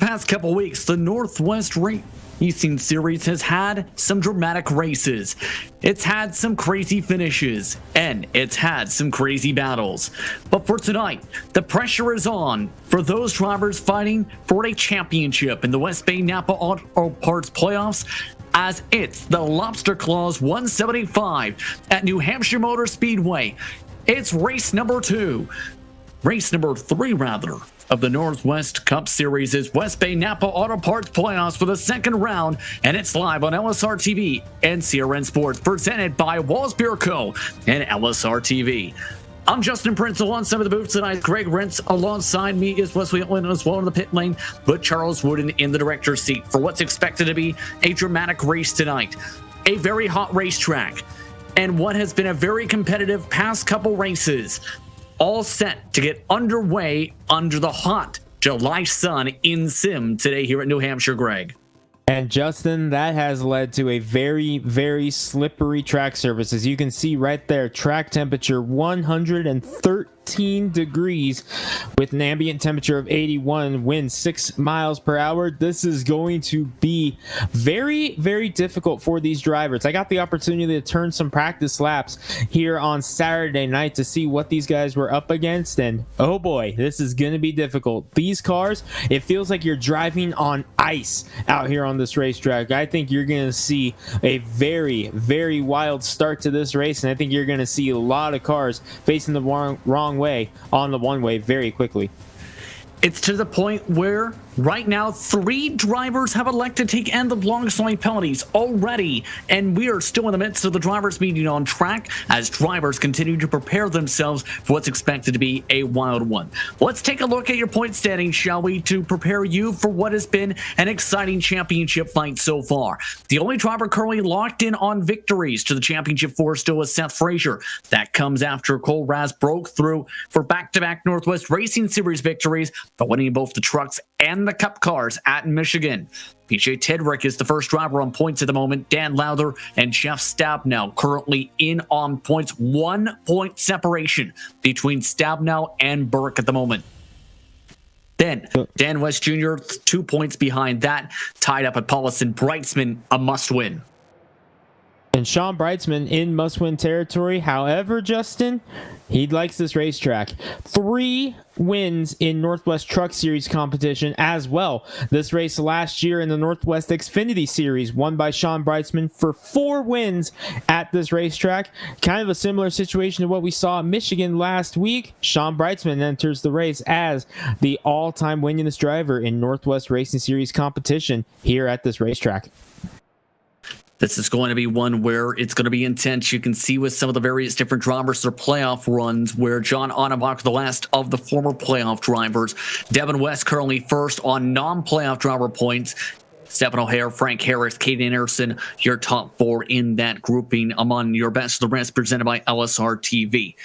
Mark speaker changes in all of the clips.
Speaker 1: past couple weeks, the Northwest Racing Series has had some dramatic races. It's had some crazy finishes, and it's had some crazy battles. But for tonight, the pressure is on for those drivers fighting for a championship in the West Bay Napa Auto Parts Playoffs, as it's the Lobster Claws 175 at New Hampshire Motor Speedway. It's race number 3 of the Northwest Cup Series is West Bay Napa Auto Parts Playoffs for the second round, and it's live on LSR TV and CRN Sports, presented by Walls Beer Co. and LSR TV. I'm Justin Prince alongside the booth tonight. Greg Rentz alongside me is Wesley Owen as well in the pit lane, but Charles Wooden in the director's seat for what's expected to be a dramatic race tonight. A very hot racetrack, and what has been a very competitive past couple races, all set to get underway under the hot July sun in sim today here at New Hampshire, Greg.
Speaker 2: And Justin, that has led to a very, very slippery track surface. As you can see right there, track temperature 113 degrees with an ambient temperature of 81, wind 6 miles per hour. This is going to be very, very difficult for these drivers. I got the opportunity to turn some practice laps here on Saturday night to see what these guys were up against, and oh boy, this is going to be difficult. These cars, it feels like you're driving on ice out here on this racetrack. I think you're going to see a very, very wild start to this race, and I think you're going to see a lot of cars facing the wrong way on the one way very quickly.
Speaker 1: It's to the point where right now 3 drivers have elected to take end of long slide penalties already, and we are still in the midst of the drivers meeting on track as drivers continue to prepare themselves for what's expected to be a wild one. Let's take a look at your point standings, shall we, to prepare you for what has been an exciting championship fight so far. The only driver currently locked in on victories to the championship for still is Seth Frazier. That comes after Cole Raz broke through for back-to-back Northwest Racing Series victories, but winning both the trucks and the Cup cars at Michigan. BJ Tidrick is the first driver on points at the moment. Dan Lowther and Jeff Stabnow currently in on points. 1 point separation between Stabnow and Burke at the moment. Then Dan West Jr., 2 points behind that, tied up at Paulison. Breitzman, a must-win.
Speaker 2: And Sean Breitzman in must-win territory. However, Justin, he likes this racetrack. 3 wins in Northwest Truck Series competition as well. This race last year in the Northwest Xfinity Series won by Sean Breitzman for 4 wins at this racetrack. Kind of a similar situation to what we saw at Michigan last week. Sean Breitzman enters the race as the all-time winningest driver in Northwest Racing Series competition here at this racetrack.
Speaker 1: This is going to be one where it's going to be intense. You can see with some of the various different drivers, their playoff runs, where John Onnebuck, the last of the former playoff drivers. Devin West currently first on non-playoff driver points. Stephen O'Hare, Frank Harris, Kaden Anderson, your top 4 in that grouping among your best of the rest, presented by LSR TV.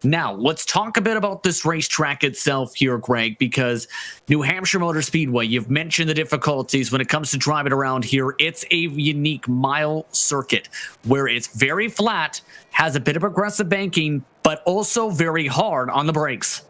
Speaker 1: Now, let's talk a bit about this racetrack itself here, Greg, because New Hampshire Motor Speedway, you've mentioned the difficulties when it comes to driving around here. It's a unique mile circuit where it's very flat, has a bit of aggressive banking, but also very hard on the brakes.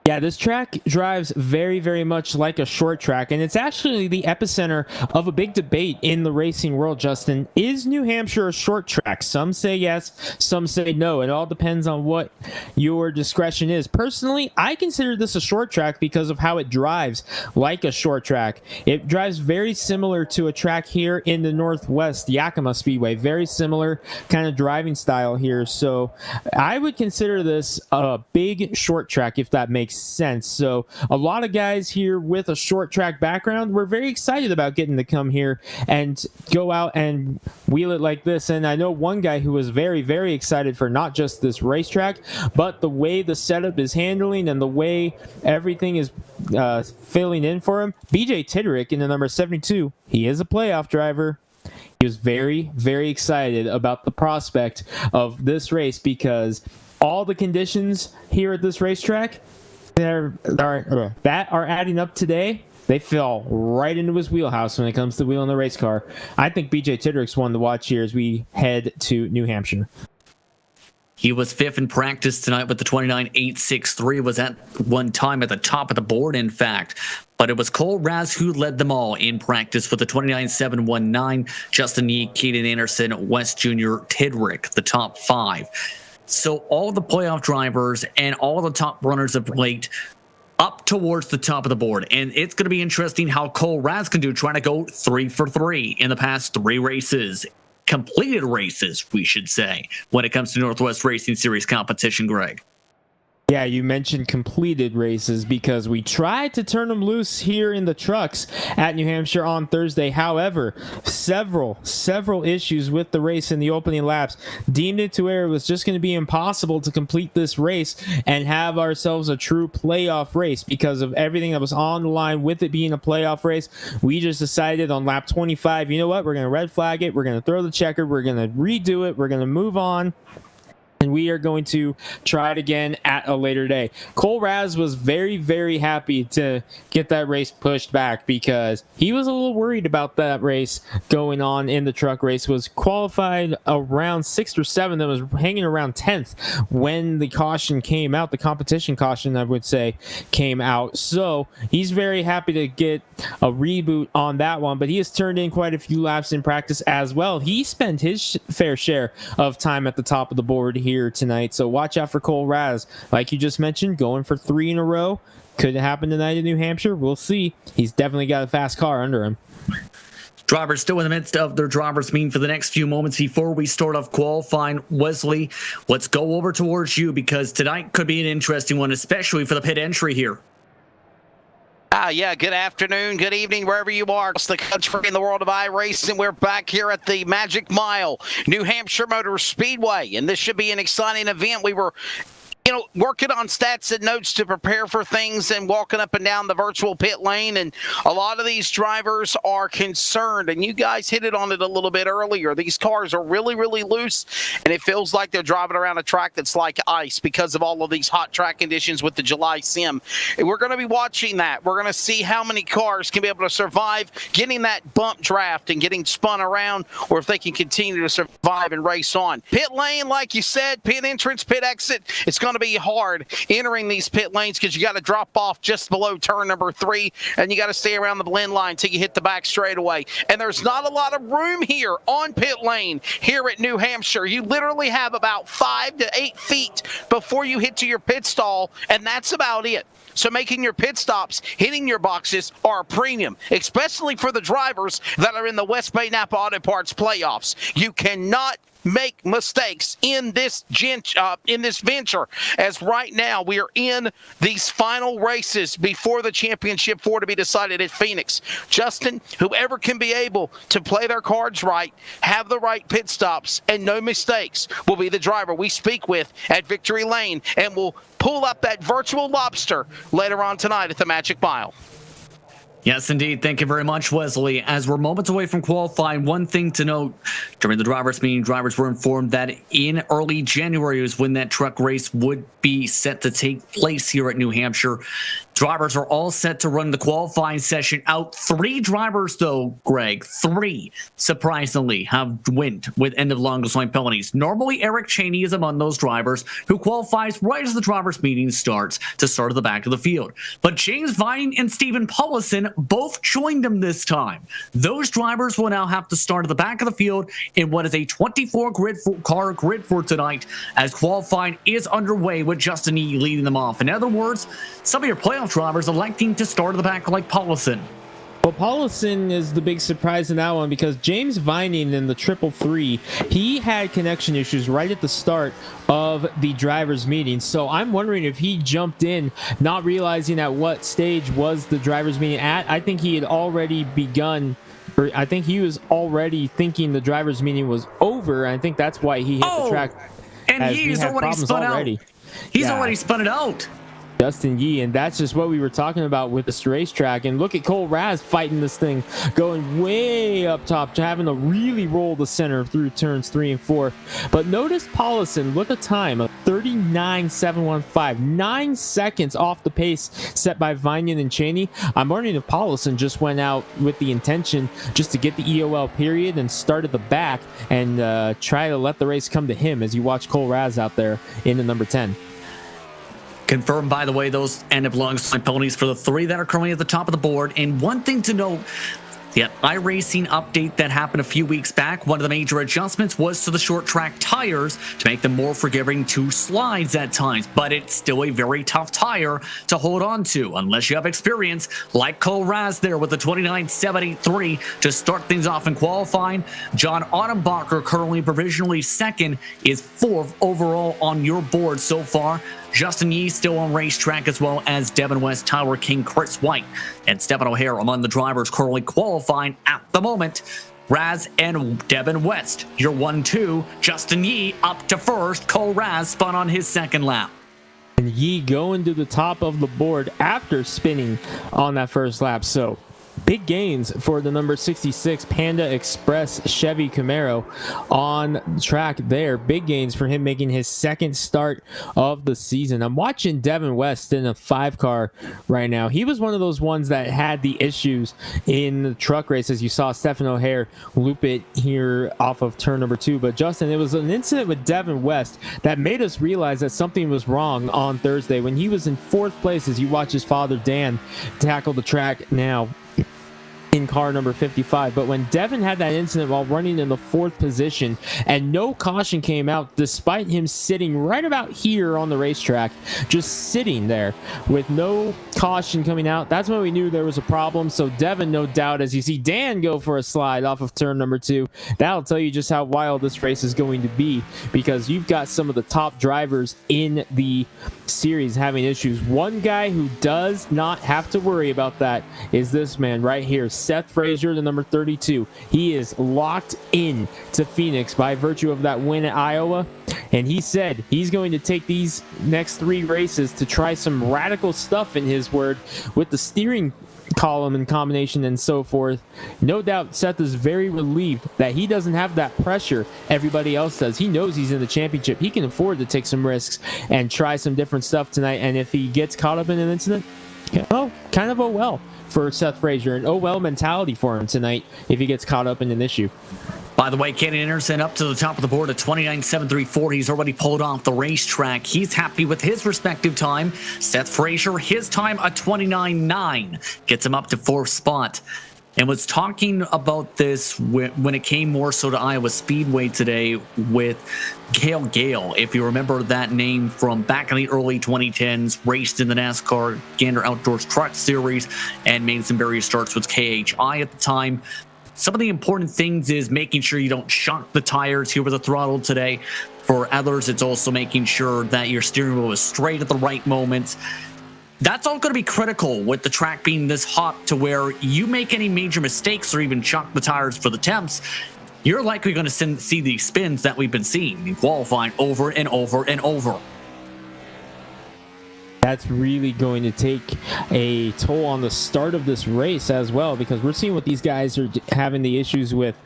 Speaker 2: Yeah, this track drives very, very much like a short track, and it's actually the epicenter of a big debate in the racing world, Justin. Is New Hampshire a short track? Some say yes, some say no. It all depends on what your discretion is. Personally, I consider this a short track because of how it drives like a short track. It drives very similar to a track here in the Northwest, Yakima Speedway. Very similar kind of driving style here. So I would consider this a big short track, if that makes sense. So a lot of guys here with a short track background were very excited about getting to come here and go out and wheel it like this. And I know one guy who was very, very excited for not just this racetrack, but the way the setup is handling and the way everything is filling in for him. BJ Tidrick in the number 72, he is a playoff driver. He was very, very excited about the prospect of this race because all the conditions here at this racetrack that are adding up today, they fell right into his wheelhouse when it comes to wheeling the race car. I think BJ Tidrick's one to watch here as we head to New Hampshire.
Speaker 1: He was 5th in practice tonight with the 29.863, was at one time at the top of the board, in fact. But it was Cole Raz who led them all in practice with the 29.719. Justin Yee, Keaton Anderson, West Jr., Tidrick, the top 5. So all the playoff drivers and all the top runners of late up towards the top of the board. And it's going to be interesting how Cole Raz can do, trying to go 3 for 3 in the past 3 races. Completed races, we should say, when it comes to Northwest Racing Series competition, Greg.
Speaker 2: Yeah, you mentioned completed races because we tried to turn them loose here in the trucks at New Hampshire on Thursday. However, several issues with the race in the opening laps deemed it to where it was just going to be impossible to complete this race and have ourselves a true playoff race because of everything that was on the line with it being a playoff race. We just decided on lap 25, you know what, we're going to red flag it, we're going to throw the checker, we're going to redo it, we're going to move on. And we are going to try it again at a later day. Cole Raz was very, very happy to get that race pushed back because he was a little worried about that race going on in the truck race. Was qualified around 6th or 7th and was hanging around 10th when the caution came out. The competition caution, I would say, came out. So he's very happy to get a reboot on that one, but he has turned in quite a few laps in practice as well. He spent his fair share of time at the top of the board here tonight, so watch out for Cole Raz. Like you just mentioned, going for 3 in a row. Could happen tonight in New Hampshire. We'll see. He's definitely got a fast car under him.
Speaker 1: Drivers still in the midst of their driver's meeting for the next few moments before we start off qualifying. Wesley, let's go over towards you because tonight could be an interesting one, especially for the pit entry here.
Speaker 3: Yeah, good afternoon, good evening, wherever you are. It's the country in the world of iRacing. We're back here at the Magic Mile, New Hampshire Motor Speedway, and this should be an exciting event. We were working on stats and notes to prepare for things and walking up and down the virtual pit lane. And a lot of these drivers are concerned, and you guys hit it on it a little bit earlier. These cars are really, really loose, and it feels like they're driving around a track that's like ice because of all of these hot track conditions with the July sim. And we're going to be watching that. We're going to see how many cars can be able to survive getting that bump draft and getting spun around, or if they can continue to survive and race on. Pit lane, like you said, pit entrance, pit exit, it's going to be hard entering these pit lanes because you got to drop off just below turn number 3 and you got to stay around the blend line until you hit the back straightaway. And there's not a lot of room here on pit lane here at New Hampshire. You literally have about 5 to 8 feet before you hit to your pit stall, and that's about it. So making your pit stops, hitting your boxes are a premium, especially for the drivers that are in the West Bay Napa Auto Parts playoffs. You cannot make mistakes in this venture, as right now we are in these final races before the championship 4 to be decided at Phoenix. Justin, whoever can be able to play their cards right, have the right pit stops, and no mistakes will be the driver we speak with at Victory Lane, and we'll pull up that virtual lobster later on tonight at the Magic Mile.
Speaker 1: Yes, indeed. Thank you very much, Wesley. As we're moments away from qualifying, one thing to note, during the drivers' meeting, drivers were informed that in early January is when that truck race would be set to take place here at New Hampshire. Drivers are all set to run the qualifying session out. 3 drivers, though, Greg, 3, surprisingly, have went with end of longest line penalties. Normally, Eric Cheney is among those drivers who qualifies right as the drivers' meeting starts to start at the back of the field. But James Vining and Stephen Paulison both joined him this time. Those drivers will now have to start at the back of the field in what is a 24 car grid for tonight, as qualifying is underway with Justin Yee leading them off. In other words, some of your playoff drivers electing to start at the back like Paulison.
Speaker 2: Well, Paulison is the big surprise in that one because James Vining in the 333, he had connection issues right at the start of the drivers' meeting. So I'm wondering if he jumped in, not realizing at what stage was the drivers' meeting at. I think he had already begun, or I think he was already thinking the drivers' meeting was over. I think that's why he hit the track.
Speaker 1: And he's already spun out. He's already spun it out.
Speaker 2: Justin Yee, and that's just what we were talking about with this racetrack. And look at Cole Raz fighting this thing, going way up top, having to really roll the center through turns 3 and 4. But notice Paulison, look at the time of 39.715, 9 seconds off the pace set by Vining and Cheney. I'm wondering if Paulison just went out with the intention just to get the EOL period and start at the back and try to let the race come to him as you watch Cole Raz out there in the number 10.
Speaker 1: Confirmed, by the way, those end up long penalties for the 3 that are currently at the top of the board. And one thing to note, the iRacing update that happened a few weeks back, one of the major adjustments was to the short track tires to make them more forgiving to slides at times, but it's still a very tough tire to hold on to unless you have experience like Cole Raz there with the 29.783 to start things off in qualifying. John Ottenbacher, currently provisionally second, is 4th overall on your board so far. Justin Yee still on racetrack, as well as Devin West, Tyler King, Chris White, and Stephen O'Hare among the drivers currently qualifying at the moment. Raz and Devin West, your 1-2. Justin Yee up to first. Cole Raz spun on his second lap.
Speaker 2: And Yee going to the top of the board after spinning on that first lap. So big gains for the number 66 Panda Express Chevy Camaro on track there. Big gains for him, making his second start of the season. I'm watching Devin West in a 5-car right now. He was one of those ones that had the issues in the truck races. You saw Stephen O'Hare loop it here off of turn number 2. But Justin, it was an incident with Devin West that made us realize that something was wrong on Thursday when he was in 4th place as you watch his father Dan tackle the track now in car number 55. But when Devin had that incident while running in the 4th position and no caution came out, despite him sitting right about here on the racetrack, just sitting there with no caution coming out, that's when we knew there was a problem. So Devin, no doubt, as you see Dan go for a slide off of turn number 2, that'll tell you just how wild this race is going to be, because you've got some of the top drivers in the series having issues. One guy who does not have to worry about that is this man right here, Seth Frazier, the number 32. He is locked in to Phoenix by virtue of that win at Iowa, and he said he's going to take these next 3 races to try some radical stuff, in his word, with the steering column and combination and so forth. No doubt Seth is very relieved that he doesn't have that pressure everybody else does. He knows he's in the championship. He can afford to take some risks and try some different stuff tonight, and if he gets caught up in an incident, kind of oh well for Seth Frazier, an oh well mentality for him tonight if he gets caught up in an issue.
Speaker 1: By the way, Caden Anderson up to the top of the board at 29.734. He's already pulled off the racetrack. He's happy with his respective time. Seth Frazier, his time a 29.9 gets him up to 4th spot. And was talking about this when it came more so to Iowa Speedway today with Cale Gale. If you remember that name from back in the early 2010s, raced in the NASCAR Gander Outdoors Truck Series and made some various starts with KHI at the time. Some of the important things is making sure you don't shock the tires here with the throttle today. For others, it's also making sure that your steering wheel is straight at the right moments. That's all going to be critical with the track being this hot, to where you make any major mistakes or even shock the tires for the temps, you're likely going to see these spins that we've been seeing in qualifying over and over and over.
Speaker 2: That's really going to take a toll on the start of this race as well, because we're seeing what these guys are having the issues with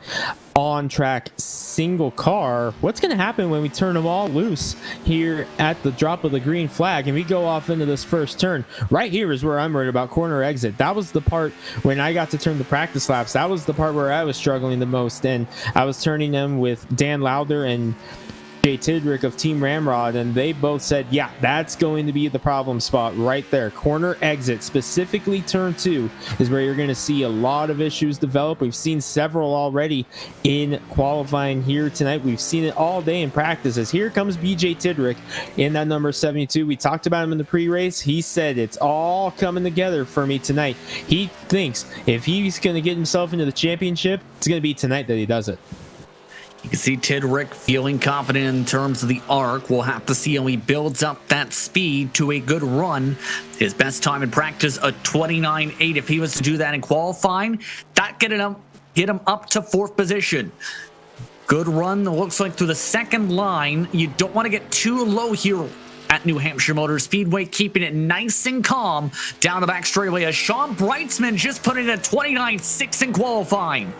Speaker 2: on track single car. What's going to happen when we turn them all loose here at the drop of the green flag and we go off into this first turn? Right here is where I'm worried about corner exit. That was the part when I got to turn the practice laps. That was the part where I was struggling the most, and I was turning them with Dan Lowther and Jay Tidrick of Team Ramrod, and they both said, yeah, that's going to be the problem spot right there. Corner exit, specifically turn 2, is where you're going to see a lot of issues develop. We've seen several already in qualifying here tonight. We've seen it all day in practices. Here comes BJ Tidrick in that number 72. We talked about him in the pre-race. He said it's all coming together for me tonight. He thinks if he's going to get himself into the championship, it's going to be tonight that he does it.
Speaker 1: You can see Tidrick feeling confident in terms of the arc. We'll have to see how he builds up that speed to a good run. His best time in practice, a 29.8. If he was to do that in qualifying, that get him up to 4th position. Good run, it looks like, through the second line. You don't want to get too low here at New Hampshire Motor Speedway, keeping it nice and calm down the back straightaway as Sean Brightsman just put in a 29.6 in qualifying.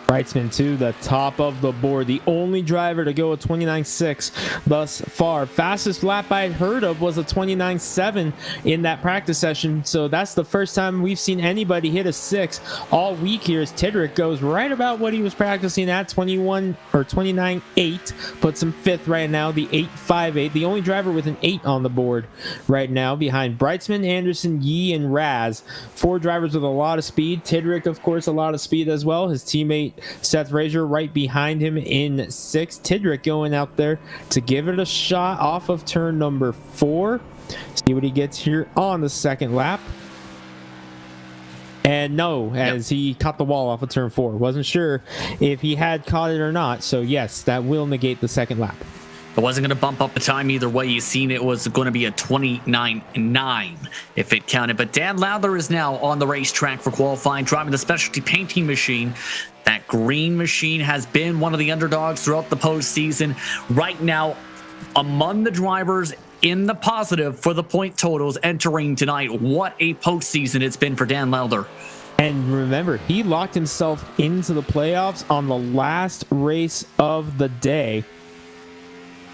Speaker 2: Brightsman to the top of the board. The only driver to go a 29.6 thus far. Fastest lap I had heard of was a 29.7 in that practice session. So that's the first time we've seen anybody hit a 6 all week here as Tidrick goes right about what he was practicing at, 21 or 29.8. Puts him 5th right now, the 8.58. The only driver with an 8 on the board right now behind Brightsman, Anderson, Yee, and Raz. 4 drivers with a lot of speed. Tidrick, of course, a lot of speed as well. His teammate Seth Frazier right behind him in 6th. Tidrick going out there to give it a shot off of turn number 4. See what he gets here on the second lap. And no, as he caught the wall off of turn 4. Wasn't sure if he had caught it or not. So yes, that will negate the second lap.
Speaker 1: It wasn't going to bump up the time either way. You seen it was going to be a 29.9 if it counted. But Dan Lowther is now on the racetrack for qualifying, driving the specialty painting machine. That green machine has been one of the underdogs throughout the postseason. Right now, among the drivers in the positive for the point totals entering tonight, what a postseason it's been for Dan Lowther.
Speaker 2: And remember, he locked himself into the playoffs on the last race of the day.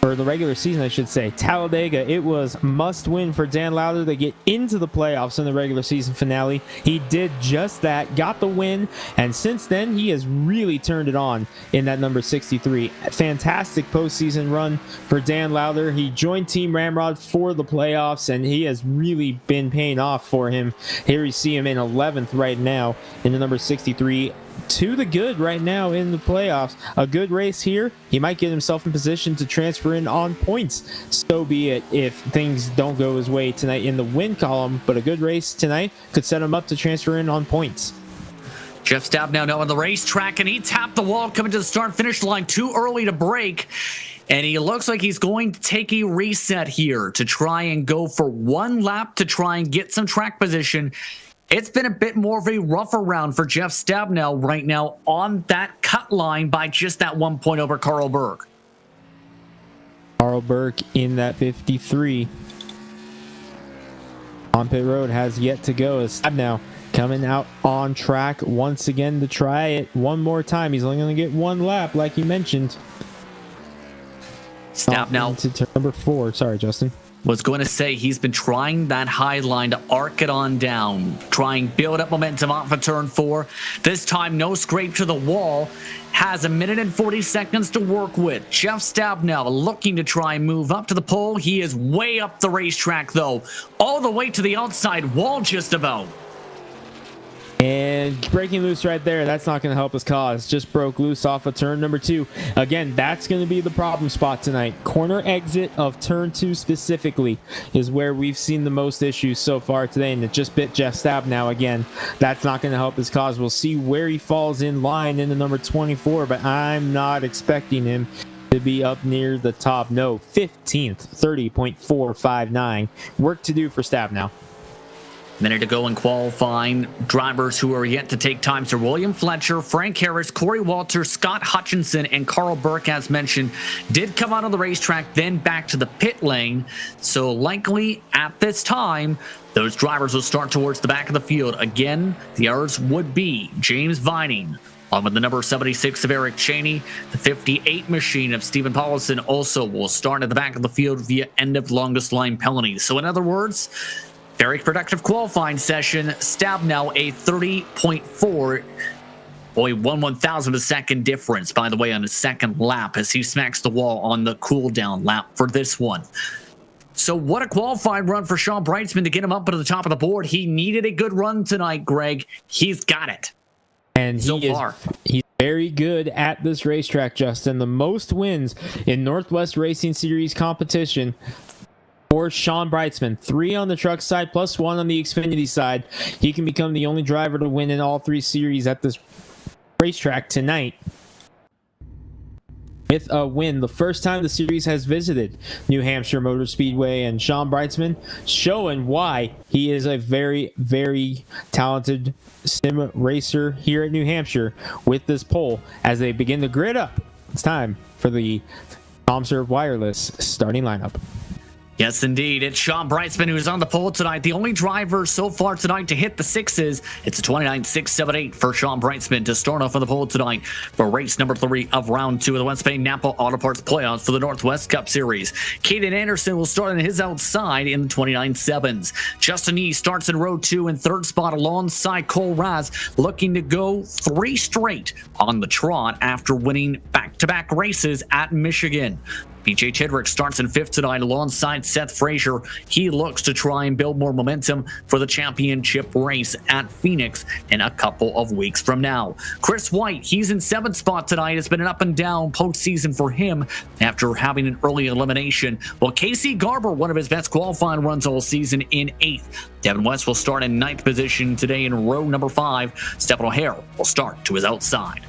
Speaker 2: Or the regular season, I should say. Talladega, it was must win for Dan Lowther to get into the playoffs in the regular season finale. He did just that, got the win, and since then, he has really turned it on in that number 63. Fantastic postseason run for Dan Lowther. He joined Team Ramrod for the playoffs, and he has really been paying off for him. Here you see him in 11th right now in the number 63. To the good right now in the playoffs. A good race here. He might get himself in position to transfer in on points. So be it if things don't go his way tonight in the win column. But a good race tonight could set him up to transfer in on points.
Speaker 1: Jeff Stabnow now on the racetrack, and he tapped the wall coming to the start-finish line too early to brake. And he looks like he's going to take a reset here to try and go for one lap to try and get some track position. It's been a bit more of a rougher round for Jeff Stabnow right now on that cut line by just that 1 point over Carl Berg.
Speaker 2: Carl Berg in that 53. On pit road has yet to go as Stabnow coming out on track once again to try it one more time. He's only going to get one lap like you mentioned.
Speaker 1: Stabnow
Speaker 2: to turn number 4. Sorry, Justin.
Speaker 1: Was going to say he's been trying that high line to arc it on down, try and build up momentum off of turn 4. This time, no scrape to the wall. Has a minute and 40 seconds to work with. Jeff Stabnow looking to try and move up to the pole. He is way up the racetrack, though, all the way to the outside wall just about.
Speaker 2: And breaking loose right there, that's not going to help his cause. Just broke loose off of turn number 2. Again, that's going to be the problem spot tonight. Corner exit of turn 2 specifically is where we've seen the most issues so far today, and it just bit Jeff Stabnow again. That's not going to help his cause. We'll see where he falls in line in the number 24, but I'm not expecting him to be up near the top. No, 15th, 30.459. Work to do for Stabnow.
Speaker 1: Minute to go in qualifying. Drivers who are yet to take times are William Fletcher, Frank Harris, Corey Walters, Scott Hutchinson, and Carl Berg, as mentioned, did come out on the racetrack, then back to the pit lane. So likely at this time, those drivers will start towards the back of the field. Again, the others would be James Vining, along with the number 76 of Eric Cheney. The 58 machine of Stephen Paulson also will start at the back of the field via end of longest line penalties. So in other words, very productive qualifying session. Stabnow a 30.4, only 1/1000 of a second difference, by the way, on his second lap as he smacks the wall on the cool down lap for this one. So what a qualifying run for Sean Brightsman to get him up to the top of the board. He needed a good run tonight, Greg. He's got it.
Speaker 2: And he's very good at this racetrack, Justin. The most wins in Northwest Racing Series competition for Sean Brightsman. 3 on the truck side plus 1 on the Xfinity side. He can become the only driver to win in all 3 series at this racetrack tonight. With a win, the first time the series has visited New Hampshire Motor Speedway, and Sean Brightsman showing why he is a very, very talented sim racer here at New Hampshire with this pole as they begin to grid up. It's time for the ComServe Wireless starting lineup.
Speaker 1: Yes, indeed. It's Sean Brightsman who's on the pole tonight. The only driver so far tonight to hit the sixes. It's a 29.678 for Sean Brightsman to start off on the pole tonight for race number 3 of round 2 of the West Bay Napa Auto Parts Playoffs for the Northwest Cup Series. Caden Anderson will start on his outside in the 29.7s. Justin E starts in row 2 in third spot alongside Cole Raz, looking to go 3 straight on the trot after winning back-to-back races at Michigan. BJ Chidrick starts in 5th tonight alongside Seth Frazier. He looks to try and build more momentum for the championship race at Phoenix in a couple of weeks from now. Chris White, he's in 7th spot tonight. It's been an up and down postseason for him after having an early elimination. Well, Casey Garber, one of his best qualifying runs all season, in 8th. Devin West will start in 9th position today in row number 5. Stephen O'Hare will start to his outside.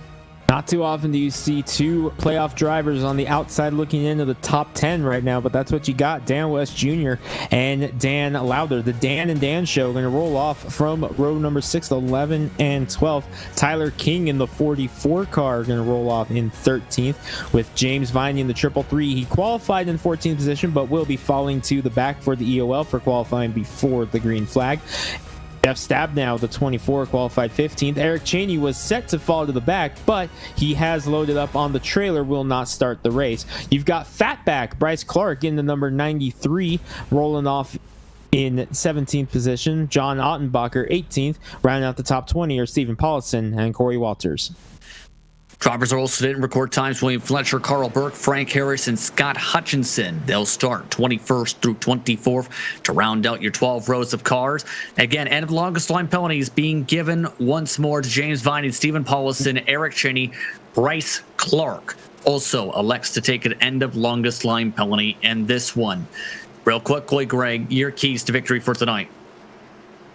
Speaker 2: Not too often do you see 2 playoff drivers on the outside looking into the top 10 right now, but that's what you got. Dan West Jr. and Dan Lowther. The Dan and Dan show going to roll off from row number 6, 11, and 12. Tyler King in the 44 car going to roll off in 13th with James Viney in the 333. He qualified in 14th position, but will be falling to the back for the EOL for qualifying before the green flag. Jeff Stabnow, the 24, qualified 15th. Eric Cheney was set to fall to the back, but he has loaded up on the trailer, will not start the race. You've got Fatback Bryce Clark in the number 93, rolling off in 17th position. John Ottenbacher, 18th. Rounding out the top 20 are Stephen Paulson and Corey Walters.
Speaker 1: Drivers are also in record times: William Fletcher, Carl Burke, Frank Harris, and Scott Hutchinson. They'll start 21st through 24th to round out your 12 rows of cars. Again, end of longest line penalties being given once more to James Viney, Stephen Paulson, Eric Cheney. Bryce Clark also elects to take an end of longest line penalty in this one. Real quickly, Greg, your keys to victory for tonight.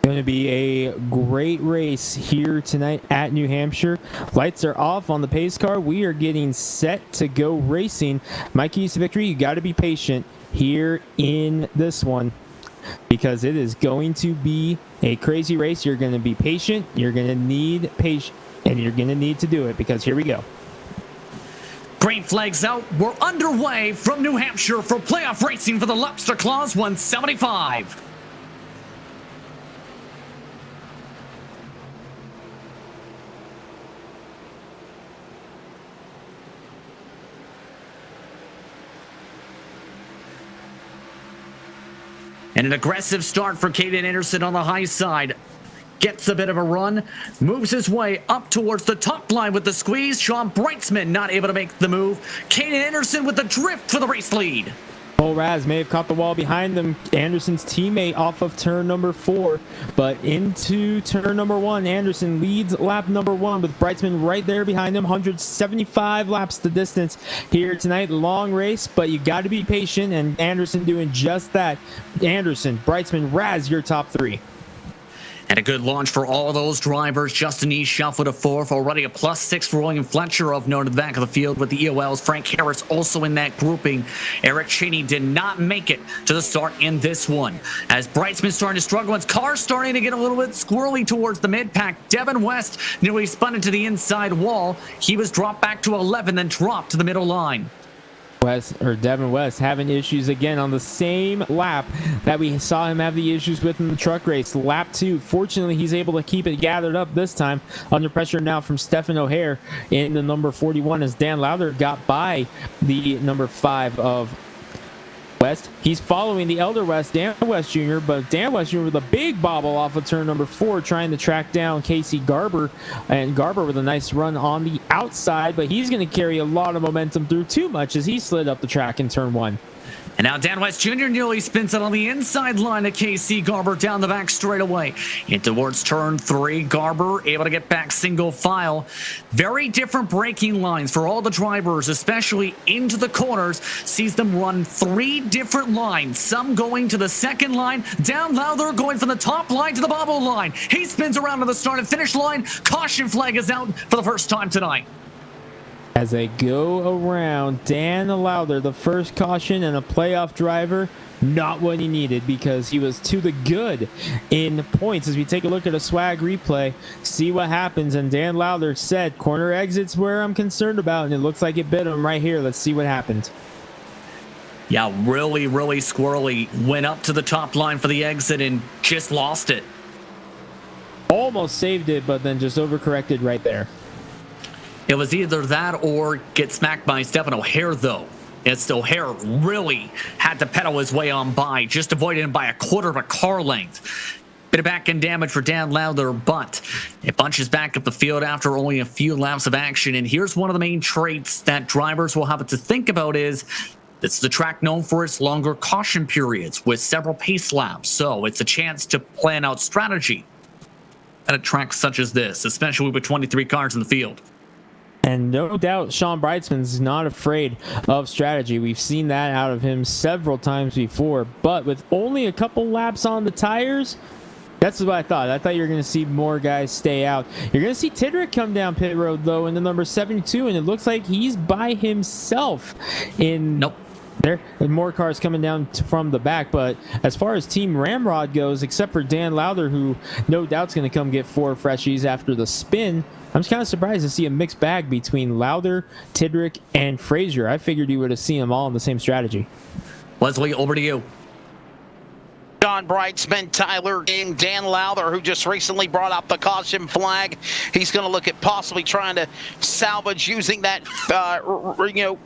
Speaker 2: Going to be a great race here tonight at New Hampshire. Lights are off on the pace car. We are getting set to go racing. My keys to victory: you got to be patient here in this one because it is going to be a crazy race. You're going to be patient. You're going to need patience, and you're going to need to do it because here we go.
Speaker 1: Green flags out. We're underway from New Hampshire for playoff racing for the Lobster Claws 175. And an aggressive start for Caden Anderson on the high side. Gets a bit of a run, moves his way up towards the top line with the squeeze. Sean Brightsman not able to make the move. Caden Anderson with the drift for the race lead.
Speaker 2: Cole Raz may have caught the wall behind them. Anderson's teammate off of turn number 4, but into turn number 1. Anderson leads lap number 1 with Brightsman right there behind him. 175 laps the distance here tonight. Long race, but you got to be patient, and Anderson doing just that. Anderson, Brightsman, Raz, your top 3.
Speaker 1: And a good launch for all those drivers. Justin E. shuffled to 4th. Already a +6 for William Fletcher of note at the back of the field with the EOLs. Frank Harris also in that grouping. Eric Cheney did not make it to the start in this one. As Brightsman starting to struggle, his car starting to get a little bit squirrely towards the mid-pack. Devin West nearly spun into the inside wall. He was dropped back to 11, then dropped to the middle line.
Speaker 2: Devin West having issues again on the same lap that we saw him have the issues with in the truck race. Lap 2. Fortunately, he's able to keep it gathered up this time. Under pressure now from Stephen O'Hare in the number 41 as Dan Lowther got by the number 5 of West. He's following the elder West, Dan West Jr., but Dan West Jr. with a big bobble off of turn number 4, trying to track down Casey Garber, and Garber with a nice run on the outside, but he's going to carry a lot of momentum through too much as he slid up the track in turn 1.
Speaker 1: And now Dan West Jr. nearly spins it on the inside line of KC Garber down the back straightaway. In towards turn 3, Garber able to get back single file. Very different braking lines for all the drivers, especially into the corners. Sees them run 3 different lines, some going to the second line. Down Lowther going from the top line to the bobble line. He spins around to the start and finish line. Caution flag is out for the first time tonight.
Speaker 2: As they go around, Dan Lowther, the first caution, and a playoff driver, not what he needed because he was to the good in points. As we take a look at a swag replay, see what happens, and Dan Lowther said, corner exits where I'm concerned about, and it looks like it bit him right here. Let's see what happened.
Speaker 1: Yeah, really, really squirrely. Went up to the top line for the exit and just lost it.
Speaker 2: Almost saved it, but then just overcorrected right there.
Speaker 1: It was either that or get smacked by Stephen O'Hare, though. It's O'Hare really had to pedal his way on by, just avoided him by a quarter of a car length. Bit of back end damage for Dan Lowther, but it bunches back up the field after only a few laps of action. And here's one of the main traits that drivers will have to think about is this is the track known for its longer caution periods with several pace laps. So it's a chance to plan out strategy at a track such as this, especially with 23 cars in the field.
Speaker 2: And no doubt Sean Brightsman's not afraid of strategy. We've seen that out of him several times before, but with only a couple laps on the tires, that's what I thought. I thought you were going to see more guys stay out. You're going to see Tidrick come down pit road, though, in the number 72, and it looks like he's by himself in...
Speaker 1: Nope.
Speaker 2: There are more cars coming down from the back, but as far as Team Ramrod goes, except for Dan Lowther, who no doubt's going to come get 4 freshies after the spin, I'm just kind of surprised to see a mixed bag between Lowther, Tidrick, and Frazier. I figured you would have seen them all in the same strategy.
Speaker 1: Leslie, over to you.
Speaker 3: John Brightsman, Tyler King, Dan Lowther, who just recently brought up the caution flag. He's going to look at possibly trying to salvage using that,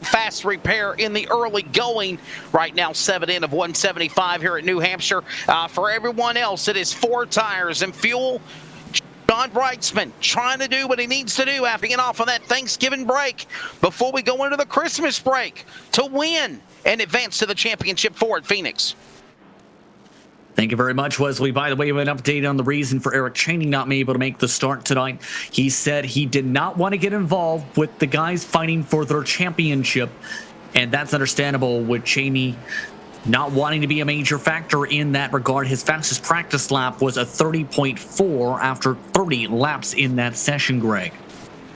Speaker 3: fast repair in the early going. Right now, 7 in of 175 here at New Hampshire. For everyone else, it is 4 tires and fuel. John Brightsman trying to do what he needs to do after getting off on that Thanksgiving break before we go into the Christmas break to win and advance to the championship for at Phoenix.
Speaker 1: Thank you very much, Wesley. By the way, an update on the reason for Eric Chaney not being able to make the start tonight. He said he did not want to get involved with the guys fighting for their championship, and that's understandable with Chaney not wanting to be a major factor in that regard. His fastest practice lap was a 30.4 after 30 laps in that session, Greg.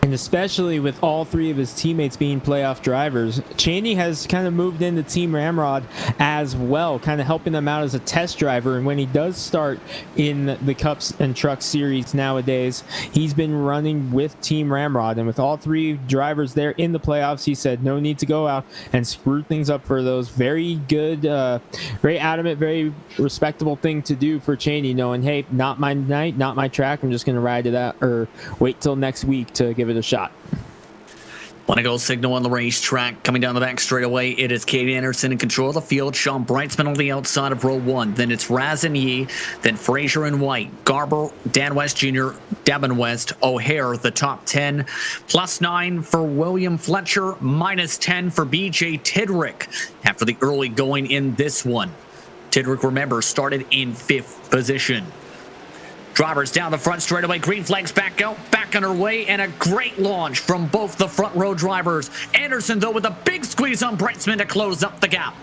Speaker 2: And especially with all 3 of his teammates being playoff drivers, Chaney has kind of moved into Team Ramrod as well, kind of helping them out as a test driver. And when he does start in the Cups and Trucks series nowadays, he's been running with Team Ramrod. And with all 3 drivers there in the playoffs, he said no need to go out and screw things up for those. Very good, very adamant, very respectable thing to do for Chaney, knowing, hey, not my night, not my track. I'm just going to ride it out or wait till next week to give it a shot.
Speaker 1: Want to go signal on the racetrack. Coming down the back straightaway, it is Katie Anderson in control of the field. Sean Brightsman on the outside of row 1. Then it's Raz and Yee. Then Frazier and White. Garber, Dan West Jr., Devin West, O'Hare, the top 10. +9 for William Fletcher. -10 for BJ Tidrick after the early going in this one. Tidrick, remember, started in 5th position. Drivers down the front straightaway. Green flags back out, back on her way, and a great launch from both the front row drivers. Anderson, though, with a big squeeze on Brightsman to close up the gap.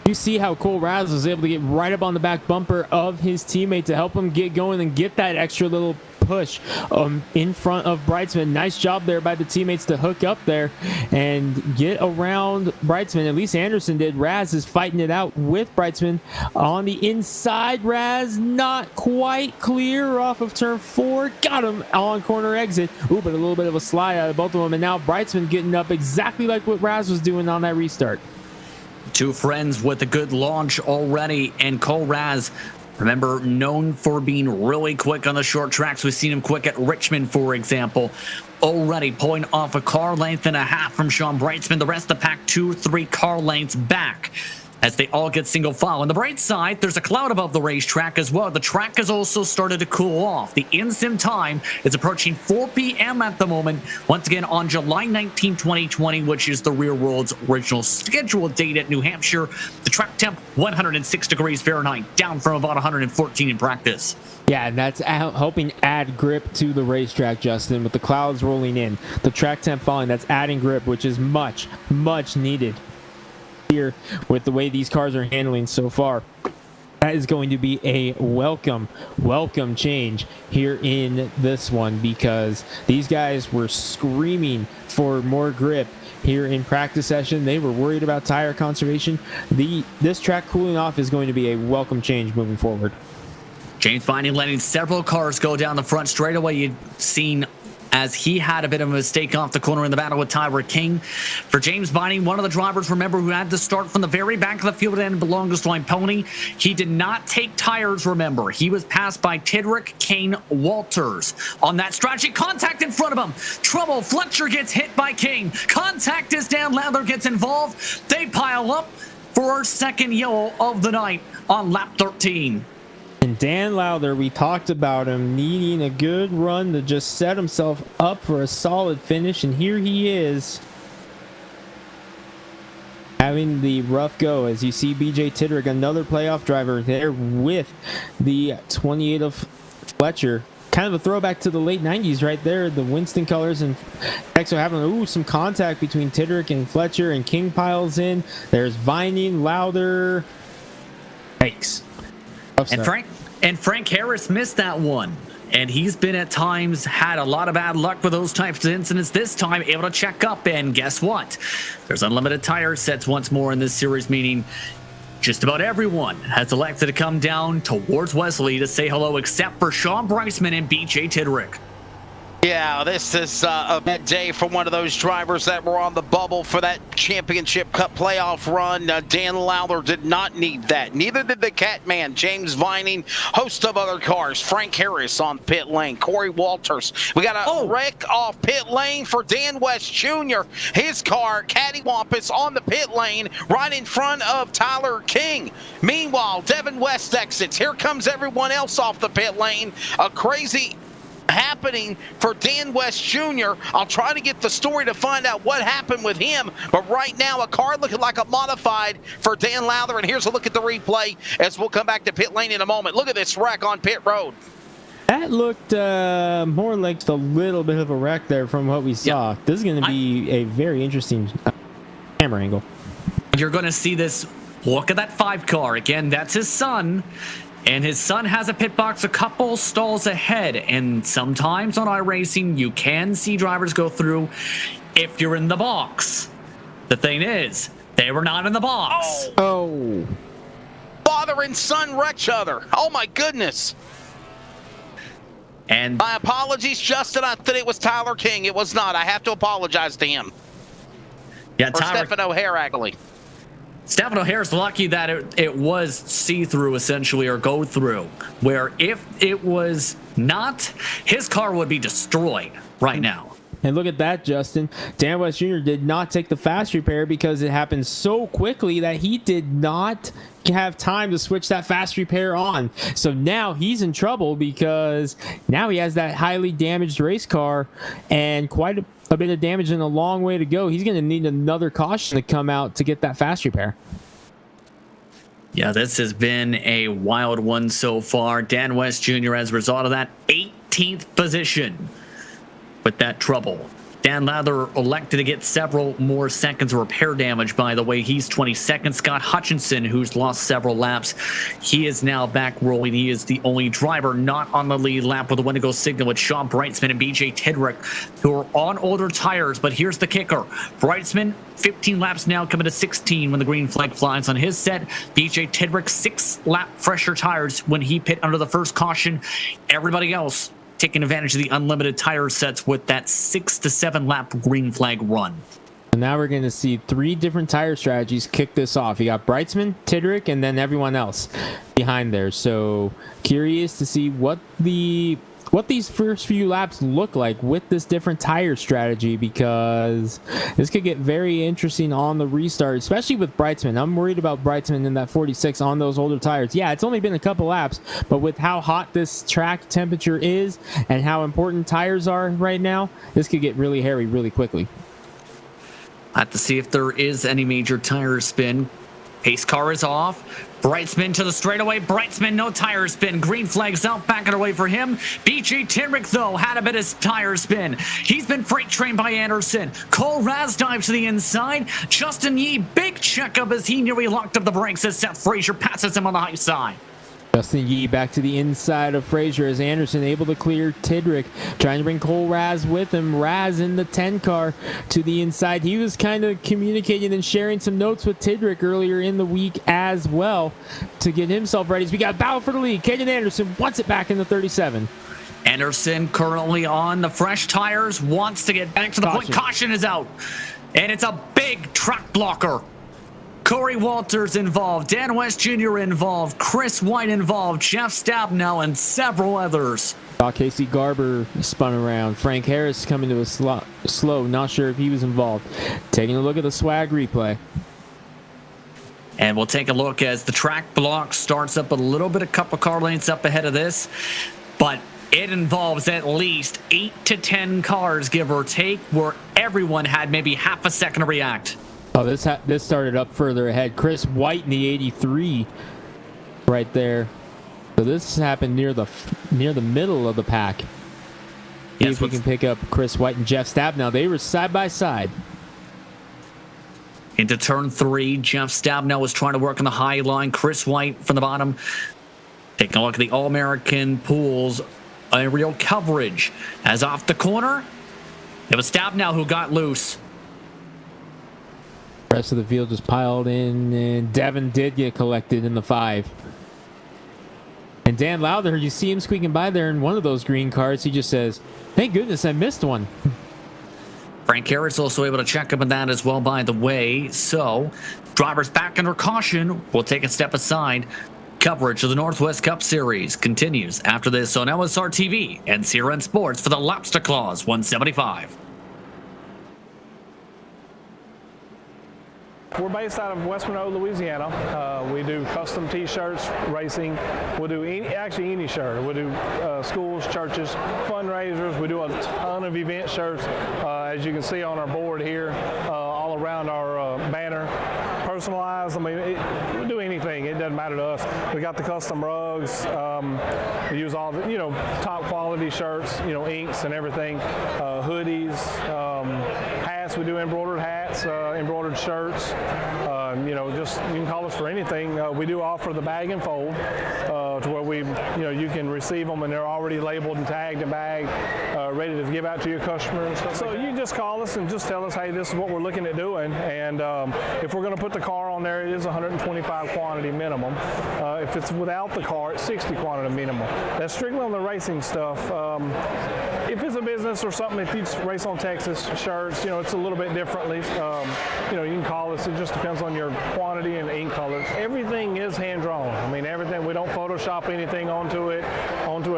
Speaker 2: You see how Cole Raz was able to get right up on the back bumper of his teammate to help him get going and get that extra little push in front of Brightsman. Nice job there by the teammates to hook up there and get around Brightsman. At least Anderson did. Raz is fighting it out with Brightsman on the inside. Raz not quite clear off of turn 4. Got him on corner exit. Ooh, but a little bit of a slide out of both of them. And now Brightsman getting up exactly like what Raz was doing on that restart.
Speaker 1: 2 friends with a good launch already, and Cole Raz, remember, known for being really quick on the short tracks. We've seen him quick at Richmond, for example. Already pulling off a car length and a half from Sean Brightsman. The rest of the pack 2-3 car lengths back as they all get single file. On the bright side, there's a cloud above the racetrack as well. The track has also started to cool off. The in-sim time is approaching 4 p.m. at the moment. Once again, on July 19, 2020, which is the real world's original scheduled date at New Hampshire. The track temp, 106 degrees Fahrenheit, down from about 114 in practice.
Speaker 2: Yeah, and that's helping add grip to the racetrack, Justin, with the clouds rolling in. The track temp falling, that's adding grip, which is much, much needed here with the way these cars are handling so far. That is going to be a welcome change here in this one, because these guys were screaming for more grip here in practice session. They were worried about tire conservation. This track cooling off is going to be a welcome change moving forward.
Speaker 1: James Vining letting several cars go down the front straightaway. You've seen as he had a bit of a mistake off the corner in the battle with Tyler King. For James Vining, one of the drivers, remember, who had to start from the very back of the field and the longest line pony. He did not take tires, remember. He was passed by Tidrick, Kane, Walters. On that strategy, contact in front of him. Trouble, Fletcher gets hit by King. Contact is down, Lather gets involved. They pile up for our second yellow of the night on lap 13.
Speaker 2: And Dan Lowther, we talked about him needing a good run to just set himself up for a solid finish, and here he is having the rough go. As you see BJ Tidrick, another playoff driver there with the 28 of Fletcher. Kind of a throwback to the late 90s right there, the Winston colors, and Exo having some contact between Tidrick and Fletcher, and King piles in. There's Vining, Lowther. Thanks.
Speaker 1: And Frank Harris missed that one. And he's been at times had a lot of bad luck with those types of incidents. This time able to check up, and guess what? There's unlimited tire sets once more in this series, meaning just about everyone has elected to come down towards Wesley to say hello, except for Sean Breisman and BJ Tidrick.
Speaker 3: Yeah, this is a bad day for one of those drivers that were on the bubble for that Championship Cup playoff run. Dan Lowther did not need that. Neither did the Catman, James Vining, host of other cars. Frank Harris on pit lane, Corey Walters. We got a wreck off pit lane for Dan West Jr. His car, cattywampus, on the pit lane right in front of Tyler King. Meanwhile, Devin West exits. Here comes everyone else off the pit lane. A crazy happening for Dan West Jr. I'll try to get the story to find out what happened with him, but right now a car looking like a modified for Dan Lowther, and here's a look at the replay as we'll come back to pit lane in a moment. Look at this wreck on pit road.
Speaker 2: That looked more like the little bit of a wreck there from what we saw. Yep. This is going to be a very interesting camera angle.
Speaker 1: You're going to see this. Look at that 5 car. Again, that's his son. And his son has a pit box a couple stalls ahead. And sometimes on iRacing, you can see drivers go through if you're in the box. The thing is, they were not in the box.
Speaker 2: Oh.
Speaker 3: Father and son wreck each other. Oh, my goodness.
Speaker 1: And
Speaker 3: my apologies, Justin. I thought it was Tyler King. It was not. I have to apologize to him.
Speaker 1: Yeah,
Speaker 3: or Stephen O'Hare, actually.
Speaker 1: Stephen O'Hare's lucky that it was see-through, essentially, or go-through, where if it was not, his car would be destroyed right now.
Speaker 2: And look at that, Justin. Dan West Jr. did not take the fast repair because it happened so quickly that he did not have time to switch that fast repair on. So now he's in trouble because now he has that highly damaged race car and quite a bit of damage and a long way to go. He's going to need another caution to come out to get that fast repair.
Speaker 1: Yeah, this has been a wild one so far. Dan West Jr. as a result of that 18th position with that trouble. Dan Lowther elected to get several more seconds of repair damage, by the way. He's 22nd. Scott Hutchinson, who's lost several laps, he is now back rolling. He is the only driver not on the lead lap with a Wendigo signal with Sean Breisman and BJ Tidrick, who are on older tires. But here's the kicker. Breisman, 15 laps now, coming to 16 when the green flag flies on his set. BJ Tidrick, 6 lap fresher tires when he pit under the first caution. Everybody else taking advantage of the unlimited tire sets with that 6 to 7 lap green flag run.
Speaker 2: And now we're going to see 3 different tire strategies kick this off. You got Breisman, Tidrick, and then everyone else behind there. So curious to see what these first few laps look like with this different tire strategy, because this could get very interesting on the restart, especially with Breisman. I'm worried about Breisman in that 46 on those older tires. Yeah, it's only been a couple laps, but with how hot this track temperature is and how important tires are right now, this could get really hairy really quickly.
Speaker 1: I have to see if there is any major tire spin. Pace car is off. Breisman to the straightaway. Breisman, no tire spin. Green flags out, backing away for him. BJ Tidrick, though, had a bit of tire spin. He's been freight trained by Anderson. Cole Raz dives to the inside. Justin Yee, big checkup as he nearly locked up the brakes as Seth Frazier passes him on the high side.
Speaker 2: Justin Yee back to the inside of Frazier as Anderson able to clear Tidrick, trying to bring Cole Raz with him. Raz in the 10 car to the inside. He was kind of communicating and sharing some notes with Tidrick earlier in the week as well to get himself ready. As we got battle for the lead. Caden Anderson wants it back in the 37.
Speaker 1: Anderson currently on the fresh tires, wants to get back to the point. Caution is out. And it's a big truck blocker. Corey Walters involved, Dan West Jr. involved, Chris White involved, Jeff Stabnow, and several others.
Speaker 2: Casey Garber spun around. Frank Harris coming to a slow. Not sure if he was involved. Taking a look at the swag replay.
Speaker 1: And we'll take a look as the track block starts up a little bit, a couple car lengths up ahead of this. But it involves at least 8 to 10 cars, give or take, where everyone had maybe half a second to react.
Speaker 2: Oh, this started up further ahead. Chris White in the 83 right there. So this happened near the middle of the pack. See if we can pick up Chris White and Jeff Stabnow. They were side by side.
Speaker 1: Into turn 3, Jeff Stabnow was trying to work on the high line. Chris White from the bottom. Taking a look at the All-American Pools aerial coverage. As off the corner, it was Stabnow who got loose.
Speaker 2: The rest of the field just piled in, and Devin did get collected in the 5. And Dan Lowther, you see him squeaking by there in one of those green cars. He just says, thank goodness I missed one.
Speaker 1: Frank Harris also able to check up on that as well, by the way. So, drivers back under caution. We'll take a step aside. Coverage of the Northwest Cup Series continues after this on LSR TV and CRN Sports for the Lobster Claws 175.
Speaker 4: We're based out of West Monroe, Louisiana. We do custom T-shirts, racing. We'll do any shirt. We'll do schools, churches, fundraisers. We do a ton of event shirts, as you can see on our board here, all around our banner. Personalized. I mean, we do anything. It doesn't matter to us. We got the custom rugs. We use all the top quality shirts, inks and everything. Hoodies, hats. We do embroidered hats, embroidered shirts. Just you can call us for anything. We do offer the bag and fold to where you can receive them and they're already labeled and tagged and bagged, ready to give out to your customers and stuff. So you just call us and just tell us, hey, this is what we're looking at doing, and if we're going to put the car on there, it is 125 quantity minimum. If it's without the car, it's 60 quantity minimum. That's strictly on the racing stuff. If it's a business or something, if you race on Texas shirts, it's a little bit differently. You can call us. It just depends on your quantity and ink color. Everything is hand drawn. I mean, everything. We don't Photoshop anything onto a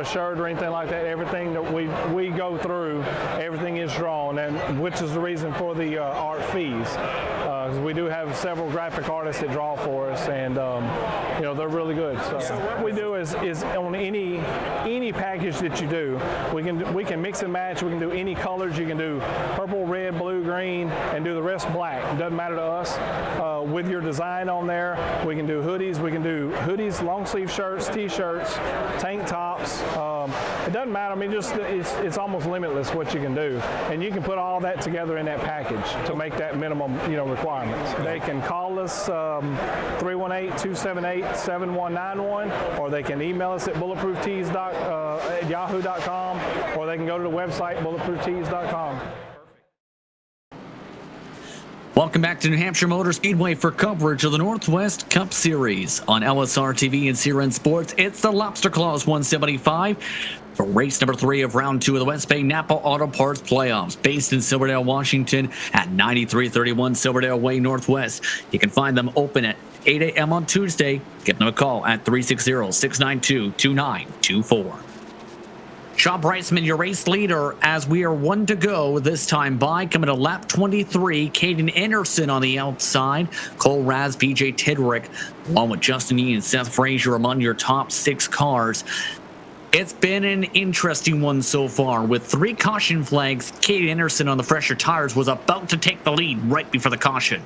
Speaker 4: shirt or anything like that. Everything that we go through, everything is drawn, and which is the reason for the art fees. We do have several graphic artists that draw for us, and they're really good. So what we do is on any package that you do, we can mix and match. We can do any colors. You can do purple, red, blue, green, and do the rest black. It doesn't matter to us. With your design on there, we can do hoodies. We can do hoodies, long sleeve shirts, T-shirts, tank tops. It doesn't matter. I mean, it's almost limitless what you can do, and you can put all that together in that package to make that minimum requirements. They can call us 318-278-7191, or they can email us at bulletprooftees@yahoo.com, or they can go to the website bulletprooftees.com.
Speaker 1: Welcome back to New Hampshire Motor Speedway for coverage of the Northwest Cup Series on LSR TV and CRN Sports. It's the Lobster Claws 175 for race number 3 of round 2 of the West Bay Napa Auto Parts Playoffs, based in Silverdale, Washington at 9331 Silverdale Way Northwest. You can find them open at 8 a.m. on Tuesday. Give them a call at 360-692-2924. Shaw Breitzman, your race leader, as we are 1 to go this time by. Coming to lap 23, Caden Anderson on the outside. Cole Raz, BJ Tidrick, along with Justin Yee and Seth Frazier among your top 6 cars. It's been an interesting one so far. With 3 caution flags, Caden Anderson on the fresher tires was about to take the lead right before the caution.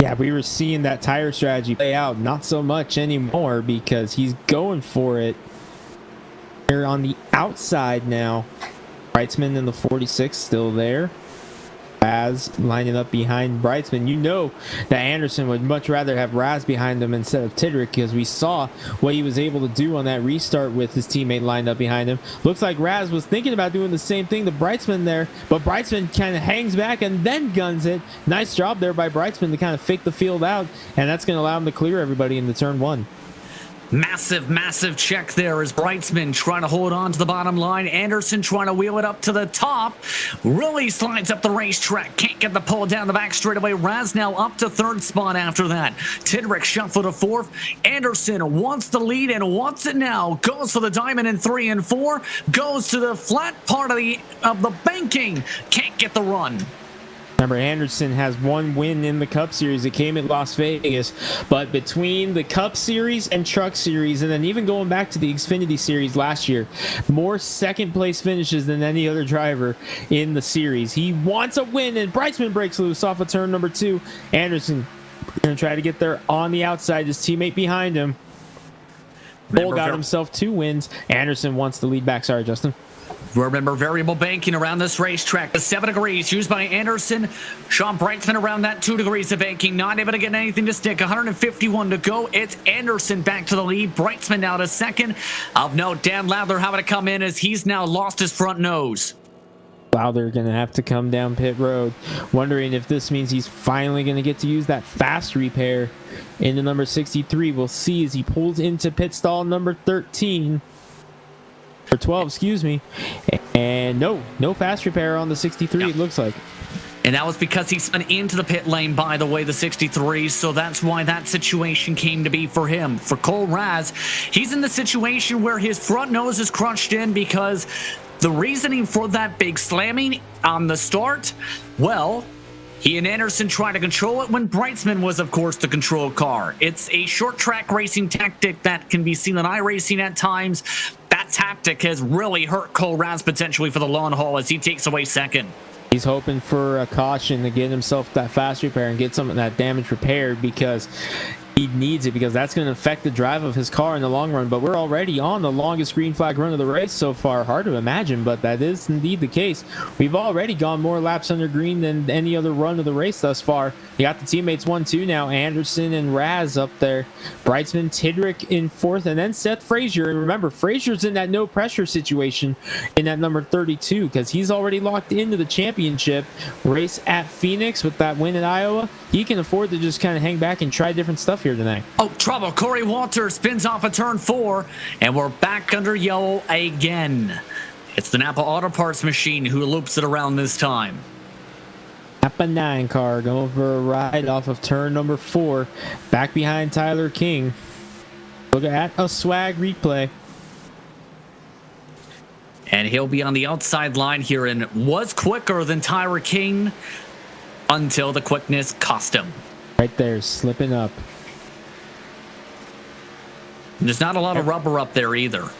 Speaker 2: Yeah, we were seeing that tire strategy play out. Not so much anymore because he's going for it. Here on the outside now. Breitzman in the 46 still there. Raz lining up behind Breitzman. You know that Anderson would much rather have Raz behind him instead of Tidrick, because we saw what he was able to do on that restart with his teammate lined up behind him. Looks like Raz was thinking about doing the same thing to Breitzman there, but Breitzman kind of hangs back and then guns it. Nice job there by Breitzman to kind of fake the field out, and that's going to allow him to clear everybody into turn 1.
Speaker 1: Massive check there as Brightsman trying to hold on to the bottom line. Anderson trying to wheel it up to the top. Really slides up the racetrack. Can't get the pull down the back straightaway. Raz now up to third spot after that. Tidrick shuffled to fourth. Anderson wants the lead and wants it now. Goes for the diamond in 3 and 4. Goes to the flat part of the banking. Can't get the run.
Speaker 2: Remember, Anderson has one win in the Cup Series. It came at Las Vegas. But between the Cup Series and Truck Series, and then even going back to the Xfinity Series last year, more second-place finishes than any other driver in the series. He wants a win, and Brightsman breaks loose off of turn number 2. Anderson going to try to get there on the outside. His teammate behind him. Bull got himself 2 wins. Anderson wants the lead back. Sorry, Justin.
Speaker 1: Remember, variable banking around this racetrack. The 7 degrees used by Anderson. Sean Brightsman around that 2 degrees of banking. Not able to get anything to stick. 151 to go. It's Anderson back to the lead. Brightsman now to second. Of note, Dan Lowther having to come in as he's now lost his front nose.
Speaker 2: Lowther going to have to come down pit road. Wondering if this means he's finally going to get to use that fast repair into number 63. We'll see as he pulls into pit stall number 13. Or 12, excuse me. And no fast repair on the 63, It looks like.
Speaker 1: And that was because he spun into the pit lane, by the way, the 63. So that's why that situation came to be for him. For Cole Raz, he's in the situation where his front nose is crushed in because the reasoning for that big slamming on the start, well, he and Anderson tried to control it when Brightsman was, of course, the control car. It's a short track racing tactic that can be seen in iRacing at times. That tactic has really hurt Cole Raz potentially for the long haul as he takes away second.
Speaker 2: He's hoping for a caution to get himself that fast repair and get some of that damage repaired because he needs it, because that's going to affect the drive of his car in the long run. But we're already on the longest green flag run of the race so far. Hard to imagine, but that is indeed the case. We've already gone more laps under green than any other run of the race thus far. You got the teammates 1-2 now. Anderson and Raz up there. Brightsman, Tidrick in 4th, and then Seth Frazier. And remember, Frazier's in that no pressure situation in that number 32 because he's already locked into the championship race at Phoenix with that win in Iowa. He can afford to just kind of hang back and try different stuff here tonight.
Speaker 1: Oh, trouble. Corey Walters spins off of turn 4, and we're back under yellow again. It's the Napa Auto Parts machine who loops it around this time.
Speaker 2: Napa 9 car going for a ride off of turn number 4. Back behind Tyler King. Look at a swag replay.
Speaker 1: And he'll be on the outside line here and was quicker than Tyler King until the quickness cost him.
Speaker 2: Right there, slipping up.
Speaker 1: There's not a lot of rubber up there either.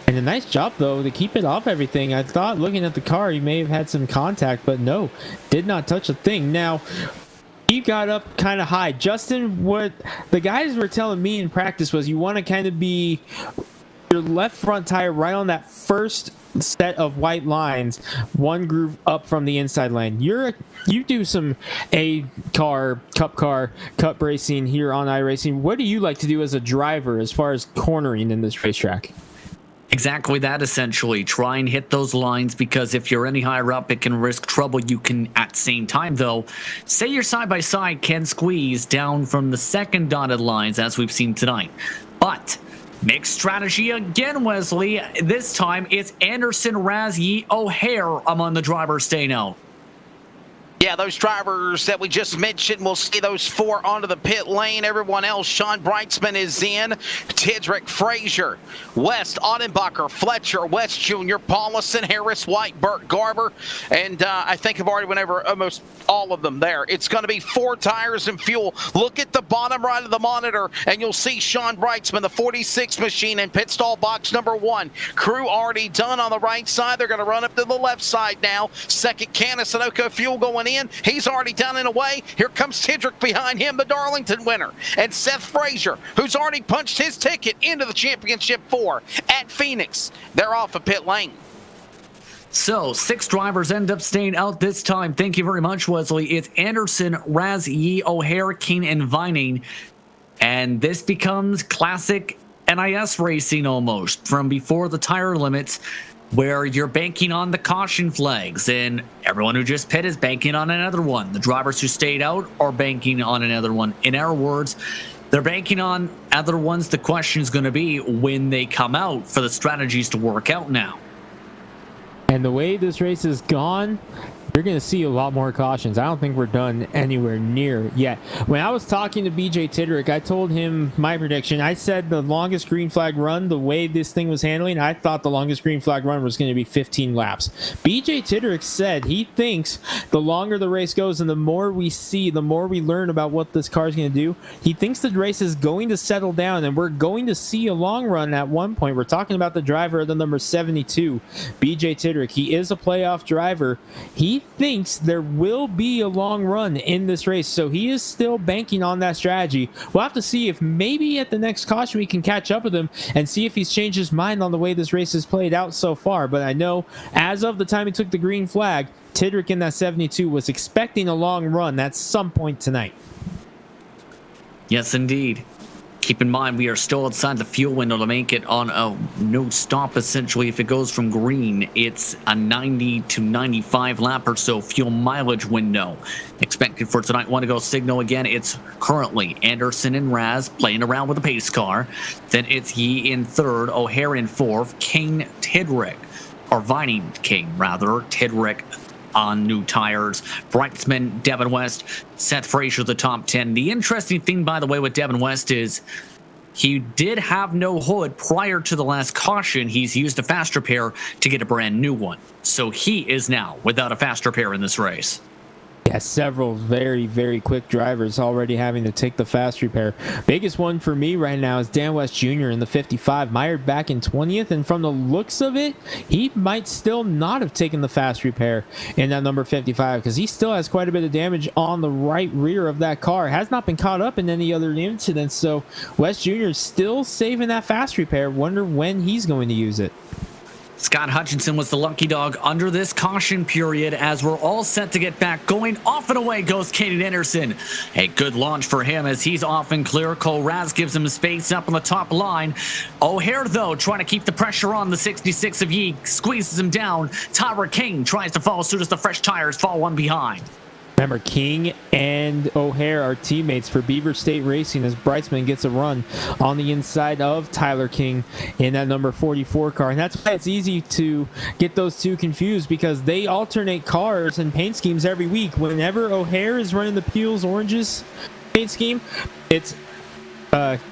Speaker 2: And a nice job, though, to keep it off everything. I thought looking at the car, he may have had some contact, but no, did not touch a thing. Now, he got up kind of high. Justin, what the guys were telling me in practice was you want to kind of be your left front tire right on that first set of white lines, one groove up from the inside lane. You do some cup racing here on iRacing. What do you like to do as a driver as far as cornering in this racetrack?
Speaker 1: Exactly that, essentially. Try and hit those lines, because if you're any higher up, it can risk trouble. You can, at the same time, though, say your side-by-side can squeeze down from the second dotted lines, as we've seen tonight. But mixed strategy again, Wesley. This time, it's Anderson, Raz, O'Hare among the drivers staying out.
Speaker 3: Yeah, those drivers that we just mentioned, we'll see those 4 onto the pit lane. Everyone else, Sean Brightsman is in. Tidrick, Frazier, West, Ottenbacher, Fletcher, West Jr., Paulison, Harris, White, Burt, Garber. And I think I've already went over almost all of them there. It's going to be 4 tires and fuel. Look at the bottom right of the monitor, and you'll see Sean Brightsman, the 46 machine, in pit stall box number 1. Crew already done on the right side. They're going to run up to the left side now. Second can of Sunoco fuel going in. He's already down and away. Here comes Tidrick behind him, the Darlington winner. And Seth Frazier, who's already punched his ticket into the Championship 4 at Phoenix. They're off of pit lane.
Speaker 1: So, 6 drivers end up staying out this time. Thank you very much, Wesley. It's Anderson, Raz, O'Hare, King, and Vining. And this becomes classic NIS racing almost, from before the tire limits, where you're banking on the caution flags, and everyone who just pit is banking on another one. The drivers who stayed out are banking on another one. In our words, They're banking on other ones. The question is going to be when they come out for the strategies to work out now.
Speaker 2: And the way this race has gone, you're going to see a lot more cautions. I don't think we're done anywhere near yet. When I was talking to BJ Tidrick, I told him my prediction. I said the longest green flag run, the way this thing was handling, I thought the longest green flag run was going to be 15 laps. BJ Tidrick said he thinks the longer the race goes and the more we see, the more we learn about what this car is going to do, he thinks the race is going to settle down and we're going to see a long run at one point. We're talking about the driver of the number 72, BJ Tidrick. He is a playoff driver. He thinks there will be a long run in this race, so he is still banking on that strategy. We'll have to see if maybe at the next caution we can catch up with him and see if he's changed his mind on the way this race has played out so far. But I know as of the time he took the green flag, Tidrick in that 72 was expecting a long run at some point tonight.
Speaker 1: Yes, indeed. Keep in mind, we are still outside the fuel window to make it on a no stop, essentially. If it goes from green, it's a 90 to 95 lap or so fuel mileage window. Expected for tonight. Want to go signal again? It's currently Anderson and Raz playing around with the pace car. Then it's Yee in third, O'Hare in fourth, King Tidrick, or Vining King, rather, Tidrick on new tires. Brightsman, Devin West, Seth Frazier, the top 10. The interesting thing, by the way, with Devin West is he did have no hood prior to the last caution. He's used a fast repair to get a brand new one. So he is now without a fast repair in this race.
Speaker 2: Yeah, several very, very quick drivers already having to take the fast repair. Biggest one for me right now is Dan West Jr. in the 55, mired back in 20th, and from the looks of it, he might still not have taken the fast repair in that number 55 because he still has quite a bit of damage on the right rear of that car. Has not been caught up in any other incidents, so West Jr. is still saving that fast repair. Wonder when he's going to use it.
Speaker 1: Scott Hutchinson was the lucky dog under this caution period as we're all set to get back going. Off and away goes Caden Anderson. A good launch for him as he's off and clear. Cole Raz gives him space up on the top line. O'Hare, though, trying to keep the pressure on the 66 of Yee, squeezes him down. Tyler King tries to follow suit as the fresh tires fall one behind.
Speaker 2: Remember, King and O'Hare are teammates for Beaver State Racing as Brightsman gets a run on the inside of Tyler King in that number 44 car. And that's why it's easy to get those two confused because they alternate cars and paint schemes every week. Whenever O'Hare is running the Peels Oranges paint scheme, it's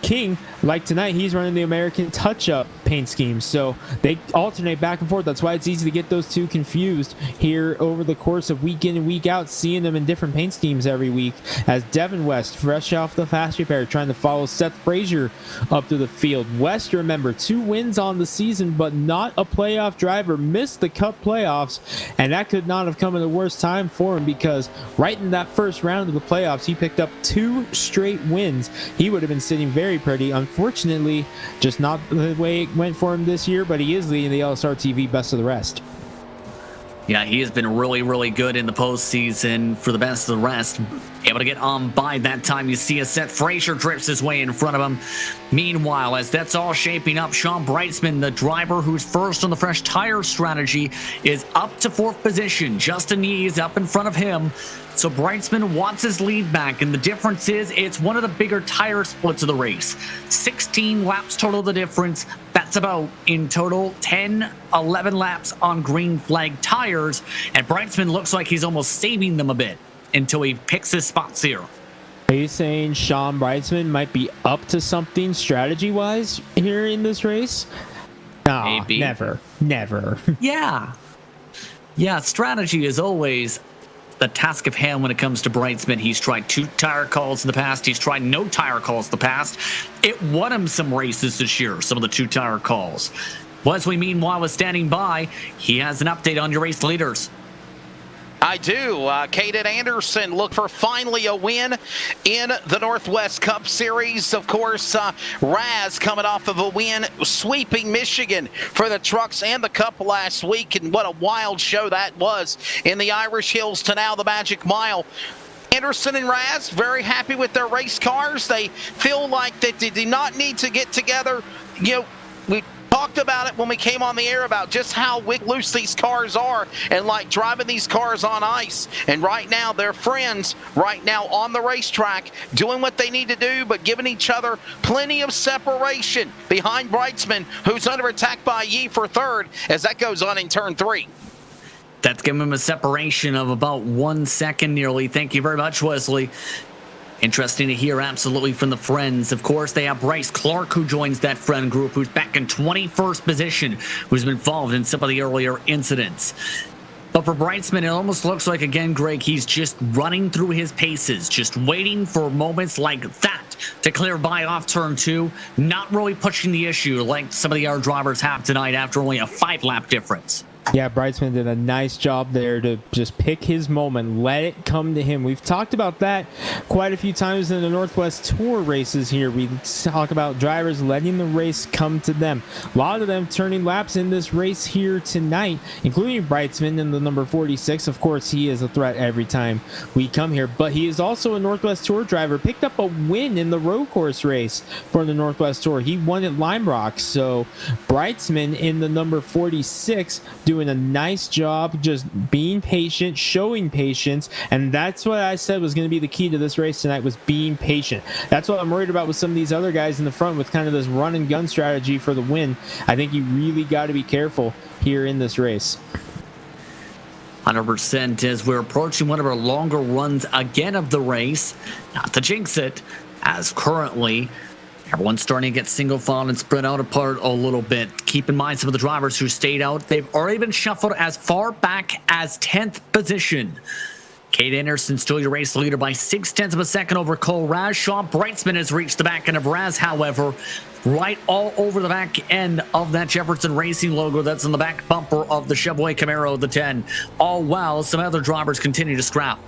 Speaker 2: King, like tonight, he's running the American Touch-Up paint scheme. So they alternate back and forth. That's why it's easy to get those two confused here over the course of week in and week out, seeing them in different paint schemes every week. As Devin West, fresh off the fast repair, trying to follow Seth Frazier up to the field. West, remember, 2 wins on the season, but not a playoff driver. Missed the Cup playoffs, and that could not have come at a worse time for him because right in that first round of the playoffs, he picked up 2 straight wins. He would have been sitting very pretty. Unfortunately, just not the way it went for him this year, but he is leading the LSR TV best of the rest.
Speaker 1: Yeah, he has been really, really good in the postseason for the best of the rest. Able to get on by that time. You see a Seth Frazier drifts his way in front of him. Meanwhile, as that's all shaping up, Sean Brightsman, the driver who's first on the fresh tire strategy, is up to 4th position. Justin Yee is up in front of him. So Brightsman wants his lead back, and the difference is it's one of the bigger tire splits of the race. 16 laps total the difference. That's about, in total, 10, 11 laps on green flag tires, and Brightsman looks like he's almost saving them a bit until he picks his spots here.
Speaker 2: Are you saying Sean Brightsman might be up to something strategy-wise here in this race? No,
Speaker 1: Maybe.
Speaker 2: Never.
Speaker 1: Yeah, strategy is always the task of hand when it comes to Brightsman. He's tried 2 tire calls in the past. He's tried no tire calls in the past. It won him some races this year, some of the 2 tire calls. Wesley, meanwhile, is standing by. He has an update on your race leaders.
Speaker 3: I do. Caden Anderson look for finally a win in the Northwest Cup Series. Of course, Raz coming off of a win sweeping Michigan for the trucks and the Cup last week. And what a wild show that was in the Irish Hills to now the Magic Mile. Anderson and Raz very happy with their race cars. They feel like that they do not need to get together. You know, we talked about it when we came on the air about just how loose these cars are and like driving these cars on ice. And right now, they're friends right now on the racetrack, doing what they need to do, but giving each other plenty of separation behind Brightsman, who's under attack by Yee for third as that goes on in turn 3.
Speaker 1: That's giving him a separation of about 1 second nearly. Thank you very much, Wesley. Interesting to hear absolutely from the friends. Of course, they have Bryce Clark, who joins that friend group, who's back in 21st position, who's been involved in some of the earlier incidents. But for Brightsman, it almost looks like, again, Greg, he's just running through his paces, just waiting for moments like that to clear by off turn 2, not really pushing the issue like some of the other drivers have tonight after only a 5-lap difference.
Speaker 2: Yeah, Brightsman did a nice job there to just pick his moment, let it come to him. We've talked about that quite a few times in the Northwest Tour races here. We talk about drivers letting the race come to them. A lot of them turning laps in this race here tonight, including Brightsman in the number 46. Of course, he is a threat every time we come here, but he is also a Northwest Tour driver. Picked up a win in the road course race for the Northwest Tour. He won at Lime Rock. So Brightsman in the number 46 doing a nice job, just being patient, showing patience, and that's what I said was going to be the key to this race tonight, was being patient. That's what I'm worried about with some of these other guys in the front with kind of this run and gun strategy for the win. I think you really got to be careful here in this race.
Speaker 1: 100% as we're approaching one of our longer runs again of the race. Not to jinx it, as currently everyone's starting to get single file and spread out apart a little bit. Keep in mind some of the drivers who stayed out, they've already been shuffled as far back as 10th position. Kate Anderson still your race leader by 0.6 of a second over Cole Raz. Sean Brightsman has reached the back end of Raz, however, right all over the back end of that Jefferson Racing logo that's on the back bumper of the Chevrolet Camaro, the 10. All while some other drivers continue to scrap.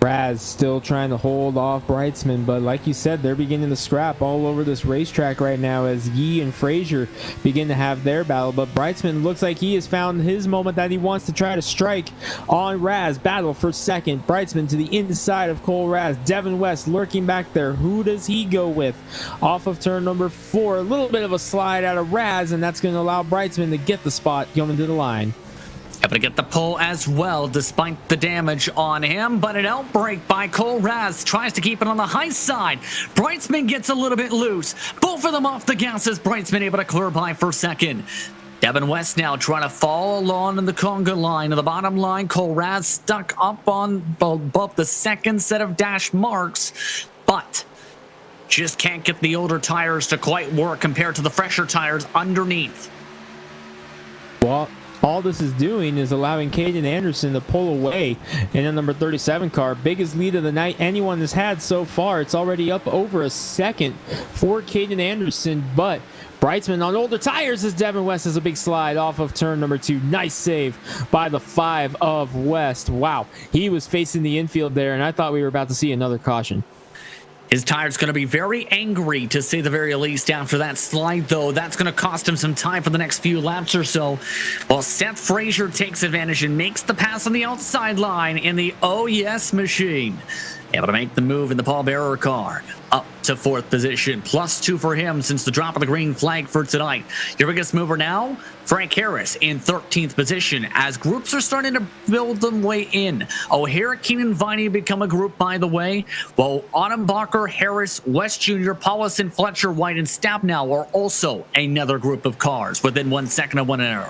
Speaker 2: Raz still trying to hold off Brightsman, but like you said, they're beginning to scrap all over this racetrack right now as Yee and Frazier begin to have their battle. But Brightsman looks like he has found his moment that he wants to try to strike on Raz. Battle for second. Brightsman to the inside of Cole Raz. Devin West lurking back there. Who does he go with? Off of turn number 4. A little bit of a slide out of Raz, and that's going to allow Brightsman to get the spot going to the line.
Speaker 1: Able to get the pole as well, despite the damage on him, but an outbreak by Cole Raz tries to keep it on the high side. Brightsman gets a little bit loose. Both of them off the gas as Brightsman able to clear by for second. Devin West now trying to follow along in the conga line. On the bottom line, Cole Raz stuck up on above the second set of dash marks, but just can't get the older tires to quite work compared to the fresher tires underneath.
Speaker 2: Well, all this is doing is allowing Caden Anderson to pull away in a number 37 car. Biggest lead of the night anyone has had so far. It's already up over a second for Caden Anderson, but Brightsman on older tires as Devin West has a big slide off of turn number 2. Nice save by the 5 of West. Wow, he was facing the infield there, and I thought we were about to see another caution.
Speaker 1: His tire's going to be very angry, to say the very least, after that slide, though. That's going to cost him some time for the next few laps or so. While Seth Frazier takes advantage and makes the pass on the outside line in the Oh Yes machine. Able to make the move in the pallbearer car. Up to 4th position. +2 for him since the drop of the green flag for tonight. Your biggest mover now, Frank Harris in 13th position as groups are starting to build them way in. O'Hara, Keenan, Viney become a group, by the way, while Autumnbacher, Harris, West Jr., Paulison, Fletcher, White, and Stabnow are also another group of cars within 1 second of one another.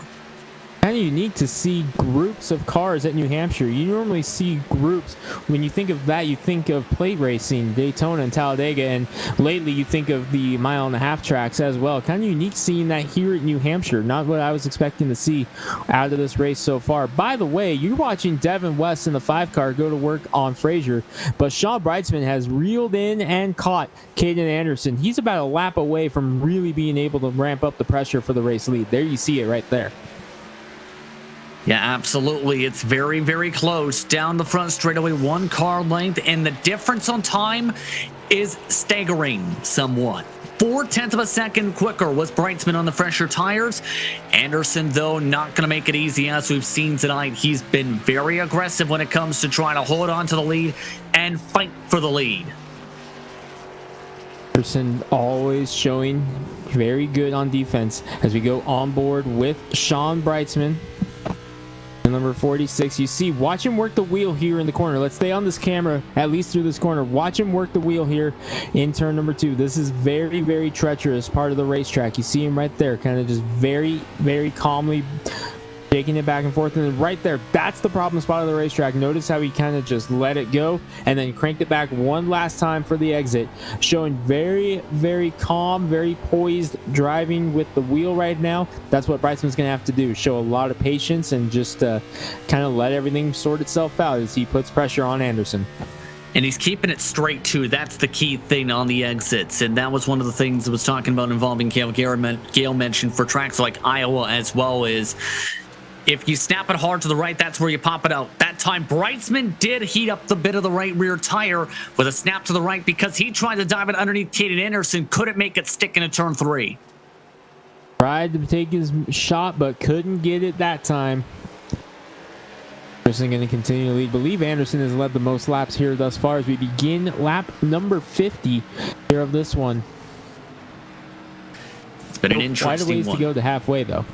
Speaker 2: Kind of unique to see groups of cars at New Hampshire. You normally see groups. When you think of that, you think of plate racing, Daytona and Talladega, and lately you think of the mile-and-a-half tracks as well. Kind of unique seeing that here at New Hampshire. Not what I was expecting to see out of this race so far. By the way, you're watching Devin West in the 5 car go to work on Frazier, but Sean Brightsman has reeled in and caught Caden Anderson. He's about a lap away from really being able to ramp up the pressure for the race lead. There you see it right there.
Speaker 1: Yeah, absolutely. It's very, very close. Down the front straightaway, 1 car length, and the difference on time is staggering somewhat. 0.4 of a second quicker was Brightsman on the fresher tires. Anderson, though, not going to make it easy, as we've seen tonight. He's been very aggressive when it comes to trying to hold on to the lead and fight for the lead.
Speaker 2: Anderson always showing very good on defense as we go on board with Sean Brightsman. And number 46, you see, watch him work the wheel here in the corner. Let's stay on this camera, at least through this corner. Watch him work the wheel here in turn number 2. This is very, very treacherous part of the racetrack. You see him right there, kind of just very, very calmly taking it back and forth, and then right there, that's the problem spot of the racetrack. Notice how he kind of just let it go and then cranked it back one last time for the exit, showing very, very calm, very poised driving with the wheel right now. That's what Brightsman's gonna have to do, show a lot of patience and just kind of let everything sort itself out as he puts pressure on Anderson.
Speaker 1: And he's keeping it straight, too. That's the key thing on the exits. And that was one of the things I was talking about involving Gale mentioned for tracks like Iowa as well, is if you snap it hard to the right, that's where you pop it out. That time, Brightsman did heat up the bit of the right rear tire with a snap to the right because he tried to dive it underneath Caden Anderson. Couldn't make it stick into turn 3.
Speaker 2: Tried to take his shot, but couldn't get it that time. Anderson going to continue to lead. Believe Anderson has led the most laps here thus far as we begin lap number 50 here of this one.
Speaker 1: It's been an interesting
Speaker 2: quite a ways
Speaker 1: one.
Speaker 2: To go to halfway, though.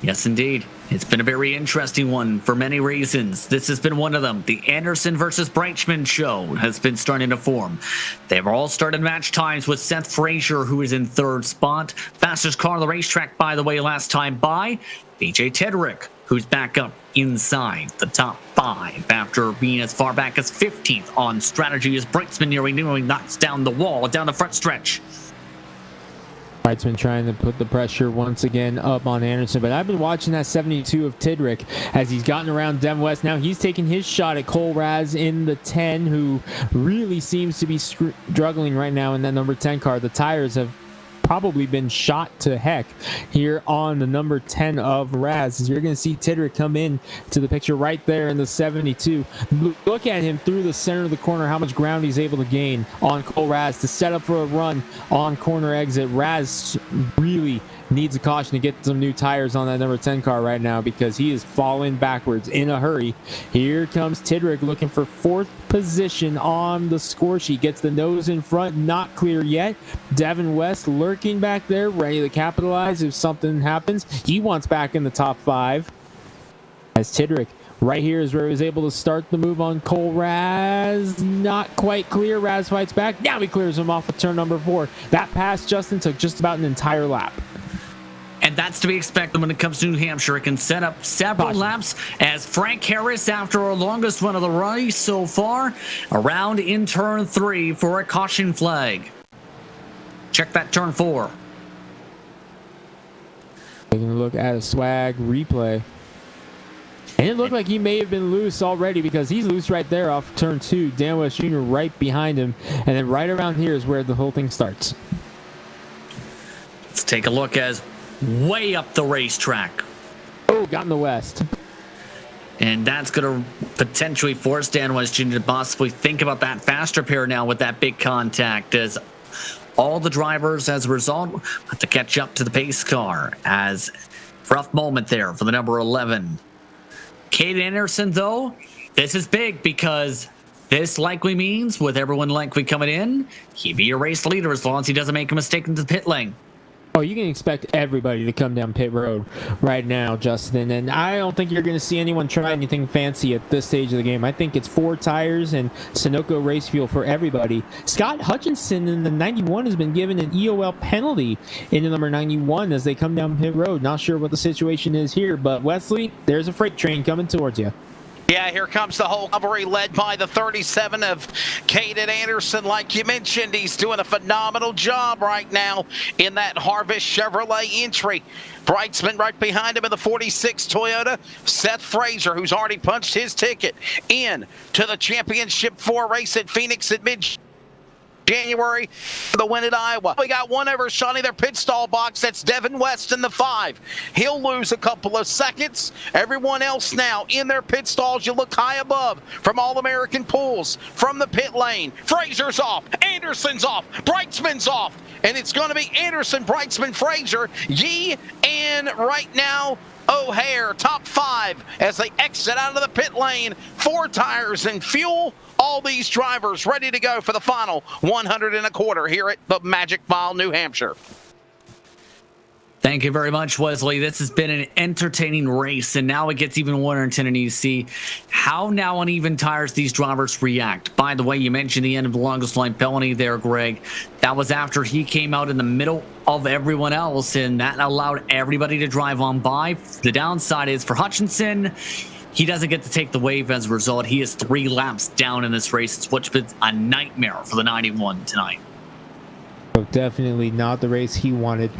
Speaker 1: Yes, indeed. It's been a very interesting one for many reasons. This has been one of them. The Anderson versus Brightsman show has been starting to form. They've all started match times with Seth Frazier, who is in 3rd spot. Fastest car on the racetrack, by the way, last time by BJ Tedrick, who's back up inside the top 5 after being as far back as 15th on strategy as Brightsman nearly knocks down the wall down the front stretch.
Speaker 2: Brightsman trying to put the pressure once again up on Anderson, but I've been watching that 72 of Tidrick as he's gotten around Dem West. Now he's taking his shot at Cole Raz in the 10, who really seems to be struggling right now in that number 10 car. The tires have probably been shot to heck here on the number 10 of Raz. As you're going to see Tidrick come in to the picture right there in the 72. Look at him through the center of the corner, how much ground he's able to gain on Cole Raz to set up for a run on corner exit. Raz really needs a caution to get some new tires on that number 10 car right now because he is falling backwards in a hurry. Here comes Tidrick looking for 4th position on the score sheet. Gets the nose in front, not clear yet. Devin West lurking back there, ready to capitalize if something happens. He wants back in the top 5. As Tidrick right here is where he was able to start the move on Cole Raz. Not quite clear. Raz fights back. Now he clears him off with turn number 4. That pass, Justin, took just about an entire lap.
Speaker 1: And that's to be expected when it comes to New Hampshire. It can set up several laps as Frank Harris, after our longest run of the race so far, around in turn 3 for a caution flag. Check that turn 4.
Speaker 2: Taking a look at a swag replay. And it looked like he may have been loose already because he's loose right there off turn 2. Dan West Jr. right behind him. And then right around here is where the whole thing starts.
Speaker 1: Let's take a look as way up the racetrack.
Speaker 2: Oh, got in the west.
Speaker 1: And that's going to potentially force Dan West Jr. to possibly think about that faster pair now with that big contact, as all the drivers, as a result, have to catch up to the pace car. As rough moment there for the number 11. Caden Anderson, though, this is big because this likely means, with everyone likely coming in, he'd be a race leader as long as he doesn't make a mistake into the pit lane.
Speaker 2: Oh, you can expect everybody to come down pit road right now, Justin. And I don't think you're going to see anyone try anything fancy at this stage of the game. I think it's 4 tires and Sunoco race fuel for everybody. Scott Hutchinson in the 91 has been given an EOL penalty in the number 91 as they come down pit road. Not sure what the situation is here, but Wesley, there's a freight train coming towards you.
Speaker 3: Yeah, here comes the whole cavalry led by the 37 of Caden Anderson. Like you mentioned, he's doing a phenomenal job right now in that Harvest Chevrolet entry. Brightsman right behind him in the 46 Toyota. Seth Frazier, who's already punched his ticket in to the Championship 4 race at Phoenix at mid-January for the win at Iowa. We got one over Shawnee, their pit stall box. That's Devin West in the 5. He'll lose a couple of seconds. Everyone else now in their pit stalls. You look high above from All-American pools from the pit lane. Frazier's off. Anderson's off. Brightsman's off. And it's going to be Anderson, Brightsman, Frazier, Yee, and right now O'Hare, top 5 as they exit out of the pit lane. 4 tires and fuel. All these drivers ready to go for the final 100 and a quarter here at the Magic Mile, New Hampshire.
Speaker 1: Thank you very much, Wesley. This has been an entertaining race, and now it gets even more entertaining to see how now on even tires these drivers react. By the way, you mentioned the end of the longest line penalty there, Greg. That was after he came out in the middle of everyone else, and that allowed everybody to drive on by. The downside is for Hutchinson, he doesn't get to take the wave as a result. He is 3 laps down in this race, which has been a nightmare for the 91 tonight.
Speaker 2: So definitely not the race he wanted.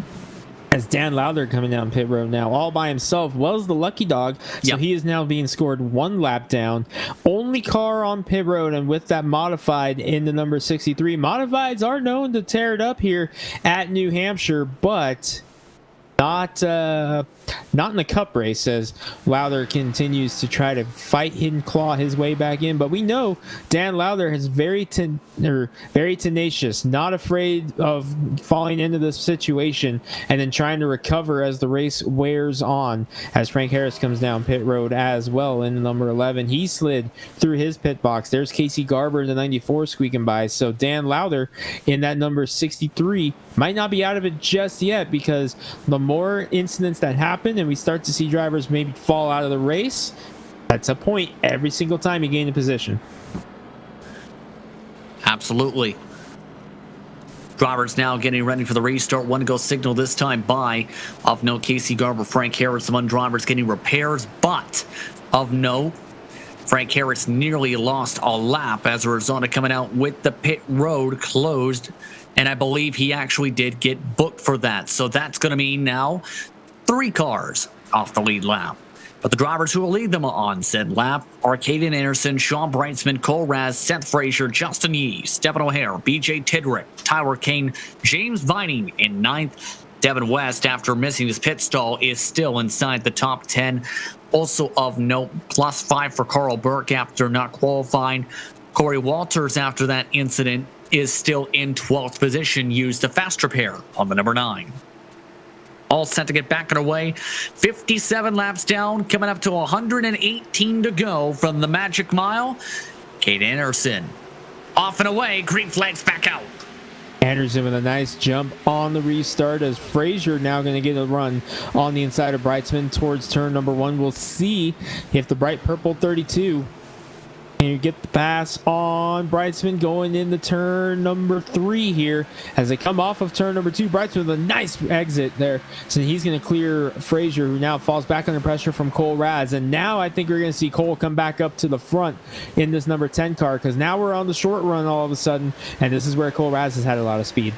Speaker 2: As Dan Lowther coming down pit road now all by himself was the lucky dog, so he is now being scored 1 lap down. Only car on pit road, and with that modified in the number 63. Modifieds are known to tear it up here at New Hampshire, but not in the cup race, as Lowther continues to try to fight and claw his way back in. But we know Dan Lowther is very tenacious, not afraid of falling into this situation and then trying to recover as the race wears on. As Frank Harris comes down pit road as well in the number 11, he slid through his pit box. There's Casey Garber in the 94 squeaking by. So Dan Lowther in that number 63 might not be out of it just yet, because the more incidents that happen and we start to see drivers maybe fall out of the race, that's a point every single time you gain a position.
Speaker 1: Absolutely. Drivers now getting ready for the restart. 1 go signal this time by, of note, Casey Garber, Frank Harris. Some drivers getting repairs, but of note, Frank Harris nearly lost a lap as a result of coming out with the pit road closed, and I believe he actually did get booked for that. So that's going to mean now 3 cars off the lead lap. But the drivers who will lead them on said lap are Caden Anderson, Sean Brightsman, Cole Raz, Seth Frazier, Justin Yee, Stephen O'Hare, BJ Tidrick, Tyler Kane, James Vining in 9th. Devin West, after missing his pit stall, is still inside the top 10. Also of note, +5 for Carl Burke after not qualifying. Corey Walters, after that incident, is still in 12th position, used a fast repair on the number 9. All set to get back underway. 57 laps down, coming up to 118 to go from the Magic Mile. Kate Anderson off and away. Green flags back out.
Speaker 2: Anderson with a nice jump on the restart, as Frazier now going to get a run on the inside of Brightsman towards turn number 1. We'll see if the bright purple 32 can you get the pass on Brightsman going into turn number 3 here as they come off of turn number 2. Brightsman with a nice exit there. So he's going to clear Frazier, who now falls back under pressure from Cole Raz. And now I think we're going to see Cole come back up to the front in this number 10 car, because now we're on the short run all of a sudden. And this is where Cole Raz has had a lot of speed.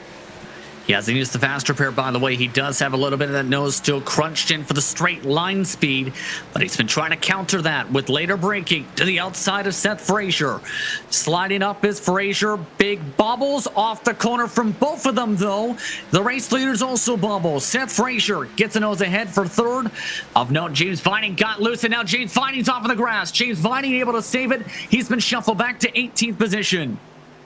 Speaker 1: He hasn't used the fast repair, by the way. He does have a little bit of that nose still crunched in for the straight line speed, but he's been trying to counter that with later braking to the outside of Seth Frazier. Sliding up is Frazier. Big bobbles off the corner from both of them, though. The race leaders also bobble. Seth Frazier gets a nose ahead for 3rd. Of note, James Vining got loose, and now James Vining's off of the grass. James Vining able to save it. He's been shuffled back to 18th position.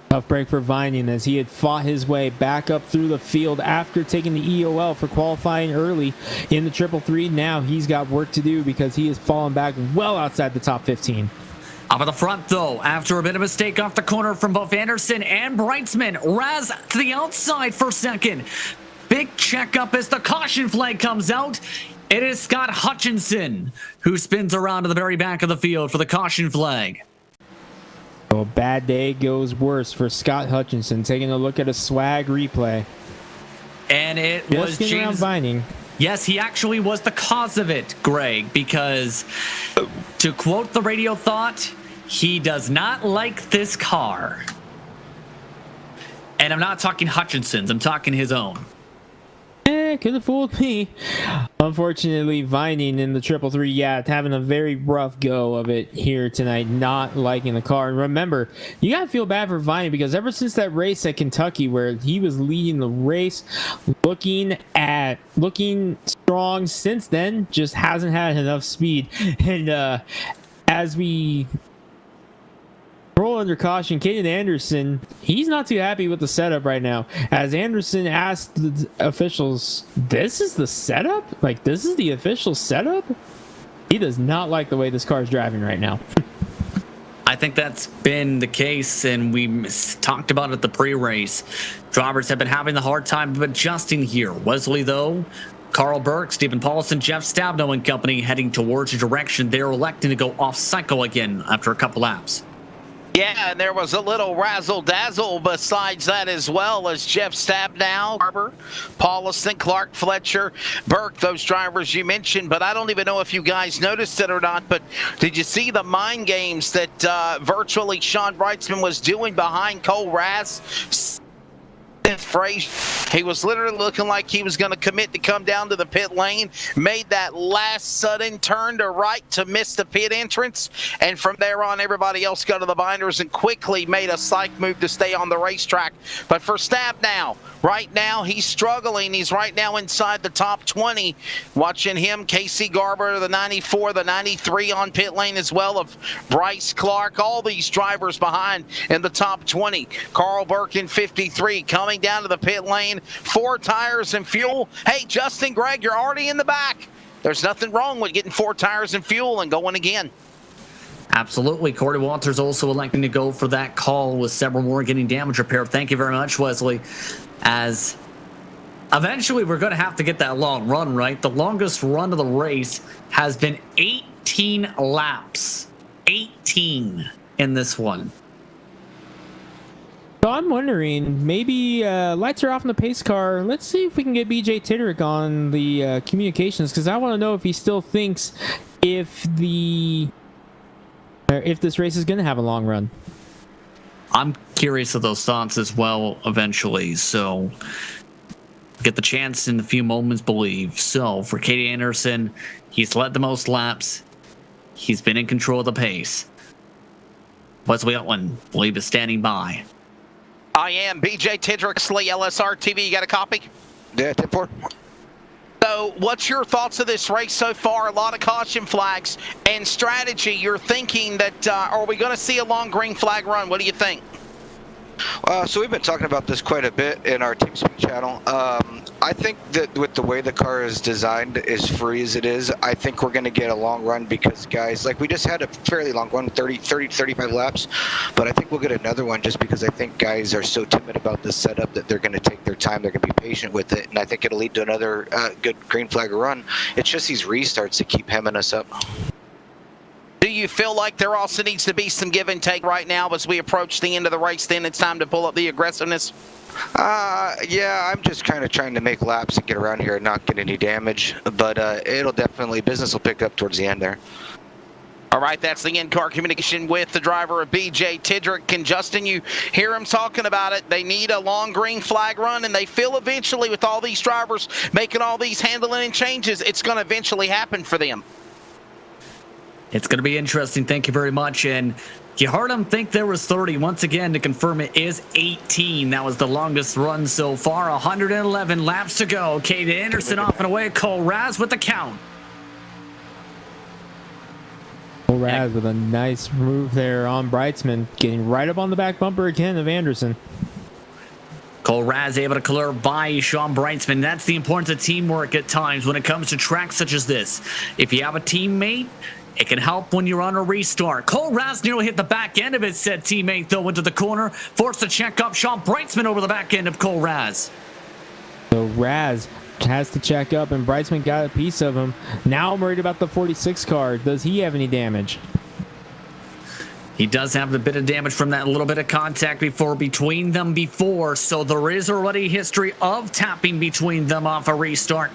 Speaker 2: Tough break for Vining, as he had fought his way back up through the field after taking the EOL for qualifying early in the 333. Now he's got work to do, because he has fallen back well outside the top 15.
Speaker 1: Up at the front, though, after a bit of a mistake off the corner from both Anderson and Brightsman. Raz to the outside for 2nd. Big checkup as the caution flag comes out. It is Scott Hutchinson who spins around to the very back of the field for the caution flag.
Speaker 2: A bad day goes worse for Scott Hutchinson. Taking a look at a swag replay.
Speaker 1: And it
Speaker 2: Just
Speaker 1: was James
Speaker 2: Vining.
Speaker 1: Yes, he actually was the cause of it, Greg, because to quote the radio thought, he does not like this car. And I'm not talking Hutchinson's, I'm talking his own.
Speaker 2: Could have fooled me. Unfortunately, Vining in the 333, having a very rough go of it here tonight, not liking the car. And remember, you gotta feel bad for Vining, because ever since that race at Kentucky where he was leading the race, looking strong, since then just hasn't had enough speed. And as we roll still under caution. Caden Anderson, he's not too happy with the setup right now. As Anderson asked the officials, this is the setup? Like, this is the official setup? He does not like the way this car is driving right now.
Speaker 1: I think that's been the case, and we talked about it at the pre-race. Drivers have been having the hard time adjusting here. Wesley, though, Carl Burke, Stephen Paulson, Jeff Stabno and company heading towards a direction they're electing to go off cycle again after a couple laps.
Speaker 3: Yeah, and there was a little razzle-dazzle besides that as well, as Jeff Stabnow, Barber, Paulison, Clark, Fletcher, Burke, those drivers you mentioned. But I don't even know if you guys noticed it or not, but did you see the mind games that virtually Sean Brightsman was doing behind Cole Raz? Frazier, he was literally looking like he was going to commit to come down to the pit lane, made that last sudden turn to right to miss the pit entrance, and from there on everybody else got to the binders and quickly made a psych move to stay on the racetrack. But for Stabnow, right now he's struggling. He's right now inside the top 20. Watching him, Casey Garber, the 94, the 93 on pit lane as well, of Bryce Clark, all these drivers behind in the top 20. Carl Burke in 53 coming down to the pit lane, 4 tires and fuel. Hey, Justin Gregg, you're already in the back. There's nothing wrong with getting 4 tires and fuel and going again.
Speaker 1: Absolutely. Corey Walters also electing to go for that call with several more getting damage repair. Thank you very much, Wesley. As eventually we're going to have to get that long run, right? The longest run of the race has been 18 laps. 18 in this one.
Speaker 2: So I'm wondering, maybe lights are off in the pace car. Let's see if we can get BJ Tidrick on the communications, because I want to know if he still thinks if this race is going to have a long run.
Speaker 1: I'm curious of those thoughts as well eventually, so get the chance in a few moments, believe. So for Katie Anderson, he's led the most laps. He's been in control of the pace. Wesley Utland, believe, is standing by.
Speaker 3: I am BJ Tidrick, LSR TV. You got a copy?
Speaker 5: Yeah, 10-4.
Speaker 3: So what's your thoughts of this race so far? A lot of caution flags and strategy. You're thinking that, are we going to see a long green flag run? What do you think?
Speaker 5: So we've been talking about this quite a bit in our TeamSpeak channel. I think that with the way the car is designed, as free as it is, I think we're going to get a long run because, guys, like we just had a fairly long one, 30, 35 laps, but I think we'll get another one just because I think guys are so timid about this setup that they're going to take their time, they're going to be patient with it, and I think it'll lead to another good green flag run. It's just these restarts that keep hemming us up.
Speaker 3: Do you feel like there also needs to be some give and take right now as we approach the end of the race? Then it's time to pull up the aggressiveness?
Speaker 5: Yeah, I'm just kind of trying to make laps and get around here and not get any damage, but it'll definitely, business will pick up towards the end there.
Speaker 3: All right, that's the in-car communication with the driver of BJ Tidrick. And Justin, you hear him talking about it. They need a long green flag run, and they feel eventually with all these drivers making all these handling and changes, it's going to eventually happen for them.
Speaker 1: It's going to be interesting. Thank you very much. And you heard him think there was 30. Once again, to confirm, it is 18. That was the longest run so far. 111 laps to go. Kate Anderson off and away. Cole Raz with the count.
Speaker 2: Cole Raz with a nice move there on Brightsman, getting right up on the back bumper again of Anderson.
Speaker 1: Cole Raz able to clear by Sean Brightsman. That's the importance of teamwork at times when it comes to tracks such as this. If you have a teammate, it can help when you're on a restart. Cole Raz nearly hit the back end of his said teammate, though, into the corner. Forced to check up Sean Brightsman over the back end of Cole Raz.
Speaker 2: So Raz has to check up, and Brightsman got a piece of him. Now I'm worried about the 46 car. Does he have any damage?
Speaker 1: He does have a bit of damage from that little bit of contact between them before, so there is already history of tapping between them off a restart.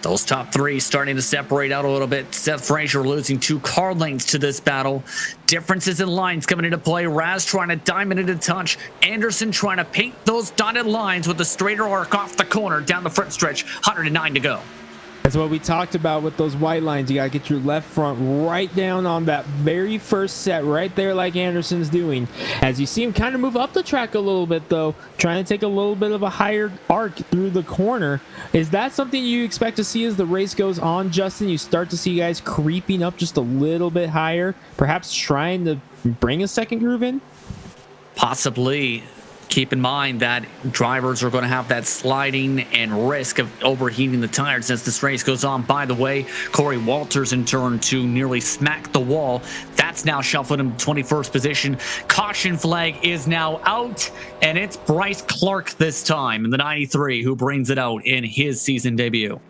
Speaker 1: Those top three starting to separate out a little bit. Seth Frazier losing 2 car lengths to this battle. Differences in lines coming into play. Raz trying to diamond it a touch. Anderson trying to paint those dotted lines with a straighter arc off the corner down the front stretch. 109 to go.
Speaker 2: That's what we talked about with those white lines. You got to get your left front right down on that very first set right there like Anderson's doing. As you see him kind of move up the track a little bit, though, trying to take a little bit of a higher arc through the corner. Is that something you expect to see as the race goes on, Justin? You start to see guys creeping up just a little bit higher, perhaps trying to bring a second groove in?
Speaker 1: Possibly. Keep in mind that drivers are going to have that sliding and risk of overheating the tires as this race goes on. By the way, Corey Walters in turn 2 nearly smacked the wall. That's now shuffled him to 21st position. Caution flag is now out, and it's Bryce Clark this time in the 93 who brings it out in his season debut.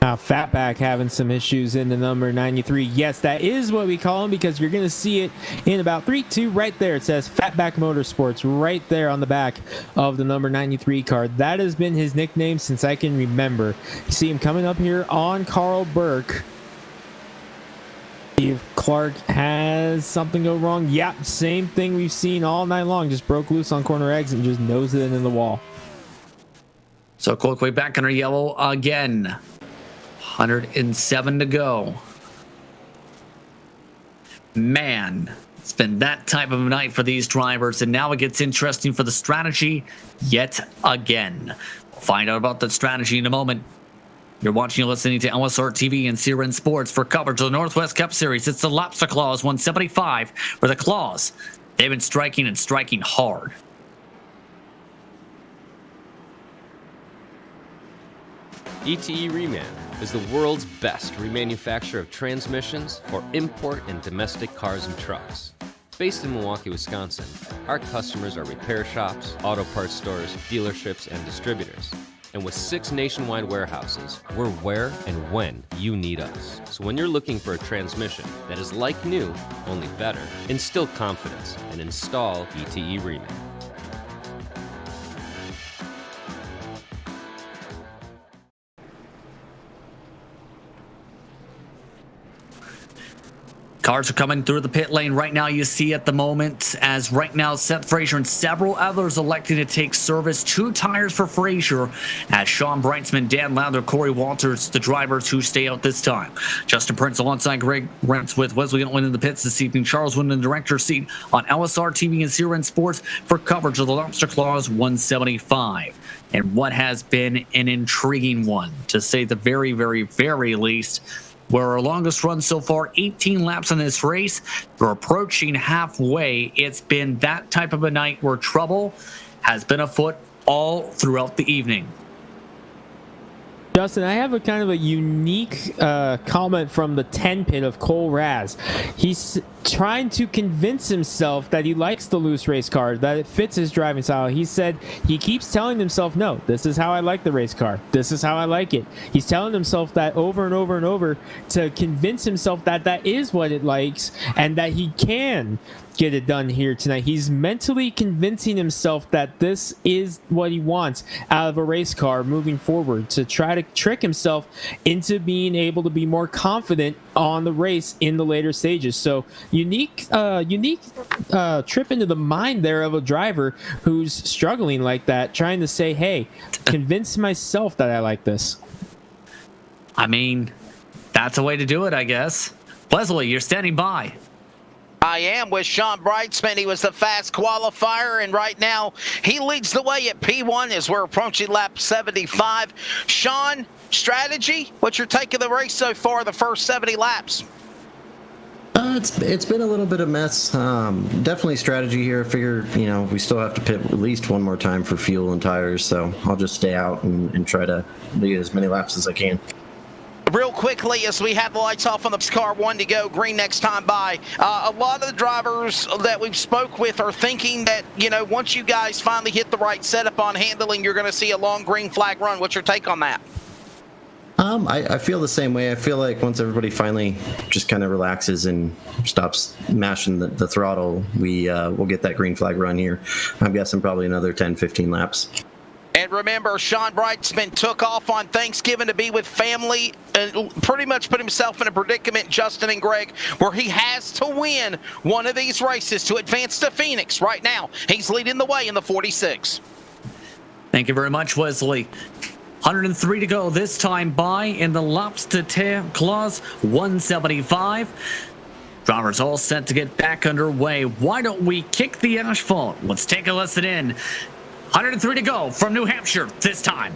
Speaker 2: Fatback having some issues in the number 93. Yes, that is what we call him because you're going to see it in about 3-2 right there. It says Fatback Motorsports right there on the back of the number 93 car. That has been his nickname since I can remember. You see him coming up here on Carl Burke. See if Clark has something go wrong. Yeah, same thing we've seen all night long. Just broke loose on corner exit and just nosed it into the wall.
Speaker 1: So quickly back under yellow again. 107 to go. Man, it's been that type of a night for these drivers, and now it gets interesting for the strategy yet again. We'll find out about the strategy in a moment. You're watching and listening to LSR TV and CRN Sports for coverage of the Northwest Cup Series. It's the Lobster Claws 175, where the Claws, they've been striking and striking hard.
Speaker 6: ETE Reman is the world's best remanufacturer of transmissions for import and domestic cars and trucks. Based in Milwaukee, Wisconsin, our customers are repair shops, auto parts stores, dealerships, and distributors. And with 6 nationwide warehouses, we're where and when you need us. So when you're looking for a transmission that is like new, only better, instill confidence and install ETE Reman.
Speaker 1: Cars are coming through the pit lane right now. You see at the moment, as right now Seth Frazier and several others electing to take service. 2 tires for Frazier, as Sean Brightsman, Dan Lather, Corey Walters, the drivers who stay out this time. Justin Prince alongside Greg Rentz with Wesley Gauntlet in the pits this evening. Charles Wood in the director's seat on LSR TV and CRN Sports for coverage of the Lobster Claws 175. And what has been an intriguing one, to say the very, very, very least. Where our longest run so far, 18 laps in this race. We're approaching halfway. It's been that type of a night where trouble has been afoot all throughout the evening.
Speaker 2: Justin, I have a kind of a unique comment from the 10 pit of Cole Raz. He's trying to convince himself that he likes the loose race car, that it fits his driving style. He said he keeps telling himself, no, this is how I like the race car. This is how I like it. He's telling himself that over and over and over to convince himself that that is what it likes and that he can get it done here tonight. He's mentally convincing himself that this is what he wants out of a race car moving forward, to try to trick himself into being able to be more confident on the race in the later stages. So unique trip into the mind there of a driver who's struggling like that, trying to say, hey, convince myself that I like this.
Speaker 1: I mean, that's a way to do it, I guess. Leslie, you're standing by.
Speaker 3: I am with Sean Brightsman. He was the fast qualifier, and right now he leads the way at P1 as we're approaching lap 75. Sean, strategy? What's your take of the race so far, the first 70 laps?
Speaker 7: It's been a little bit of mess. Definitely strategy here. I figure, we still have to pit at least one more time for fuel and tires, so I'll just stay out and try to do as many laps as I can.
Speaker 3: Real quickly, as we have the lights off on the car, 1 to go, green next time by. A lot of the drivers that we've spoke with are thinking that, once you guys finally hit the right setup on handling, you're going to see a long green flag run. What's your take on that?
Speaker 7: I feel the same way. I feel like once everybody finally just kind of relaxes and stops mashing the throttle, we'll get that green flag run here. I'm guessing probably another 10, 15 laps.
Speaker 3: And remember, Sean Brightsman took off on Thanksgiving to be with family and pretty much put himself in a predicament, Justin and Greg, where he has to win one of these races to advance to Phoenix. Right now, he's leading the way in the 46.
Speaker 1: Thank you very much, Wesley. 103 to go this time by in the Lobster Claws 175. Drivers all set to get back underway. Why don't we kick the asphalt? Let's take a listen in. 103 to go from New Hampshire this time.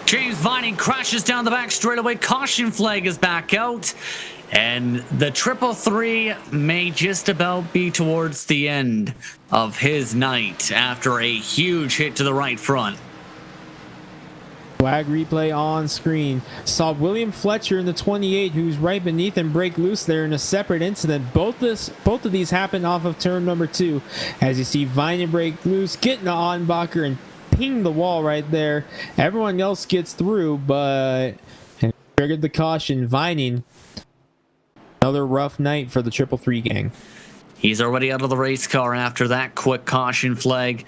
Speaker 1: James Vining crashes down the back straightaway. Caution flag is back out. And the 333 may just about be towards the end of his night after a huge hit to the right front.
Speaker 2: Flag replay on screen. Saw William Fletcher in the 28, who's right beneath him, break loose there in a separate incident. Both of these happened off of turn number 2. As you see Vining break loose, get into Ottenbacher and ping the wall right there. Everyone else gets through, but triggered the caution. Vining, another rough night for the 333 gang.
Speaker 1: He's already out of the race car after that quick caution flag.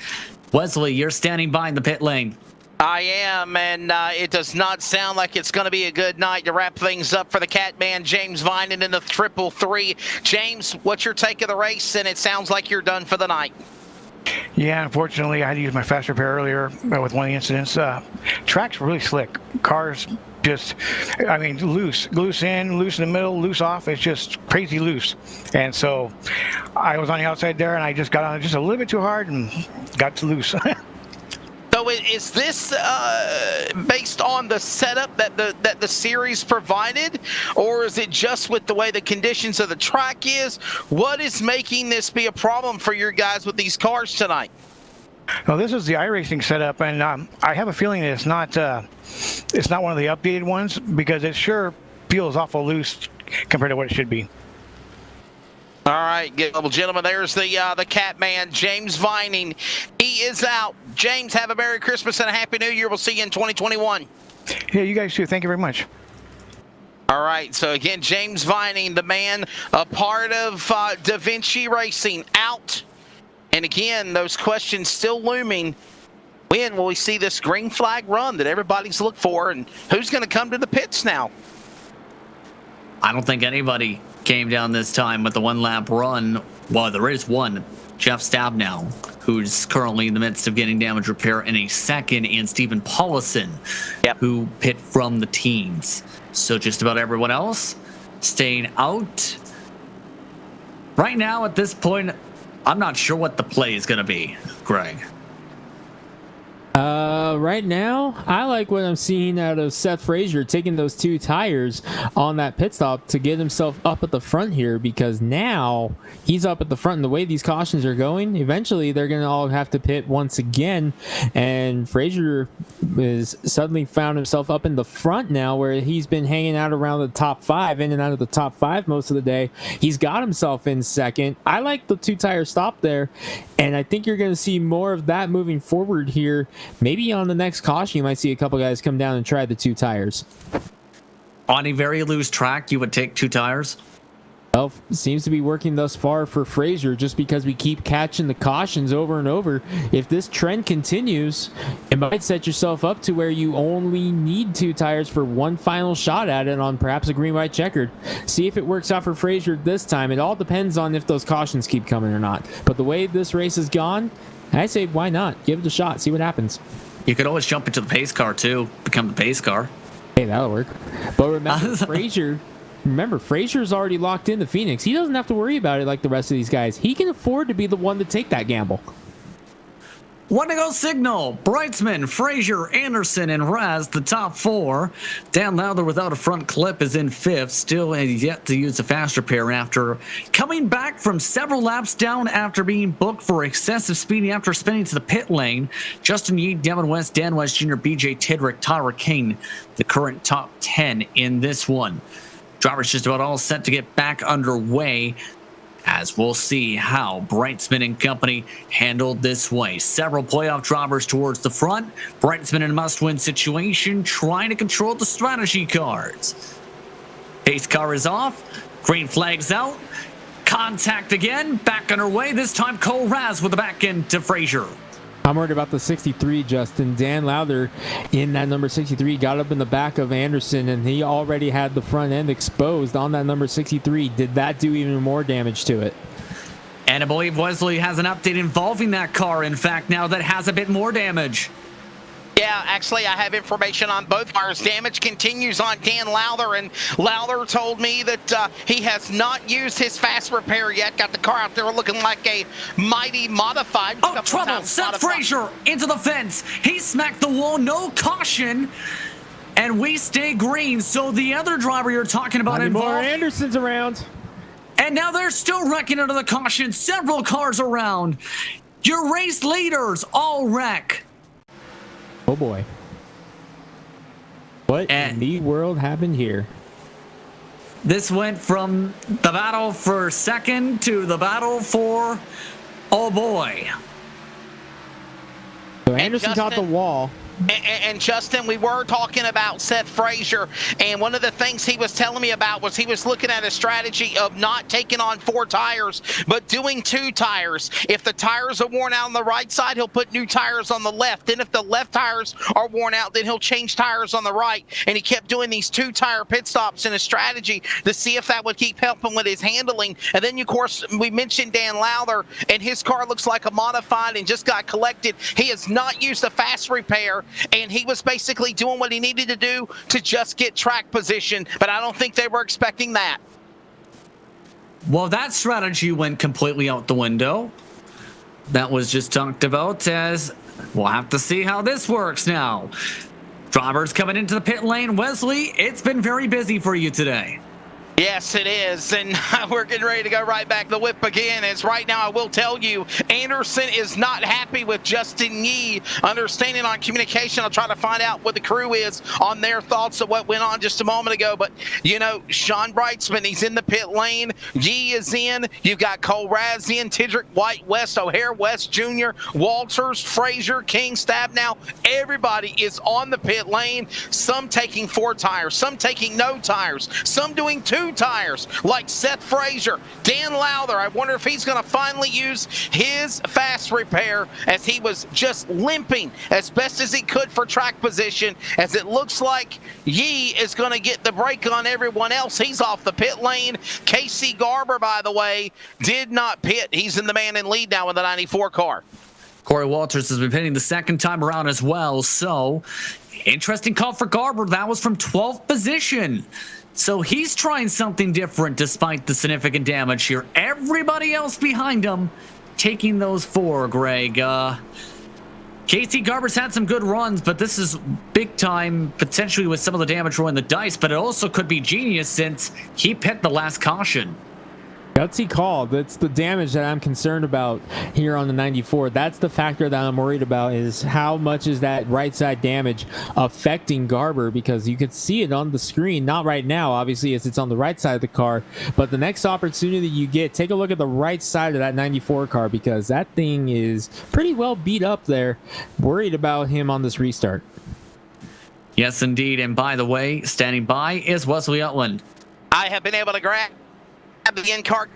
Speaker 1: Wesley, you're standing by in the pit lane.
Speaker 3: I am, and it does not sound like it's going to be a good night to wrap things up for the Catman, James Vining in the 333. James, what's your take of the race? And it sounds like you're done for the night.
Speaker 8: Yeah, unfortunately, I had to use my fast repair earlier with one of the incidents. Track's really slick. Cars just, I mean, loose in, loose in the middle, loose off. It's just crazy loose. And so I was on the outside there, and I just got on it just a little bit too hard and got loose.
Speaker 3: So is this based on the setup that the series provided, or is it just with the way the conditions of the track is? What is making this be a problem for your guys with these cars tonight?
Speaker 8: Well, this is the iRacing setup, and I have a feeling that it's not one of the updated ones, because it sure feels awful loose compared to what it should be.
Speaker 3: All right, well, gentlemen, there's the Catman, James Vining. He is out. James, have a Merry Christmas and a Happy New Year. We'll see you in 2021.
Speaker 8: Yeah, you guys too. Thank you very much.
Speaker 3: All right, so again, James Vining, the man, a part of Da Vinci Racing, out. And again, those questions still looming. When will we see this green flag run that everybody's looked for, and who's going to come to the pits now?
Speaker 1: I don't think anybody came down this time with the one-lap run. Well, there is one, Jeff Stabnow, who's currently in the midst of getting damage repair in a second, and Stephen Paulison, who pit from the teens. So just about everyone else staying out. Right now, at this point, I'm not sure what the play is going to be, Greg.
Speaker 2: Right now, I like what I'm seeing out of Seth Frazier taking those 2 tires on that pit stop to get himself up at the front here, because now he's up at the front, and the way these cautions are going, eventually they're going to all have to pit once again, and Frazier is suddenly found himself up in the front now, where he's been hanging out around the top 5, in and out of the top 5 most of the day. He's got himself in second. I like the 2-tire stop there, and I think you're going to see more of that moving forward here. Maybe on the next caution, you might see a couple guys come down and try the 2 tires.
Speaker 1: On a very loose track, you would take 2 tires?
Speaker 2: Well, seems to be working thus far for Frazier, just because we keep catching the cautions over and over. If this trend continues, it might set yourself up to where you only need 2 tires for one final shot at it on perhaps a green-white checkered. See if it works out for Frazier this time. It all depends on if those cautions keep coming or not. But the way this race has gone, I say why not? Give it a shot, see what happens.
Speaker 1: You could always jump into the pace car too, become the pace car.
Speaker 2: Hey, that'll work. But remember, Frazier's already locked into Phoenix. He doesn't have to worry about it like the rest of these guys. He can afford to be the one to take that gamble.
Speaker 1: One to go signal. Brightsman, Frazier, Anderson, and Raz, the top 4. Dan Lowther without a front clip is in 5th. Still has yet to use a fast repair after coming back from several laps down after being booked for excessive speeding after spinning to the pit lane. Justin Yee, Devin West, Dan West Jr., BJ Tidrick, Tyler King, the current top 10 in this one. Drivers just about all set to get back underway, as we'll see how Brightsman and company handled this way. Several playoff drivers towards the front. Brightsman in a must-win situation, trying to control the strategy cards. Pace car is off. Green flag's out. Contact again. Back underway. This time Cole Raz with the back end to Frazier.
Speaker 2: I'm worried about the 63, Justin. Dan Lowther in that number 63 got up in the back of Anderson, and he already had the front end exposed on that number 63. Did that do even more damage to it?
Speaker 1: And I believe Wesley has an update involving that car, in fact, now that has a bit more damage.
Speaker 3: Yeah, actually, I have information on both cars. Damage continues on Dan Lowther, and Lowther told me that he has not used his fast repair yet. Got the car out there looking like a mighty modified.
Speaker 1: Oh, trouble! Seth Frazier into the fence. He smacked the wall. No caution. and we stay green. So the other driver you're talking about
Speaker 2: More
Speaker 1: involved.
Speaker 2: Anderson's around.
Speaker 1: And now they're still wrecking under the caution. Several cars around. Your race leaders all wreck.
Speaker 2: Oh boy. What in the world happened here?
Speaker 1: This went from the battle for second to the battle for, oh boy.
Speaker 2: So Anderson caught the wall.
Speaker 3: And Justin, we were talking about Seth Frazier, and one of the things he was telling me about was he was looking at a strategy of not taking on 4 tires, but doing 2 tires. If the tires are worn out on the right side, he'll put new tires on the left. Then if the left tires are worn out, then he'll change tires on the right. And he kept doing these 2-tire pit stops in a strategy to see if that would keep helping with his handling. And then, of course, we mentioned Dan Lowther, and his car looks like a modified and just got collected. He has not used a fast repair, and he was basically doing what he needed to do to just get track position, but I don't think they were expecting that.
Speaker 1: Well, that strategy went completely out the window. That was just talked about as we'll have to see how this works now. Drivers coming into the pit lane. Wesley, it's been very busy for you today.
Speaker 3: Yes, it is, and we're getting ready to go right back to the whip again. As right now, I will tell you, Anderson is not happy with Justin Yee. Understanding on communication, I'll try to find out what the crew is on their thoughts of what went on just a moment ago. But, you know, Sean Brightsman, he's in the pit lane. Yee is in. You've got Cole Raz in, Tidrick, White, West, O'Hare, West Jr., Walters, Frazier, King, Stabnow. Everybody is on the pit lane. Some taking 4 tires, some taking no tires, some doing 2 tires, like Seth Frazier. Dan Lowther, I wonder if he's going to finally use his fast repair, as he was just limping as best as he could for track position, as it looks like Yee is going to get the break on everyone else. He's off the pit lane. Casey Garber, by the way, did not pit. He's in the man in lead now with the 94 car.
Speaker 1: Corey Walters has been pitting the second time around as well, so interesting call for Garber. That was from 12th position. So he's trying something different despite the significant damage here. Everybody else behind him taking those 4, Greg. Casey Garber's had some good runs, but this is big time, potentially with some of the damage rolling the dice, but it also could be genius since he pit the last caution.
Speaker 2: Gutsy call. That's the damage that I'm concerned about here on the 94. That's the factor that I'm worried about, is how much is that right side damage affecting Garber, because you can see it on the screen. Not right now, obviously, as it's on the right side of the car, but the next opportunity you get, take a look at the right side of that 94 car, because that thing is pretty well beat up there. Worried about him on this restart.
Speaker 1: Yes, indeed. And by the way, standing by is Wesley Utland.
Speaker 3: I have been able to grab the in-car,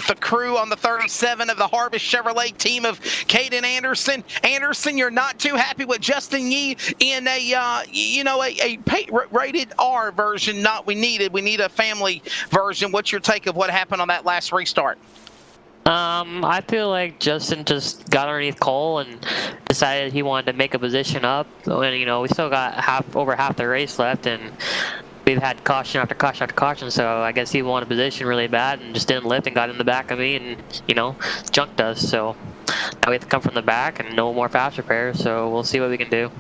Speaker 3: the crew on the 37 of the Harvest Chevrolet team of Caden Anderson. Anderson, you're not too happy with Justin Yee in a rated R version. We need a family version. What's your take of what happened on that last restart?
Speaker 9: I feel like Justin just got underneath Cole and decided he wanted to make a position up. And, you know, we still got over half the race left, and we've had caution after caution after caution, so I guess he wanted position really bad and just didn't lift and got in the back of me and, you know, junked us. So now we have to come from the back and no more fast repair, so we'll see what we can do.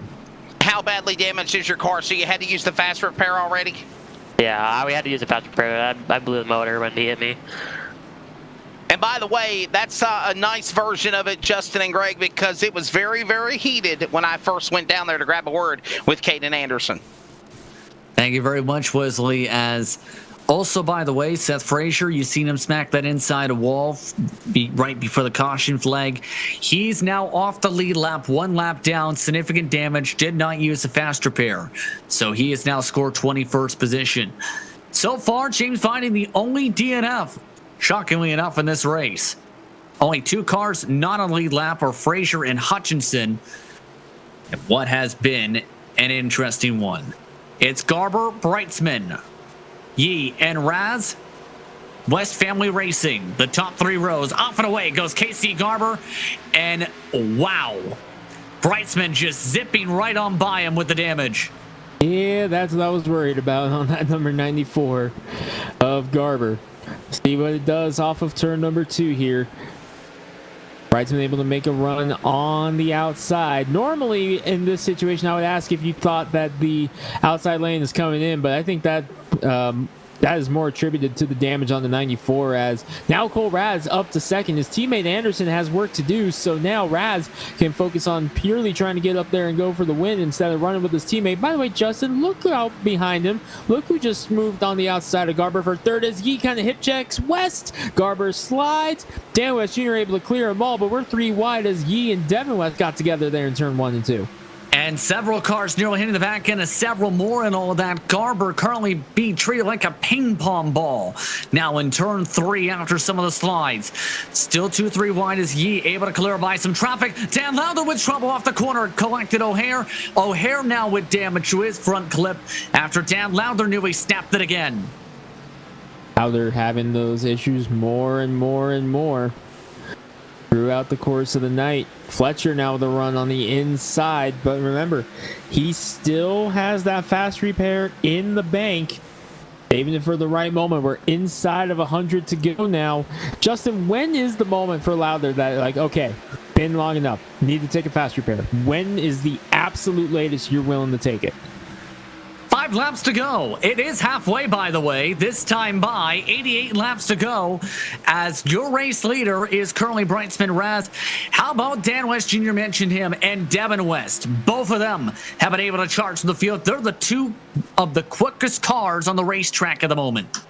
Speaker 3: How badly damaged is your car? So you had to use the fast repair already?
Speaker 9: Yeah, we had to use the fast repair. I blew the motor when he hit me.
Speaker 3: And by the way, that's a nice version of it, Justin and Greg, because it was very, very heated when I first went down there to grab a word with Caden Anderson.
Speaker 1: Thank you very much, Wesley. As also, by the way, Seth Frazier, you've seen him smack that inside a wall right before the caution flag. He's now off the lead lap, 1 lap down, significant damage, did not use a fast repair. So he has now scored 21st position. So far, James Viney, the only DNF, shockingly enough, in this race. Only 2 cars not on lead lap are Frazier and Hutchinson. And what has been an interesting one. It's Garber, Brightsman, Yee, and Raz. West Family Racing, the top 3 rows. Off and away goes Casey Garber. And wow, Brightsman just zipping right on by him with the damage.
Speaker 2: Yeah, that's what I was worried about on that number 94 of Garber. See what it does off of turn number 2 here. Brightsman able to make a run on the outside. Normally, in this situation, I would ask if you thought that the outside lane is coming in, but I think that that is more attributed to the damage on the 94, as now Cole Raz up to second. His teammate Anderson has work to do, so now Raz can focus on purely trying to get up there and go for the win instead of running with his teammate. By the way, Justin, look out behind him. Look who just moved on the outside of Garber for third as Yee kind of hip checks West. Garber slides. Dan West Jr. able to clear them all, but we're 3 wide as Yee and Devin West got together there in turn 1 and 2.
Speaker 1: And several cars nearly hitting the back end, and several more, and all of that. Garber currently being treated like a ping pong ball. Now in turn 3 after some of the slides. Still 2-3 wide as Yee able to clear by some traffic. Dan Lowther with trouble off the corner. Collected O'Hare. O'Hare now with damage to his front clip after Dan Lowther nearly snapped it again.
Speaker 2: Lowther having those issues more and more and more throughout the course of the night. Fletcher now with a run on the inside, but remember, he still has that fast repair in the bank, saving it for the right moment. We're inside of 100 to go now. Justin, when is the moment for Lowther that, like, okay, been long enough, need to take a fast repair? When is the absolute latest you're willing to take it?
Speaker 1: 5 laps to go. It is halfway, by the way, this time by 88 laps to go, as your race leader is currently Brightsman Raz. How about Dan West Jr. mentioned him, and Devin West? Both of them have been able to charge the field. They're the 2 of the quickest cars on the racetrack at the moment.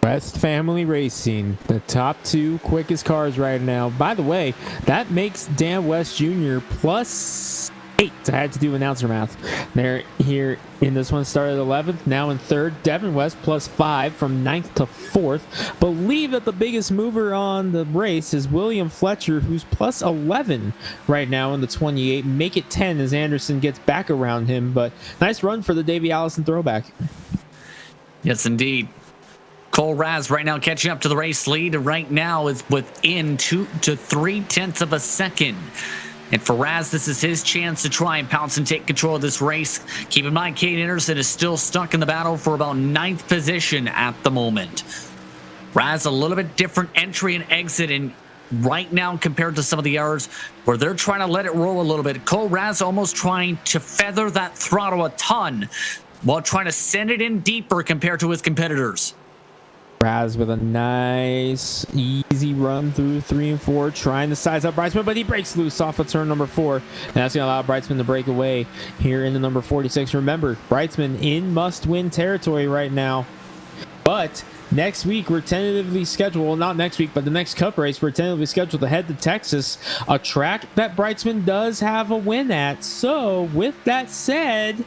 Speaker 2: West Family Racing, the top 2 quickest cars right now. By the way, that makes Dan West Jr. plus 8. I had to do announcer math. They're here in this one, started 11th, now in 3rd. Devin West plus 5 from 9th to 4th. Believe that the biggest mover on the race is William Fletcher, who's plus 11 right now in the 28. Make it 10 as Anderson gets back around him, but nice run for the Davey Allison throwback.
Speaker 1: Yes, indeed. Cole Raz right now catching up to the race lead right now is within 2 to 3 tenths of a second. And for Raz, this is his chance to try and pounce and take control of this race. Keep in mind, Kate Anderson is still stuck in the battle for about 9th position at the moment. Raz, a little bit different entry and exit in right now compared to some of the others where they're trying to let it roll a little bit. Cole Raz almost trying to feather that throttle a ton while trying to send it in deeper compared to his competitors.
Speaker 2: Raz with a nice, easy run through 3 and 4, trying to size up Brightsman, but he breaks loose off of turn number 4. And that's going to allow Brightsman to break away here in the number 46. Remember, Brightsman in must-win territory right now. But next week, we're tentatively scheduled, well, not next week, but the next Cup race, we're tentatively scheduled to head to Texas, a track that Brightsman does have a win at. So, with that said,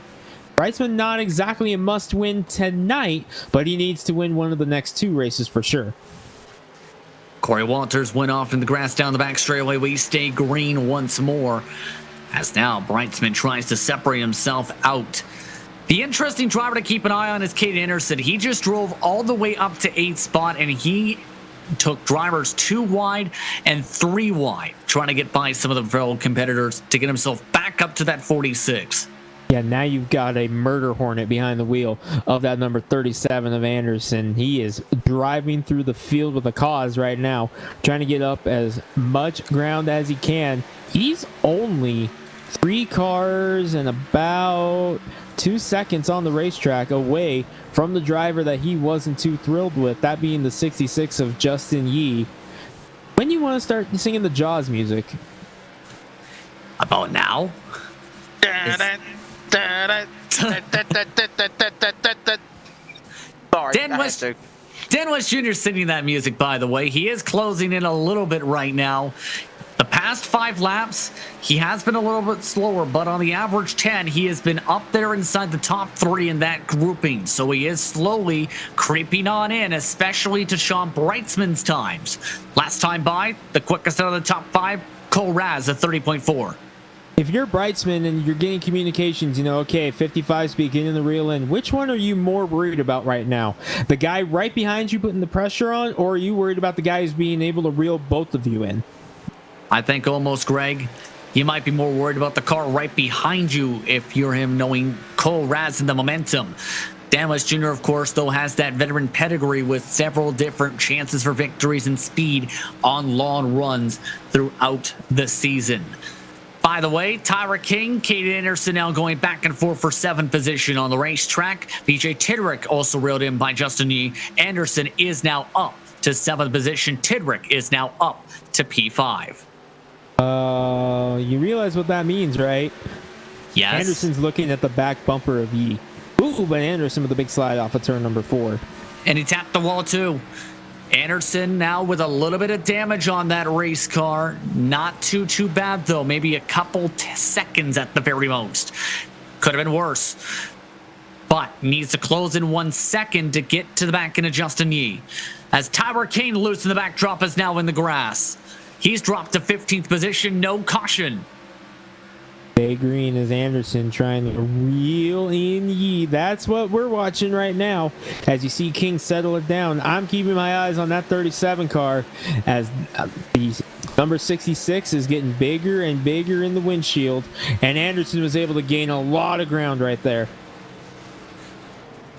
Speaker 2: Brightsman not exactly a must-win tonight, but he needs to win one of the next 2 races for sure.
Speaker 1: Corey Walters went off in the grass down the back straightaway. We stay green once more, as now Brightsman tries to separate himself out. The interesting driver to keep an eye on is Kate Anderson. He just drove all the way up to 8th spot, and he took drivers 2 wide and 3 wide, trying to get by some of the fellow competitors to get himself back up to that 46.
Speaker 2: Yeah, now you've got a murder hornet behind the wheel of that number 37 of Anderson. He is driving through the field with a cause right now, trying to get up as much ground as he can. He's only 3 cars and about 2 seconds on the racetrack away from the driver that he wasn't too thrilled with, that being the 66 of Justin Yee. When you want to start singing the Jaws music?
Speaker 1: About now?
Speaker 3: Sorry,
Speaker 1: Dan West Jr. singing that music, by the way. He is closing in a little bit right now. The past 5 laps, he has been a little bit slower, but on the average 10, he has been up there inside the top 3 in that grouping. So he is slowly creeping on in, especially to Sean Brightsman's times. Last time by, the quickest out of the top 5, Cole Raz at 30.4.
Speaker 2: If you're Brightsman and you're getting communications, you know, okay, 55 speed, getting the reel in, which one are you more worried about right now? The guy right behind you putting the pressure on, or are you worried about the guy who's being able to reel both of you in?
Speaker 1: I think almost, Greg, you might be more worried about the car right behind you if you're him, knowing Cole Raz and the momentum. Dan West Jr., of course, though, has that veteran pedigree with several different chances for victories and speed on long runs throughout the season. By the way, Tyra King, Caden Anderson now going back and forth for 7th position on the racetrack. BJ Tidrick also reeled in by Justin Yee. Anderson is now up to 7th position. Tidrick is now up to P5.
Speaker 2: You realize what that means, right?
Speaker 1: Yes.
Speaker 2: Anderson's looking at the back bumper of Yee. Ooh, but Anderson with a big slide off of turn number 4.
Speaker 1: And he tapped the wall too. Anderson now with a little bit of damage on that race car. Not too bad, though. Maybe a couple seconds at the very most. Could have been worse. But needs to close in 1 second to get to the back end of Justin Yee. As Tyler Kane loose in the backdrop is now in the grass. He's dropped to 15th position. No caution.
Speaker 2: Bay Green is Anderson trying to reel in Yee. That's what we're watching right now. As you see King settle it down. I'm keeping my eyes on that 37 car as the number 66 is getting bigger and bigger in the windshield. And Anderson was able to gain a lot of ground right there.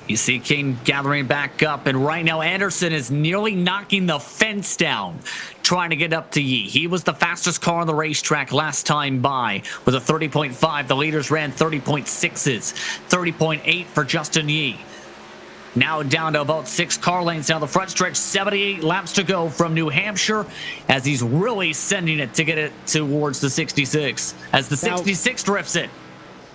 Speaker 1: You see King gathering back up, and right now Anderson is nearly knocking the fence down, trying to get up to Yee. He was the fastest car on the racetrack last time by with a 30.5. The leaders ran 30.6s, 30.8 for Justin Yee. Now down to about 6 car lengths down the front stretch, 78 laps to go from New Hampshire as he's really sending it to get it towards the 66 as the 66 drifts it.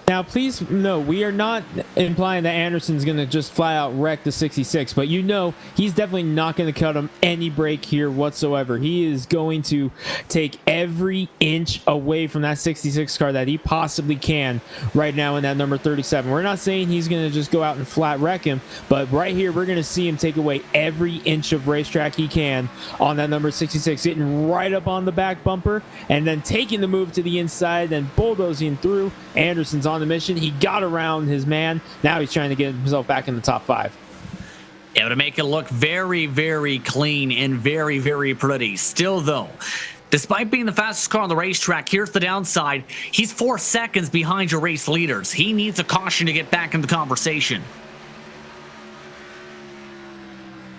Speaker 2: Now, please, no, we are not implying that Anderson's going to just flat out wreck the 66, but you know he's definitely not going to cut him any break here whatsoever. He is going to take every inch away from that 66 car that he possibly can right now in that number 37. We're not saying he's going to just go out and flat wreck him, but right here we're going to see him take away every inch of racetrack he can on that number 66, getting right up on the back bumper and then taking the move to the inside, then bulldozing through. Anderson's on the mission. He got around his man. Now he's trying to get himself back in the top 5.
Speaker 1: Yeah, to make it look very, very clean and very, very pretty. Still, though, despite being the fastest car on the racetrack, here's the downside. He's 4 seconds behind your race leaders. He needs a caution to get back in the conversation.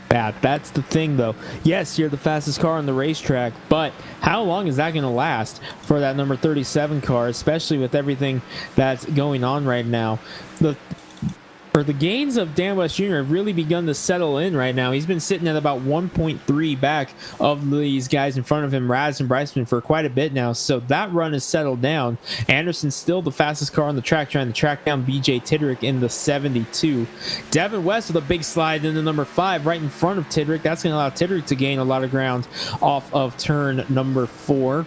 Speaker 2: That's the thing, though. Yes, you're the fastest car on the racetrack, but how long is that going to last for that number 37 car, especially with everything that's going on right now? The gains of Dan West Jr. have really begun to settle in right now. He's been sitting at about 1.3 back of these guys in front of him, Raz and Bryceman, for quite a bit now. So that run has settled down. Anderson's still the fastest car on the track, trying to track down BJ Tidrick in the 72. Devin West with a big slide in the number 5 right in front of Tidrick. That's going to allow Tidrick to gain a lot of ground off of turn number 4.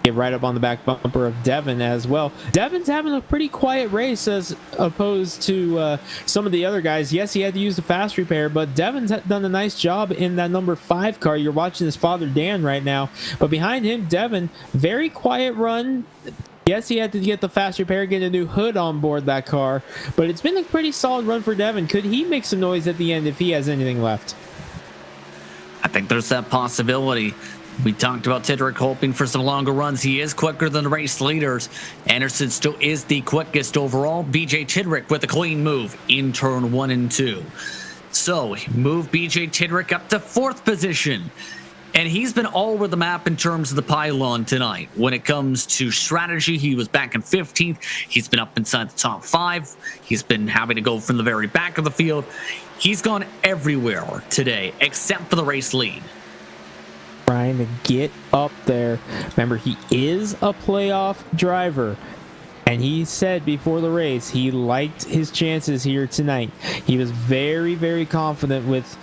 Speaker 2: Get right up on the back bumper of Devin as well. Devin's having a pretty quiet race as opposed to some of the other guys. Yes, he had to use the fast repair, but Devin's done a nice job in that number 5 car. You're watching his father Dan right now, but behind him, Devin, very quiet run. Yes, he had to get the fast repair, get a new hood on board that car, but it's been a pretty solid run for Devin. Could he make some noise at the end if he has anything left?
Speaker 1: I think there's that possibility. We talked about Tidrick hoping for some longer runs. He is quicker than the race leaders. Anderson still is the quickest overall. BJ Tidrick with a clean move in turn 1 and 2. So move BJ Tidrick up to 4th position. And he's been all over the map in terms of the pylon tonight. When it comes to strategy, he was back in 15th. He's been up inside the top 5. He's been having to go from the very back of the field. He's gone everywhere today except for the race lead.
Speaker 2: Trying to get up there. Remember, he is a playoff driver, and he said before the race he liked his chances here tonight. He was very, very confident with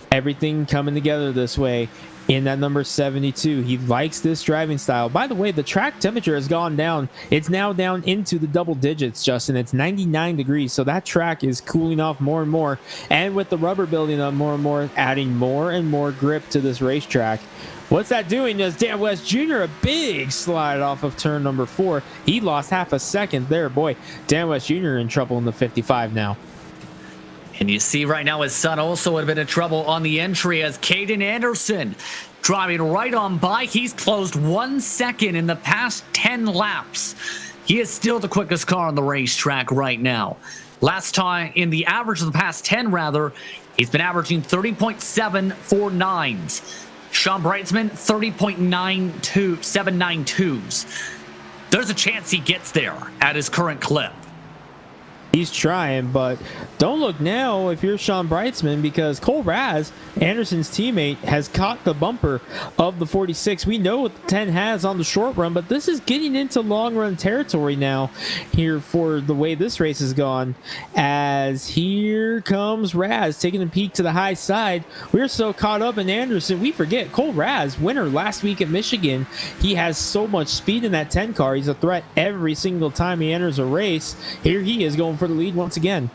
Speaker 2: everything coming together this way in that number 72. He likes this driving style. By the way, the track temperature has gone down. It's now down into the double digits, Justin. It's 99 degrees, so that track is cooling off more and more, and with the rubber building up more and more, adding more and more grip to this racetrack. What's that doing? Does Dan West Jr. a big slide off of turn number 4? He lost half a second there. Boy, Dan West Jr. in trouble in the 55 now.
Speaker 1: And you see right now his son also had a bit of trouble on the entry as Caden Anderson driving right on by. He's closed 1 second in the past 10 laps. He is still the quickest car on the racetrack right now. Last time, in the average of the past 10, rather, he's been averaging 30.749s. Sean Brightsman, 30.792s. There's a chance he gets there at his current clip.
Speaker 2: He's trying, but don't look now if you're Sean Brightsman, because Cole Raz, Anderson's teammate, has caught the bumper of the 46. We know what the 10 has on the short run, but this is getting into long run territory now here for the way this race has gone, as here comes Raz taking a peek to the high side. We're so caught up in Anderson, we forget Cole Raz, winner last week at Michigan. He has so much speed in that 10 car. He's a threat every single time he enters a race. Here he is going for the lead once again.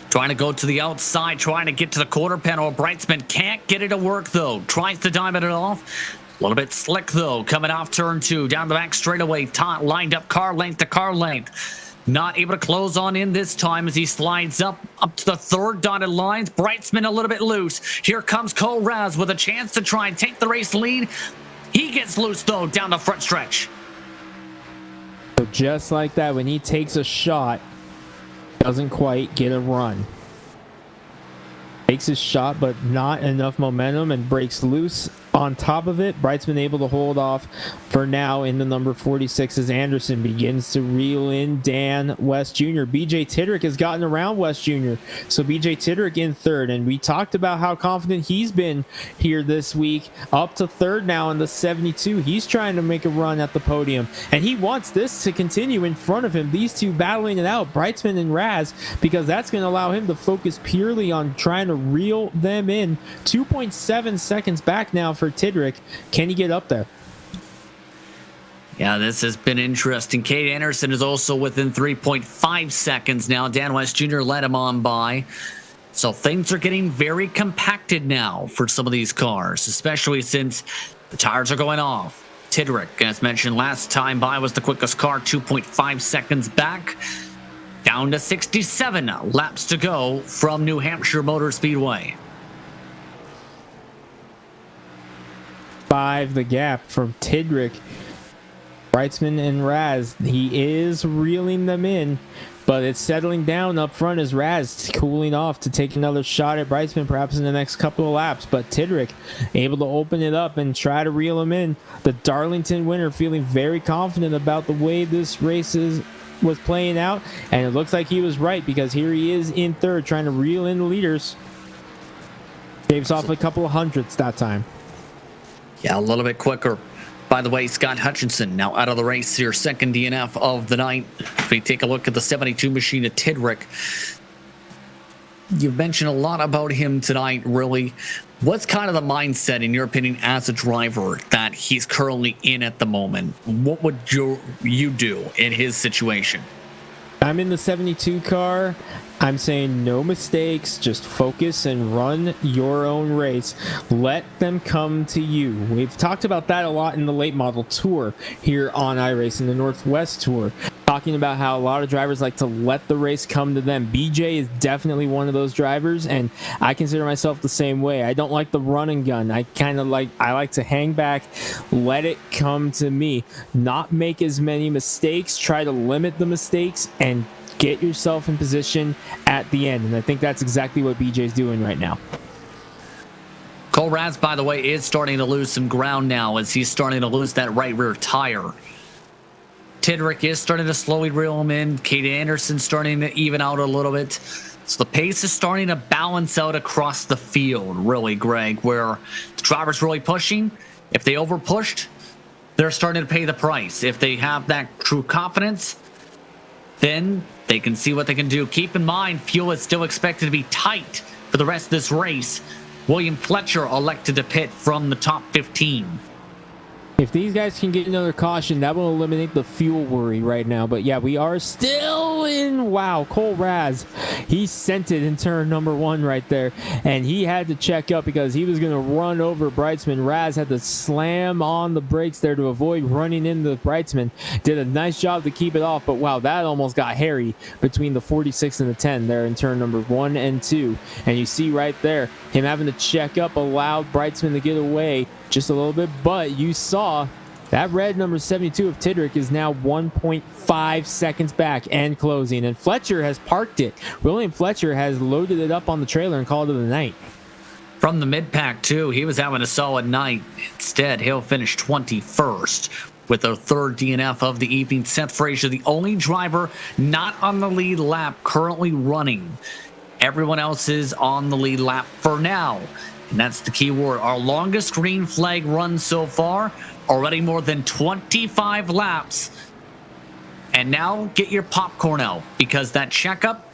Speaker 1: Trying to go to the outside, trying to get to the quarter panel. Brightsman can't get it to work, though. Tries to diamond it off. A little bit slick, though, coming off turn 2. Down the back straightaway, lined up car length to car length. Not able to close on in this time as he slides up to the third dotted lines. Brightsman a little bit loose. Here comes Cole Raz with a chance to try and take the race lead. He gets loose, though, down the front stretch.
Speaker 2: So just like that, when he takes a shot, doesn't quite get a run. Takes his shot, but not enough momentum, and breaks loose on top of it. Brightsman able to hold off for now in the number 46 as Anderson begins to reel in Dan West Jr. BJ Tidrick has gotten around West Jr. So BJ Tidrick in third, and we talked about how confident he's been here this week. Up to third now in the 72. He's trying to make a run at the podium, and he wants this to continue in front of him. These two battling it out, Brightsman and Raz, because that's going to allow him to focus purely on trying to reel them in. 2.7 seconds back now for Tidrick. Can he get up there?
Speaker 1: Yeah, this has been interesting. Cade Anderson is also within 3.5 seconds now. Dan West Jr. led him on by. So things are getting very compacted now for some of these cars, especially since the tires are going off. Tidrick, as mentioned last time by, was the quickest car, 2.5 seconds back. Down to 67 laps to go from New Hampshire Motor Speedway.
Speaker 2: 5 the gap from Tidrick, Brightsman, and Raz. He is reeling them in, but it's settling down up front as Raz cooling off to take another shot at Brightsman perhaps in the next couple of laps. But Tidrick able to open it up and try to reel him in. The Darlington winner feeling very confident about the way this race was playing out, and it looks like he was right, because here he is in third trying to reel in the leaders. Shaves off a couple of hundredths that time.
Speaker 1: Yeah, a little bit quicker. By the way, Scott Hutchinson now out of the race here, second DNF of the night. If we take a look at the 72 machine at Tidrick, you've mentioned a lot about him tonight, really. What's kind of the mindset, in your opinion, as a driver that he's currently in at the moment? What would you do in his situation?
Speaker 2: I'm in the 72 car. I'm saying no mistakes, just focus and run your own race. Let them come to you. We've talked about that a lot in the late model tour here on iRacing, the Northwest Tour, talking about how a lot of drivers like to let the race come to them. BJ is definitely one of those drivers, and I consider myself the same way. I don't like the run and gun. I like to hang back, let it come to me, not make as many mistakes, try to limit the mistakes, and get yourself in position at the end. And I think that's exactly what BJ's doing right now.
Speaker 1: Cole Raz, by the way, is starting to lose some ground now as he's starting to lose that right rear tire. Tidrick is starting to slowly reel him in. Cade Anderson starting to even out a little bit. So the pace is starting to balance out across the field, really, Greg, where the driver's really pushing. If they overpushed, they're starting to pay the price. If they have that true confidence, then they can see what they can do. Keep in mind, fuel is still expected to be tight for the rest of this race. William Fletcher elected to pit from the top 15.
Speaker 2: If these guys can get another caution, that will eliminate the fuel worry right now. But yeah, we are still in. Wow, Cole Raz, he sent it in turn number 1 right there. And he had to check up because he was going to run over Brightsman. Raz had to slam on the brakes there to avoid running into Brightsman. Did a nice job to keep it off. But wow, that almost got hairy between the 46 and the 10 there in turn number 1 and 2. And you see right there, him having to check up allowed Brightsman to get away just a little bit, but you saw That red number 72 of Tidrick is now 1.5 seconds back and closing, and Fletcher has parked it. William Fletcher has loaded it up on the trailer and called it a night.
Speaker 1: From the mid-pack, too, he was having a solid night. Instead, he'll finish 21st with a third DNF of the evening. Seth Frazier, the only driver not on the lead lap currently running. Everyone else is on the lead lap for now. And that's the key word. Our longest green flag run so far, already more than 25 laps. And now get your popcorn out, because that checkup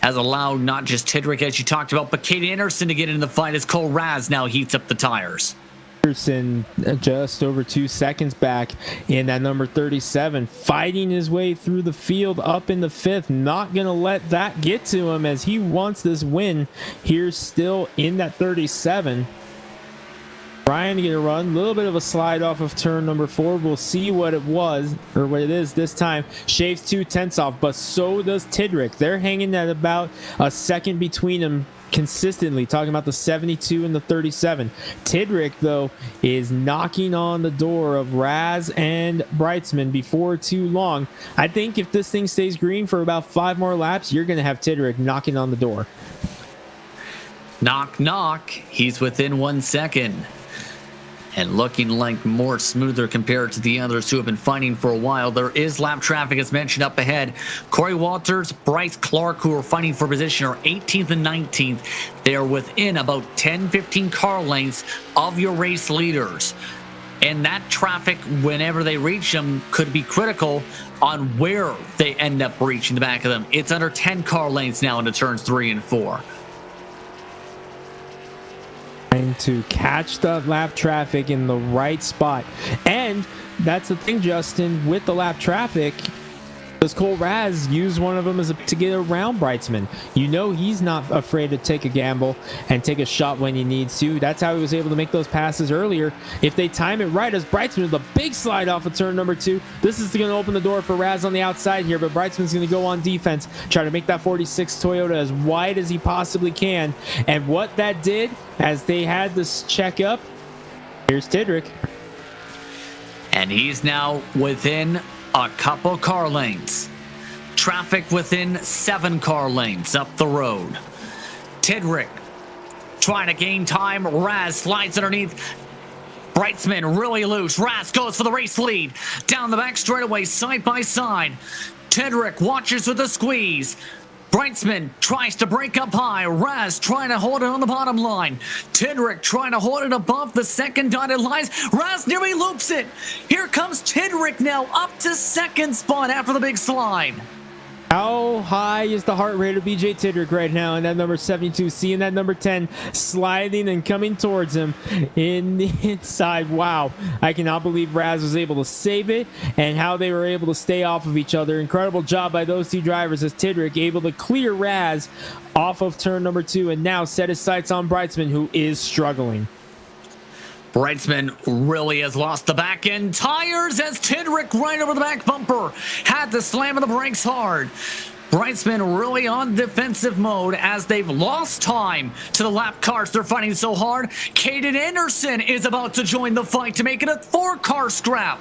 Speaker 1: has allowed not just Tidrick, as you talked about, but Kate Anderson to get into the fight as Cole Raz now heats up the tires.
Speaker 2: Anderson just over 2 seconds back in that number 37, fighting his way through the field up in the 5th. Not going to let that get to him as he wants this win here still in that 37. Trying to get a run, a little bit of a slide off of turn number 4. We'll see what it was, or what it is this time. Shaves 2/10 off, but so does Tidrick. They're hanging at about a second between them consistently, talking about the 72 and the 37. Tidrick, though, is knocking on the door of Raz and Brightsman before too long. I think if this thing stays green for about 5 more laps, you're going to have Tidrick knocking on the door.
Speaker 1: Knock, knock. He's within 1 second. And looking like more smoother compared to the others who have been fighting for a while. There is lap traffic, as mentioned, up ahead. Corey Walters, Bryce Clark, who are fighting for position, are 18th and 19th. They are within about 10-15 car lengths of your race leaders. And that traffic, whenever they reach them, could be critical on where they end up reaching the back of them. It's under 10 car lengths now into turns 3 and 4.
Speaker 2: Trying to catch the lap traffic in the right spot. And that's the thing, Justin, with the lap traffic, does Cole Raz use one of them to get around Brightsman? You know he's not afraid to take a gamble and take a shot when he needs to. That's how he was able to make those passes earlier. If they time it right, as Brightsman with a big slide off of turn number 2, this is going to open the door for Raz on the outside here, but Brightsman's going to go on defense, try to make that 46 Toyota as wide as he possibly can. And what that did, as they had this check up, here's Tidrick.
Speaker 1: And he's now within a couple car lanes. Traffic within 7 car lanes up the road. Tidrick trying to gain time. Raz slides underneath. Brightsman really loose. Raz goes for the race lead. Down the back straightaway, side by side. Tidrick watches with a squeeze. Brightsman tries to break up high. Raz trying to hold it on the bottom line. Tidrick trying to hold it above the second dotted lines. Raz nearly loops it. Here comes Tidrick now up to second spot after the big slide.
Speaker 2: How high is the heart rate of BJ Tidrick right now in that number 72? Seeing that number 10 sliding and coming towards him in the inside. Wow. I cannot believe Raz was able to save it and how they were able to stay off of each other. Incredible job by those two drivers as Tidrick able to clear Raz off of turn number 2 and now set his sights on Brightsman, who is struggling.
Speaker 1: Brightsman really has lost the back end tires as Tidrick right over the back bumper. Had to slam on the brakes hard. Brightsman really on defensive mode as they've lost time to the lap cars. They're fighting so hard. Caden Anderson is about to join the fight to make it a 4-car scrap.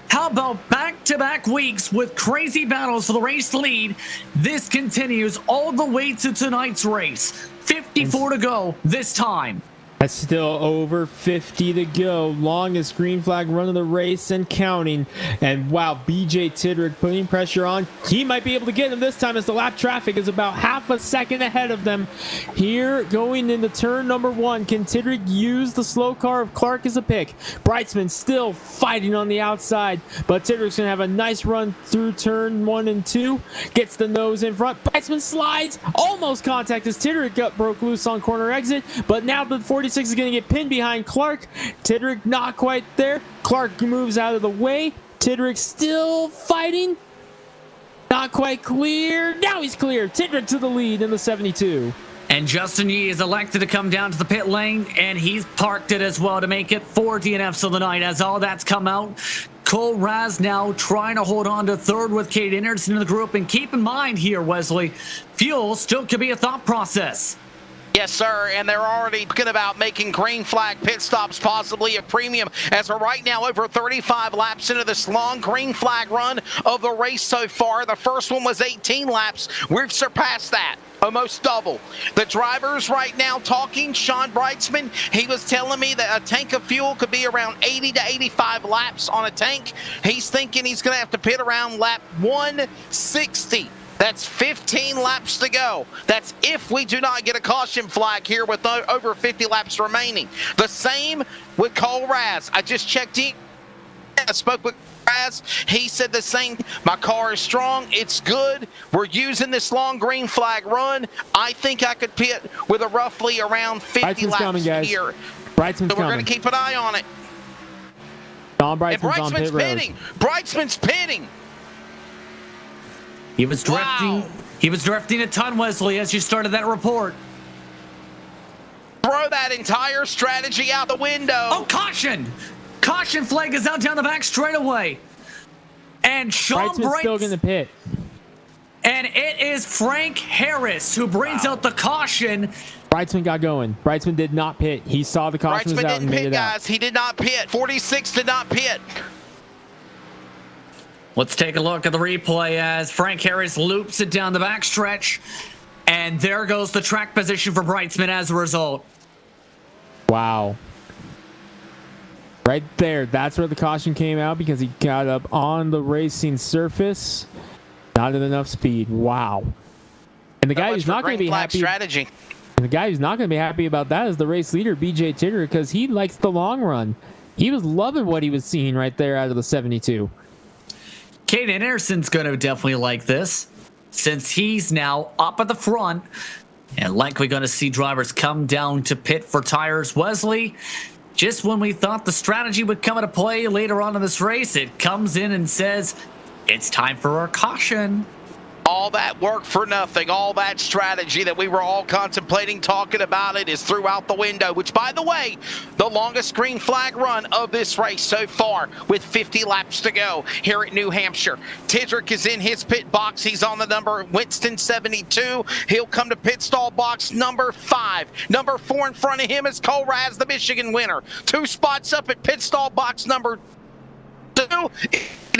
Speaker 1: How about back-to-back weeks with crazy battles for the race lead? This continues all the way to tonight's race. 54 to go this time.
Speaker 2: That's still over 50 to go. Longest green flag run of the race and counting. And wow, BJ Tidrick putting pressure on. He might be able to get him this time as the lap traffic is about half a second ahead of them. Here going into turn number 1. Can Tidrick use the slow car of Clark as a pick? Brightsman still fighting on the outside, but Tidrick's going to have a nice run through turn 1 and 2. Gets the nose in front. Brightsman slides. Almost contact as Tidrick broke loose on corner exit, but now the 46 is going to get pinned behind Clark. Tidrick not quite there. Clark moves out of the way. Tidrick still fighting. Not quite clear. Now he's clear. Tidrick to the lead in the 72.
Speaker 1: And Justin Yee is elected to come down to the pit lane, and he's parked it as well to make it 4 DNFs of the night as all that's come out. Cole Raz now trying to hold on to third with Kate Anderson in the group. And keep in mind here, Wesley, fuel still could be a thought process.
Speaker 3: Yes, sir, and they're already talking about making green flag pit stops possibly a premium, as we're right now over 35 laps into this long green flag run of the race so far. The first one was 18 laps. We've surpassed that. Almost double. The drivers right now talking, Sean Brightsman, he was telling me that a tank of fuel could be around 80 to 85 laps on a tank. He's thinking he's going to have to pit around lap 160. That's 15 laps to go. That's if we do not get a caution flag here with over 50 laps remaining. The same with Cole Raz. I just checked in. I spoke with Raz. He said the same. My car is strong. It's good. We're using this long green flag run. I think I could pit with a roughly around 50 laps
Speaker 2: coming, guys.
Speaker 3: here.
Speaker 2: Brightsman's
Speaker 3: So we're going to keep an eye on it.
Speaker 2: Don
Speaker 3: And
Speaker 2: Brightsman's on pit
Speaker 3: Brightsman's
Speaker 2: road.
Speaker 3: pitting. Brightsman's pitting.
Speaker 1: He was drifting.
Speaker 3: Wow.
Speaker 1: He was drifting a ton, Wesley, as you started that report.
Speaker 3: Throw that entire strategy out the window.
Speaker 1: Oh, caution! Caution flag is out down the back straightaway. And Sean
Speaker 2: Brightsman's still going to pit.
Speaker 1: And it is Frank Harris who brings out the caution.
Speaker 2: Brightsman got going. Brightsman did not pit. He saw the caution was
Speaker 3: Brightsman
Speaker 2: out and
Speaker 3: didn't
Speaker 2: made
Speaker 3: pit,
Speaker 2: it out.
Speaker 3: guys. He did not pit. 46 did not pit.
Speaker 1: Let's take a look at the replay as Frank Harris loops it down the backstretch. And there goes the track position for Brightsman as a result.
Speaker 2: Wow. Right there. That's where the caution came out because he got up on the racing surface. Not at enough speed. Wow. And the guy who's not going to be happy.
Speaker 3: Strategy.
Speaker 2: And the guy who's not going to be happy about that is the race leader, BJ Titter, because he likes the long run. He was loving what he was seeing right there out of the 72.
Speaker 1: Caden Anderson's going to definitely like this, since he's now up at the front and likely going to see drivers come down to pit for tires. Wesley, just when we thought the strategy would come into play later on in this race, it comes in and says, it's time for our caution.
Speaker 3: All that work for nothing. All that strategy that we were all contemplating talking about it is through out the window, which, by the way, the longest green flag run of this race so far with 50 laps to go here at New Hampshire. Tidrick is in his pit box. He's on the number Winston 72. He'll come to pit stall box number 5. Number 4 in front of him is Cole Raz, the Michigan winner. 2 spots up at pit stall box number 2.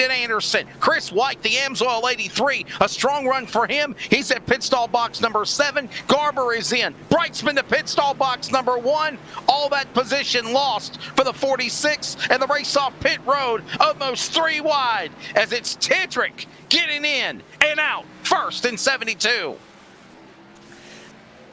Speaker 3: Anderson. Chris White, the Amsoil 83. A strong run for him. He's at pit stall box number 7. Garber is in. Brightsman to pit stall box number 1. All that position lost for the 46, and the race off pit road almost 3 wide as it's Tidrick getting in and out first in 72.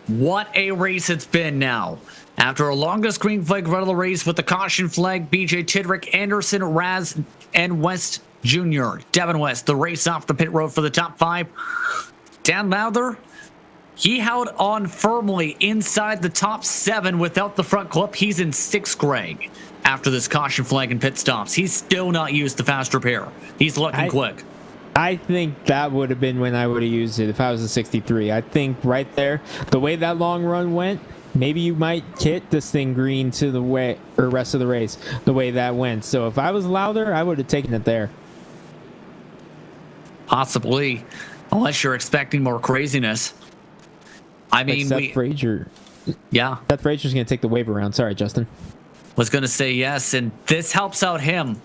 Speaker 1: What a race it's been now. After a longest green flag run of the race with the caution flag, BJ Tidrick, Anderson, Raz, and West Jr. Devin West, the race off the pit road for the top 5. Dan Lowther, he held on firmly inside the top 7 without the front clip. He's in 6th, Greg, after this caution flag and pit stops. He's still not used the fast repair. He's looking quick.
Speaker 2: I think that would have been when I would have used it if I was a 63. I think right there, the way that long run went, maybe you might hit this thing green to the way or rest of the race the way that went. So if I was Lowther, I would have taken it there.
Speaker 1: Possibly, unless you're expecting more craziness. I mean,
Speaker 2: Seth Frazier.
Speaker 1: Yeah.
Speaker 2: Seth Frazier's going to take the wave around. Sorry, Justin.
Speaker 1: Was going to say yes, and this helps out him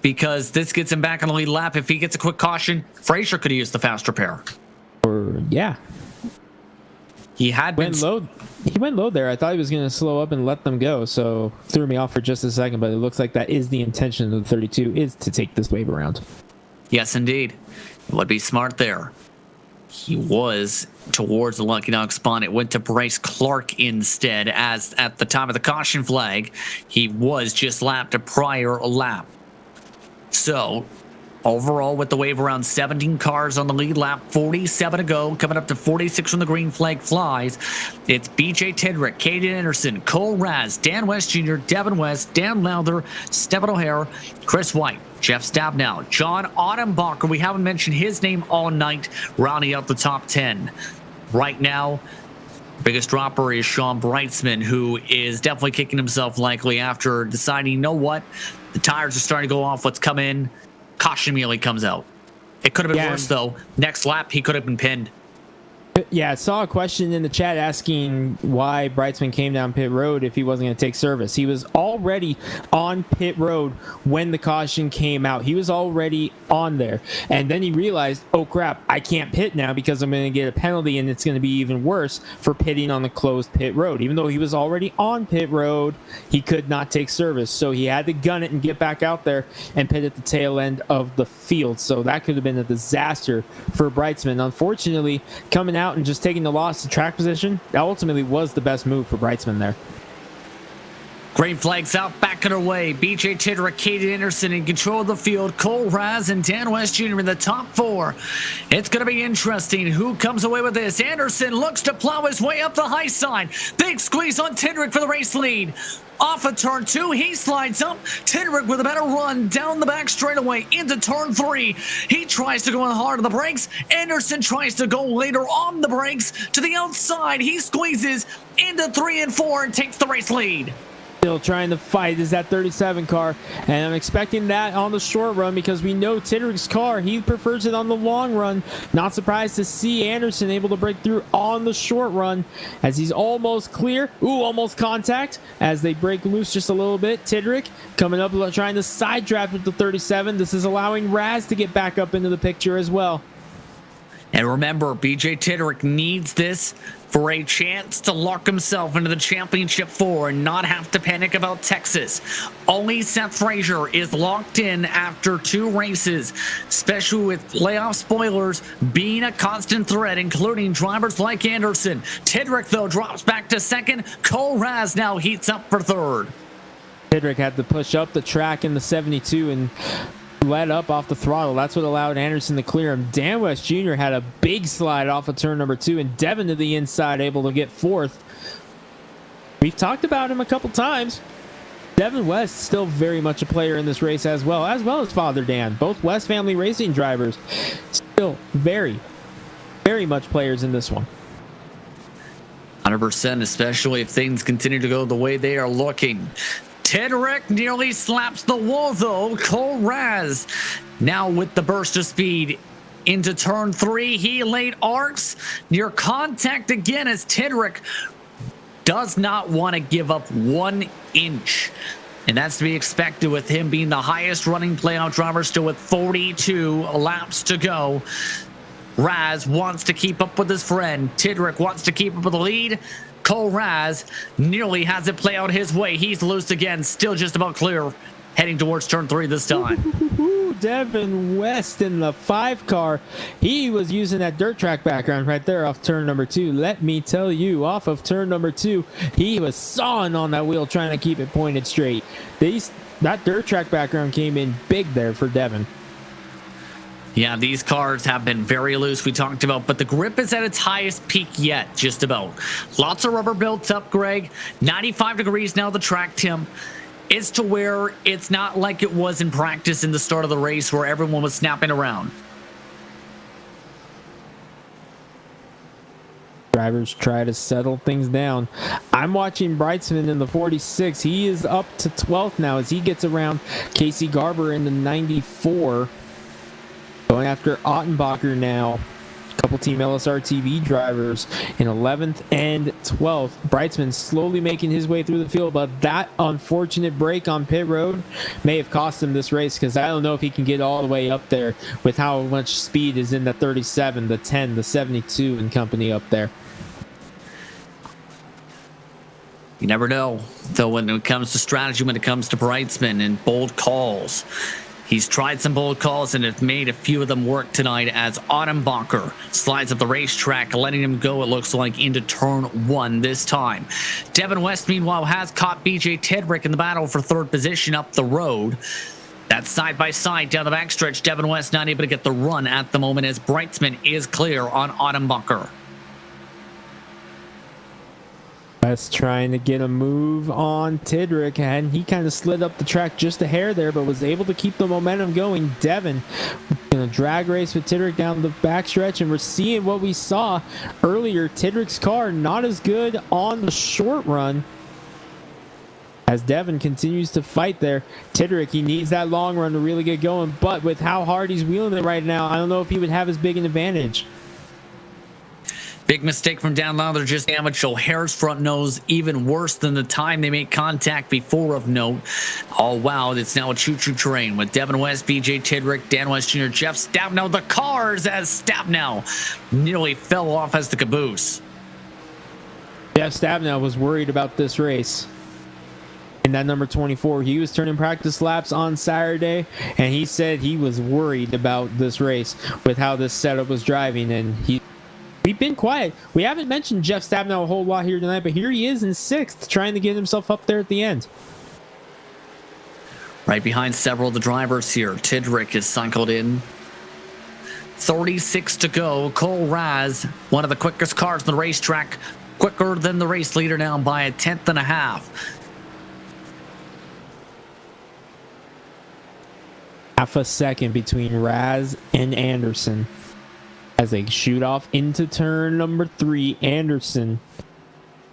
Speaker 1: because this gets him back on the lead lap. If he gets a quick caution, Frazier could have used the fast repair.
Speaker 2: Or, yeah.
Speaker 1: He went
Speaker 2: low. He went low there. I thought he was going to slow up and let them go, so threw me off for just a second, but it looks like that is the intention of the 32, is to take this wave around.
Speaker 1: Yes, indeed. It would be smart there. He was towards the Lucky Dog spot. It went to Bryce Clark instead, as at the time of the caution flag, he was just lapped a prior lap. So, overall, with the wave around 17 cars on the lead lap, 47 to go, coming up to 46 when the green flag flies. It's BJ Tidrick, Caden Anderson, Cole Raz, Dan West Jr., Devin West, Dan Lowther, Stephen O'Hare, Chris White, Jeff Stabnow, John Ottenbacher. We haven't mentioned his name all night, rounding out the top 10. Right now, biggest dropper is Sean Brightsman, who is definitely kicking himself likely after deciding, you know what, the tires are starting to go off, let's come in. Caution immediately comes out. It could have been worse, though. Next lap, he could have been pinned.
Speaker 2: Yeah, I saw a question in the chat asking why Brightsman came down pit road if he wasn't going to take service. He was already on pit road when the caution came out. He was already on there. And then he realized, oh crap, I can't pit now because I'm going to get a penalty and it's going to be even worse for pitting on the closed pit road. Even though he was already on pit road, he could not take service. So he had to gun it and get back out there and pit at the tail end of the field. So that could have been a disaster for Brightsman. Unfortunately, coming out and just taking the loss to track position, that ultimately was the best move for Brightsman there.
Speaker 1: Green flags out, back and away. BJ Tidrick, Caden Anderson in control of the field. Cole Raz and Dan West Jr. in the top 4. It's going to be interesting who comes away with this. Anderson looks to plow his way up the high side. Big squeeze on Tidrick for the race lead. Off of turn 2, he slides up. Tidrick with a better run down the back straightaway into turn 3. He tries to go on hard on the brakes. Anderson tries to go later on the brakes to the outside. He squeezes into 3 and 4 and takes the race lead.
Speaker 2: Still trying to fight is that 37 car, and I'm expecting that on the short run because we know Tidrick's car, he prefers it on the long run. Not surprised to see Anderson able to break through on the short run as he's almost clear. Ooh, almost contact as they break loose just a little bit. Tidrick coming up trying to side draft with the 37. This is allowing Raz to get back up into the picture as well.
Speaker 1: And remember, BJ Tidrick needs this for a chance to lock himself into the championship 4 and not have to panic about Texas. Only Seth Frazier is locked in after 2 races, especially with playoff spoilers being a constant threat, including drivers like Anderson. Tidrick, though, drops back to 2nd. Cole Raz now heats up for 3rd.
Speaker 2: Tidrick had to push up the track in the 72 and let up off the throttle. That's what allowed Anderson to clear him. Dan West Jr. had a big slide off of turn number 2, and Devin to the inside able to get 4th. We've talked about him a couple times. Devin West still very much a player in this race as well as Father Dan. Both West family racing drivers still very, very much players in this one.
Speaker 1: 100%, especially if things continue to go the way they are looking. Tidrick nearly slaps the wall, though. Cole Raz now with the burst of speed into turn 3. He late arcs near contact again as Tidrick does not want to give up 1 inch. And that's to be expected with him being the highest running playoff driver, still with 42 laps to go. Raz wants to keep up with his friend. Tidrick wants to keep up with the lead. Cole Raz nearly has it play out his way. He's loose again, still just about clear, heading towards turn 3 this time.
Speaker 2: Devin West in the 5 car. He was using that dirt track background right there off turn number 2. Let me tell you, off of turn number 2, he was sawing on that wheel trying to keep it pointed straight. That dirt track background came in big there for Devin.
Speaker 1: Yeah, these cars have been very loose, we talked about, but the grip is at its highest peak yet, just about. Lots of rubber built up, Greg. 95 degrees now the track, Tim. It's to where it's not like it was in practice in the start of the race where everyone was snapping around.
Speaker 2: Drivers try to settle things down. I'm watching Brightsman in the 46. He is up to 12th now as he gets around Casey Garber in the 94. Going after Ottenbacher now. A couple Team LSR TV drivers in 11th and 12th. Brightsman slowly making his way through the field, but that unfortunate break on pit road may have cost him this race because I don't know if he can get all the way up there with how much speed is in the 37, the 10, the 72 and company up there.
Speaker 1: You never know, though, when it comes to strategy, when it comes to Brightsman and bold calls. He's tried some bold calls and have made a few of them work tonight as Ottenbacher slides up the racetrack, letting him go, it looks like, into turn 1 this time. Devin West, meanwhile, has caught BJ Tidrick in the battle for 3rd position up the road. That's side by side down the backstretch. Devin West not able to get the run at the moment as Brightsman is clear on Ottenbacher.
Speaker 2: West trying to get a move on Tidrick, and he kind of slid up the track just a hair there, but was able to keep the momentum going. Devin in a drag race with Tidrick down the backstretch, and we're seeing what we saw earlier. Tidrick's car not as good on the short run as Devin continues to fight there. Tidrick, he needs that long run to really get going, but with how hard he's wheeling it right now, I don't know if he would have as big an advantage.
Speaker 1: Big mistake from down low. They're just damaged O'Hare's front nose, even worse than the time they made contact before of note. Oh, wow. It's now a choo-choo train with Devin West, BJ Tidrick, Dan West Jr., Jeff Stabnow. The cars as Stabnow nearly fell off as the caboose.
Speaker 2: Jeff Stabnow was worried about this race. And that number 24, he was turning practice laps on Saturday, and he said he was worried about this race with how this setup was driving, and we've been quiet. We haven't mentioned Jeff Stabnow a whole lot here tonight, but here he is in 6th, trying to get himself up there at the end.
Speaker 1: Right behind several of the drivers here. Tidrick is cycled in. 36 to go. Cole Raz, one of the quickest cars on the racetrack, quicker than the race leader now by a 10th and a half.
Speaker 2: Half a second between Raz and Anderson as they shoot off into turn number 3. Anderson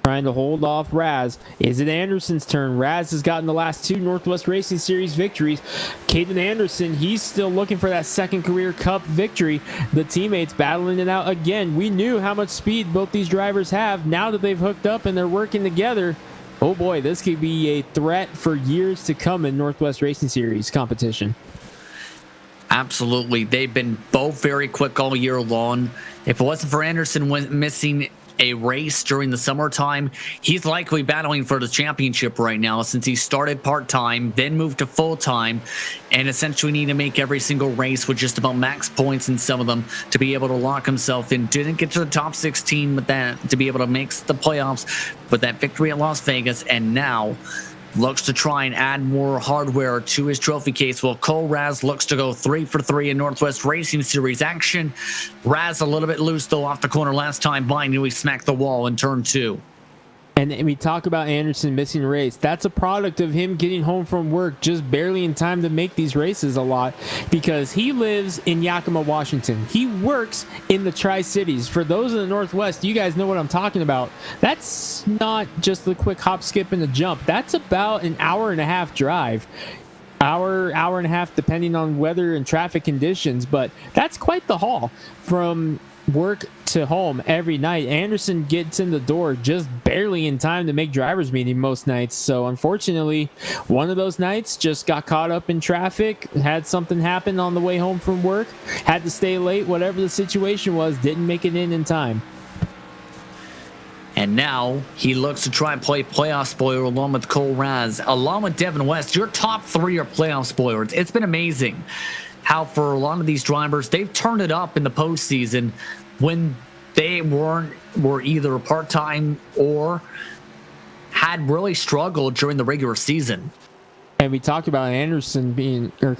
Speaker 2: trying to hold off Raz. Is it Anderson's turn? Raz has gotten the last 2 Northwest Racing Series victories. Caden Anderson, he's still looking for that second career cup victory. The teammates battling it out again. We knew how much speed both these drivers have. Now that they've hooked up and they're working together, oh boy, this could be a threat for years to come in Northwest Racing Series competition.
Speaker 1: Absolutely. They've been both very quick all year long. If it wasn't for Anderson missing a race during the summertime, he's likely battling for the championship right now since he started part-time, then moved to full-time, and essentially need to make every single race with just about max points in some of them to be able to lock himself in. Didn't get to the top 16 with that to be able to make the playoffs with that victory at Las Vegas, and now looks to try and add more hardware to his trophy case. While Cole Raz looks to go 3 for 3 in Northwest Racing Series action. Raz a little bit loose, though, off the corner last time by. Knew he smacked the wall in turn 2.
Speaker 2: And we talk about Anderson missing a race. That's a product of him getting home from work just barely in time to make these races a lot, because he lives in Yakima, Washington. He works in the Tri-Cities. For those in the Northwest, you guys know what I'm talking about. That's not just the quick hop, skip, and a jump. That's about an hour and a half drive. Hour and a half, depending on weather and traffic conditions. But that's quite the haul from work to home every night. Anderson gets in the door just barely in time to make driver's meeting most nights. So unfortunately, one of those nights just got caught up in traffic, had something happen on the way home from work, had to stay late, whatever the situation was, didn't make it in time.
Speaker 1: And now he looks to try and play playoff spoiler along with Cole Raz, along with Devin West. Your top 3 are playoff spoilers. It's been amazing how for a lot of these drivers, they've turned it up in the postseason when they were either part-time or had really struggled during the regular season.
Speaker 2: And we talked about Anderson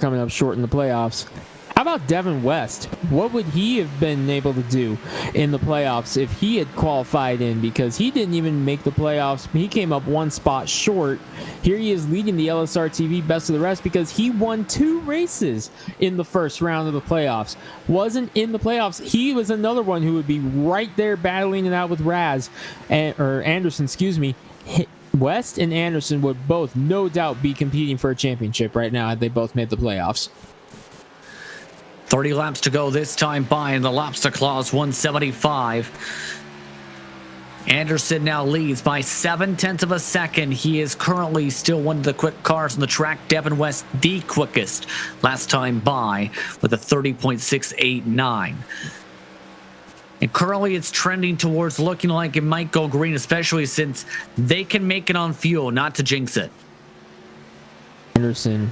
Speaker 2: coming up short in the playoffs. How about Devin West? What would he have been able to do in the playoffs if he had qualified in? Because he didn't even make the playoffs. He came up 1 spot short. Here he is leading the LSR TV Best of the Rest because he won 2 races in the first round of the playoffs. Wasn't in the playoffs. He was another one who would be right there battling it out with Anderson, West and Anderson would both no doubt be competing for a championship right now had they both made the playoffs.
Speaker 1: 30 laps to go this time by in the Lobster Claws 175. Anderson now leads by 0.7 of a second. He is currently still one of the quick cars on the track. Devin West, the quickest last time by with a 30.689. And currently it's trending towards looking like it might go green, especially since they can make it on fuel, not to jinx it.
Speaker 2: Anderson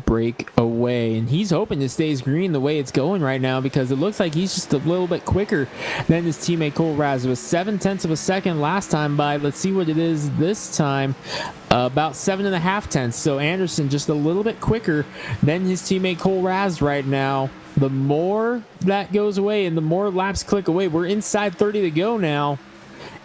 Speaker 2: break away, and he's hoping it stays green the way it's going right now because it looks like he's just a little bit quicker than his teammate Cole Raz. It was 0.7 of a second last time by. Let's see what it is this time. About 7.5 tenths. So Anderson just a little bit quicker than his teammate Cole Raz right now. The more that goes away and the more laps click away, we're inside 30 to go now.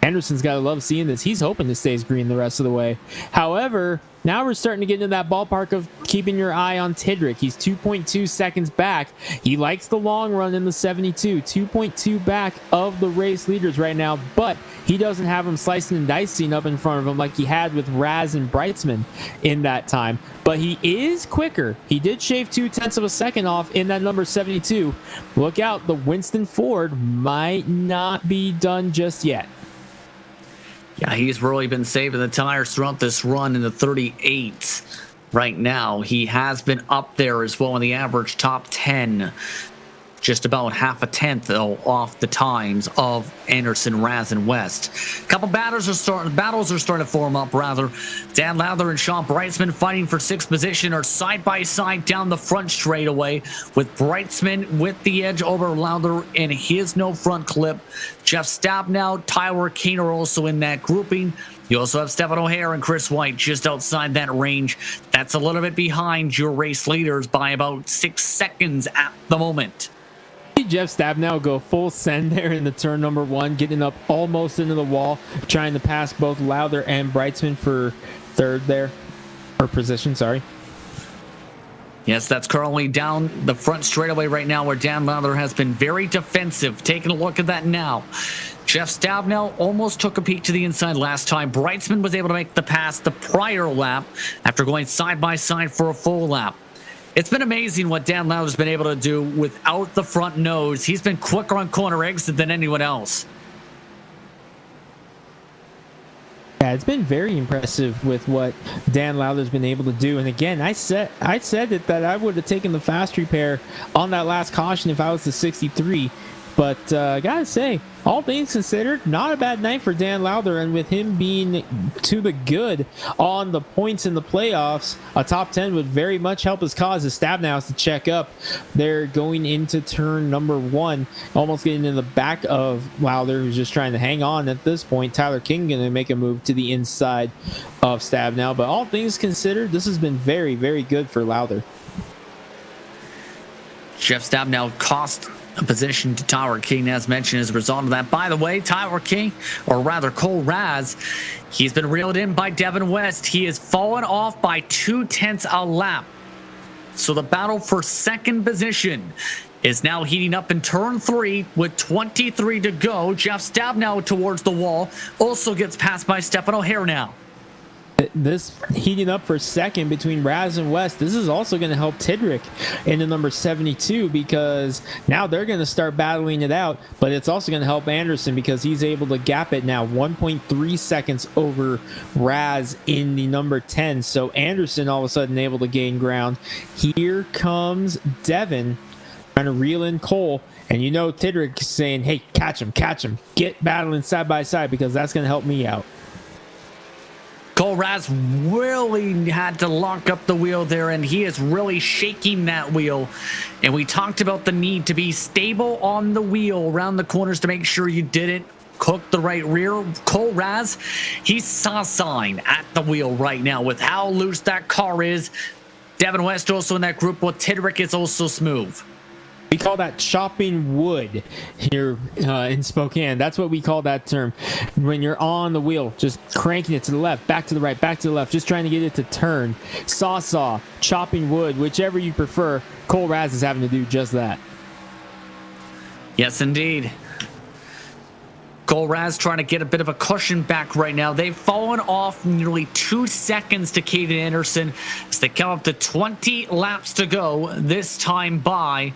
Speaker 2: Anderson's got to love seeing this. He's hoping it stays green the rest of the way. However, now we're starting to get into that ballpark of keeping your eye on Tidrick. He's 2.2 seconds back. He likes the long run in the 72. 2.2 back of the race leaders right now, but he doesn't have him slicing and dicing up in front of him like he had with Raz and Brightsman in that time. But he is quicker. He did shave 0.2 of a second off in that number 72. Look out, the Winston Ford might not be done just yet.
Speaker 1: Yeah, he's really been saving the tires throughout this run in the 38 right now. He has been up there as well in the average top 10. Just about half a tenth, though, off the times of Anderson, Raz, and West. A couple battles are starting to form up, rather. Dan Lowther and Sean Brightsman fighting for 6th position are side by side down the front straightaway, with Brightsman with the edge over Lowther in his no front clip. Jeff Stabnow, Tyler Kane are also in that grouping. You also have Stephen O'Hare and Chris White just outside that range. That's a little bit behind your race leaders by about 6 seconds at the moment.
Speaker 2: Jeff Stabnow go full send there in the turn number 1, getting up almost into the wall, trying to pass both Lowther and Brightsman for 3rd there, or position, sorry.
Speaker 1: Yes, that's currently down the front straightaway right now, where Dan Lowther has been very defensive. Taking a look at that now. Jeff Stabnow almost took a peek to the inside last time. Brightsman was able to make the pass the prior lap after going side by side for a full lap. It's been amazing what Dan Lowther's been able to do without the front nose. He's been quicker on corner exit than anyone else.
Speaker 2: Yeah, it's been very impressive with what Dan Lowther's been able to do. And again, I said that I would have taken the fast repair on that last caution if I was the 63. But gotta say, all things considered, not a bad night for Dan Lowther, and with him being to the good on the points in the playoffs, a top 10 would very much help his cause. As Stabnow has to check up. They're going into turn number 1, almost getting in the back of Lowther, who's just trying to hang on at this point. Tyler King going to make a move to the inside of Stabnow, but all things considered, this has been very, very good for Lowther.
Speaker 1: Jeff Stabnow cost a position to Tyler King, as mentioned, as a result of that. By the way, Tyler King, or rather Cole Raz, he's been reeled in by Devin West. He has fallen off by 0.2 a lap. So the battle for 2nd position is now heating up in turn 3 with 23 to go. Jeff Stabnow towards the wall, also gets passed by Stephen O'Hare now.
Speaker 2: This heating up for 2nd between Raz and West. This is also going to help Tidrick in the number 72, because now they're going to start battling it out, but it's also going to help Anderson because he's able to gap it now 1.3 seconds over Raz in the number 10. So Anderson all of a sudden able to gain ground. Here comes Devin trying to reel in Cole, and you know Tidrick is saying, hey, catch him, get battling side by side, because that's going to help me out.
Speaker 1: Cole Raz really had to lock up the wheel there, and he is really shaking that wheel. And we talked about the need to be stable on the wheel around the corners to make sure you didn't cook the right rear. Cole Raz, he's saw-sign at the wheel right now with how loose that car is. Devin West also in that group, while Tidrick is also smooth.
Speaker 2: We call that chopping wood here in Spokane. That's what we call that term. When you're on the wheel, just cranking it to the left, back to the right, back to the left, just trying to get it to turn. Saw, chopping wood, whichever you prefer. Cole Raz is having to do just that.
Speaker 1: Yes, indeed. Cole Raz trying to get a bit of a cushion back right now. They've fallen off nearly 2 seconds to Caden Anderson as they come up to 20 laps to go, this time by.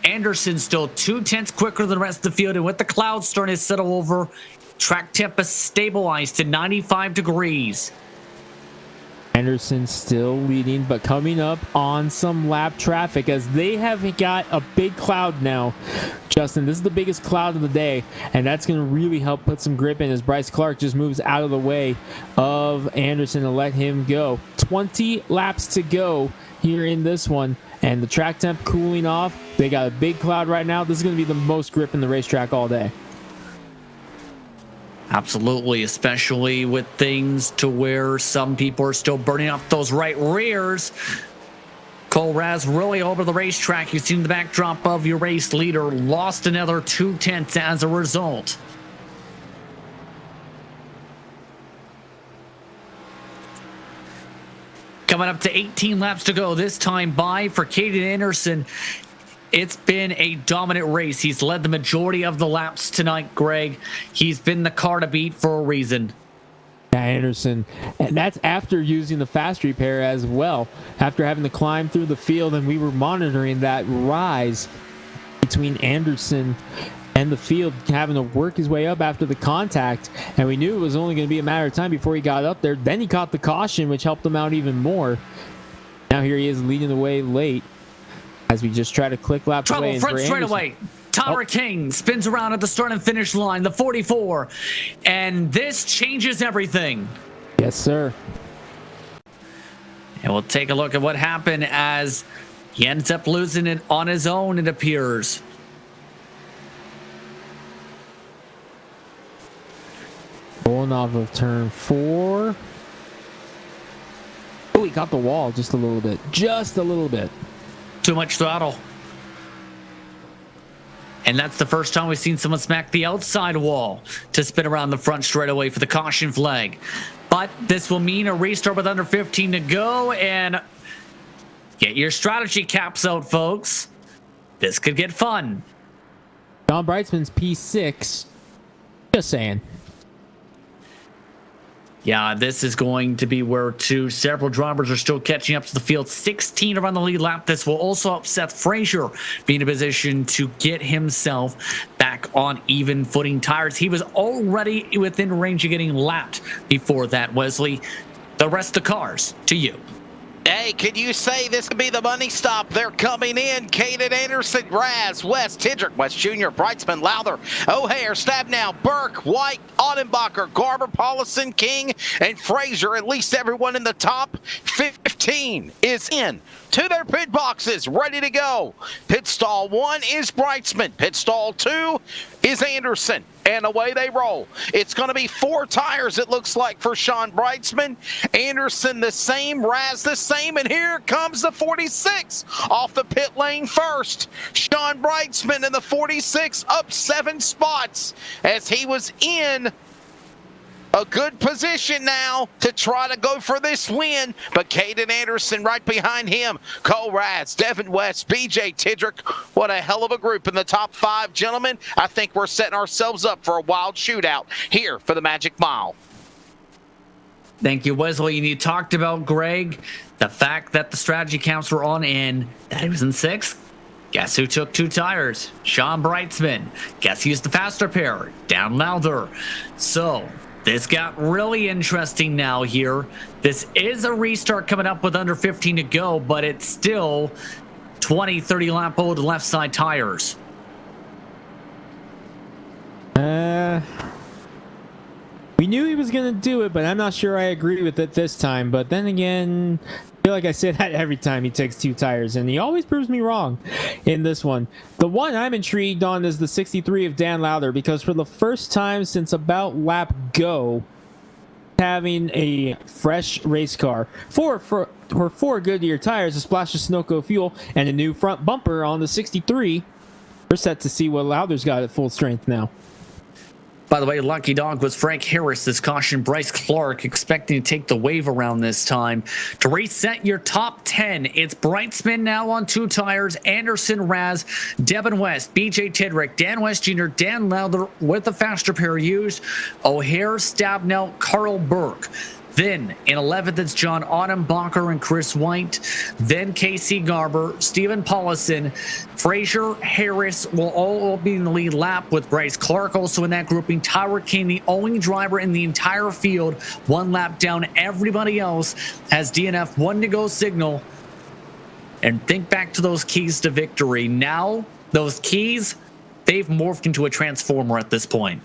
Speaker 1: Anderson still 0.2 quicker than the rest of the field, and with the clouds starting to settle over, track temp is stabilized to 95 degrees.
Speaker 2: Anderson still leading, but coming up on some lap traffic as they have got a big cloud now. Justin, this is the biggest cloud of the day, and that's going to really help put some grip in as Bryce Clark just moves out of the way of Anderson to let him go. 20 laps to go here in this one, and the track temp cooling off. They got a big cloud right now. This is going to be the most grip in the racetrack all day.
Speaker 1: Absolutely, especially with things to where some people are still burning up those right rears. Cole Raz really over the racetrack. You've seen the backdrop of your race leader. Lost another 0.2 as a result. Coming up to 18 laps to go. This time by for Caden Anderson. It's been a dominant race. He's led the majority of the laps tonight, Greg. He's been the car to beat for a reason.
Speaker 2: Yeah, Anderson. And that's after using the fast repair as well. After having to climb through the field, and we were monitoring that rise between Anderson and the field, having to work his way up after the contact. And we knew it was only going to be a matter of time before he got up there. Then he caught the caution, which helped him out even more. Now here he is leading the way late as we just try to click laps away.
Speaker 1: Front straightaway. Tyler King spins around at the start and finish line, the 44. And this changes everything.
Speaker 2: Yes, sir.
Speaker 1: And we'll take a look at what happened as he ends up losing it on his own, it appears.
Speaker 2: Pulling off of turn 4. Oh, he got the wall just a little bit. Just a little bit.
Speaker 1: Too much throttle. And that's the first time we've seen someone smack the outside wall to spin around the front straightaway for the caution flag. But this will mean a restart with under 15 to go. And get your strategy caps out, folks. This could get fun.
Speaker 2: John Brightsman's P6. Just saying.
Speaker 1: Yeah, this is going to be where several drivers are still catching up to the field. 16 around the lead lap. This will also upset Frazier being in a position to get himself back on even footing tires. He was already within range of getting lapped before that, Wesley. The rest of the cars to you.
Speaker 3: Hey, could you say this could be the money stop? They're coming in. Caden Anderson, Raz, West, Tidrick, West Jr., Brightsman, Lowther, O'Hare, Stabnow, Burke, White, Audenbacher, Garber, Paulison, King, and Frazier. At least everyone in the top 15 is in to their pit boxes, ready to go. Pit stall 1 is Brightsman. Pit stall 2 is Anderson. And away they roll. It's going to be 4 tires, it looks like, for Sean Brightsman. Anderson the same, Raz the same, and here comes the 46 off the pit lane first. Sean Brightsman in the 46 up 7 spots as he was in a good position now to try to go for this win, but Caden Anderson right behind him. Cole Raz, Devin West, BJ Tidrick. What a hell of a group in the top 5, gentlemen. I think we're setting ourselves up for a wild shootout here for the Magic Mile.
Speaker 1: Thank you, Wesley. And you talked about, Greg, the fact that the strategy counts were on and that he was in 6th. Guess who took 2 tires? Sean Brightsman. Guess he used the faster pair. Dan Lowther. So this got really interesting now here. This is a restart coming up with under 15 to go, but it's still 20, 30 lap old left side tires.
Speaker 2: We knew he was going to do it, but I'm not sure I agree with it this time. But then again, I feel like I say that every time he takes 2 tires, and he always proves me wrong in this one. The one I'm intrigued on is the 63 of Dan Lowther, because for the first time since about lap go, having a fresh race car for 4 Goodyear tires, a splash of Sunoco fuel, and a new front bumper on the 63, we're set to see what Lowther's got at full strength now.
Speaker 1: By the way, lucky dog was Frank Harris. This caution Bryce Clark expecting to take the wave around this time. To reset your top 10, it's Brightsman now on 2 tires, Anderson, Raz, Devin West, BJ Tidrick, Dan West Jr., Dan Lowther with the faster pair used, O'Hare, Stabnow, Carl Burke. Then in 11th, it's John Audenbacher and Chris White. Then Casey Garber, Stephen Paulison, Frazier, Harris will all be in the lead lap with Bryce Clark also in that grouping. Tyler King, the only driver in the entire field, 1 lap down. Everybody else has DNF 1 to go signal. And think back to those keys to victory. Now, those keys, they've morphed into a transformer at this point.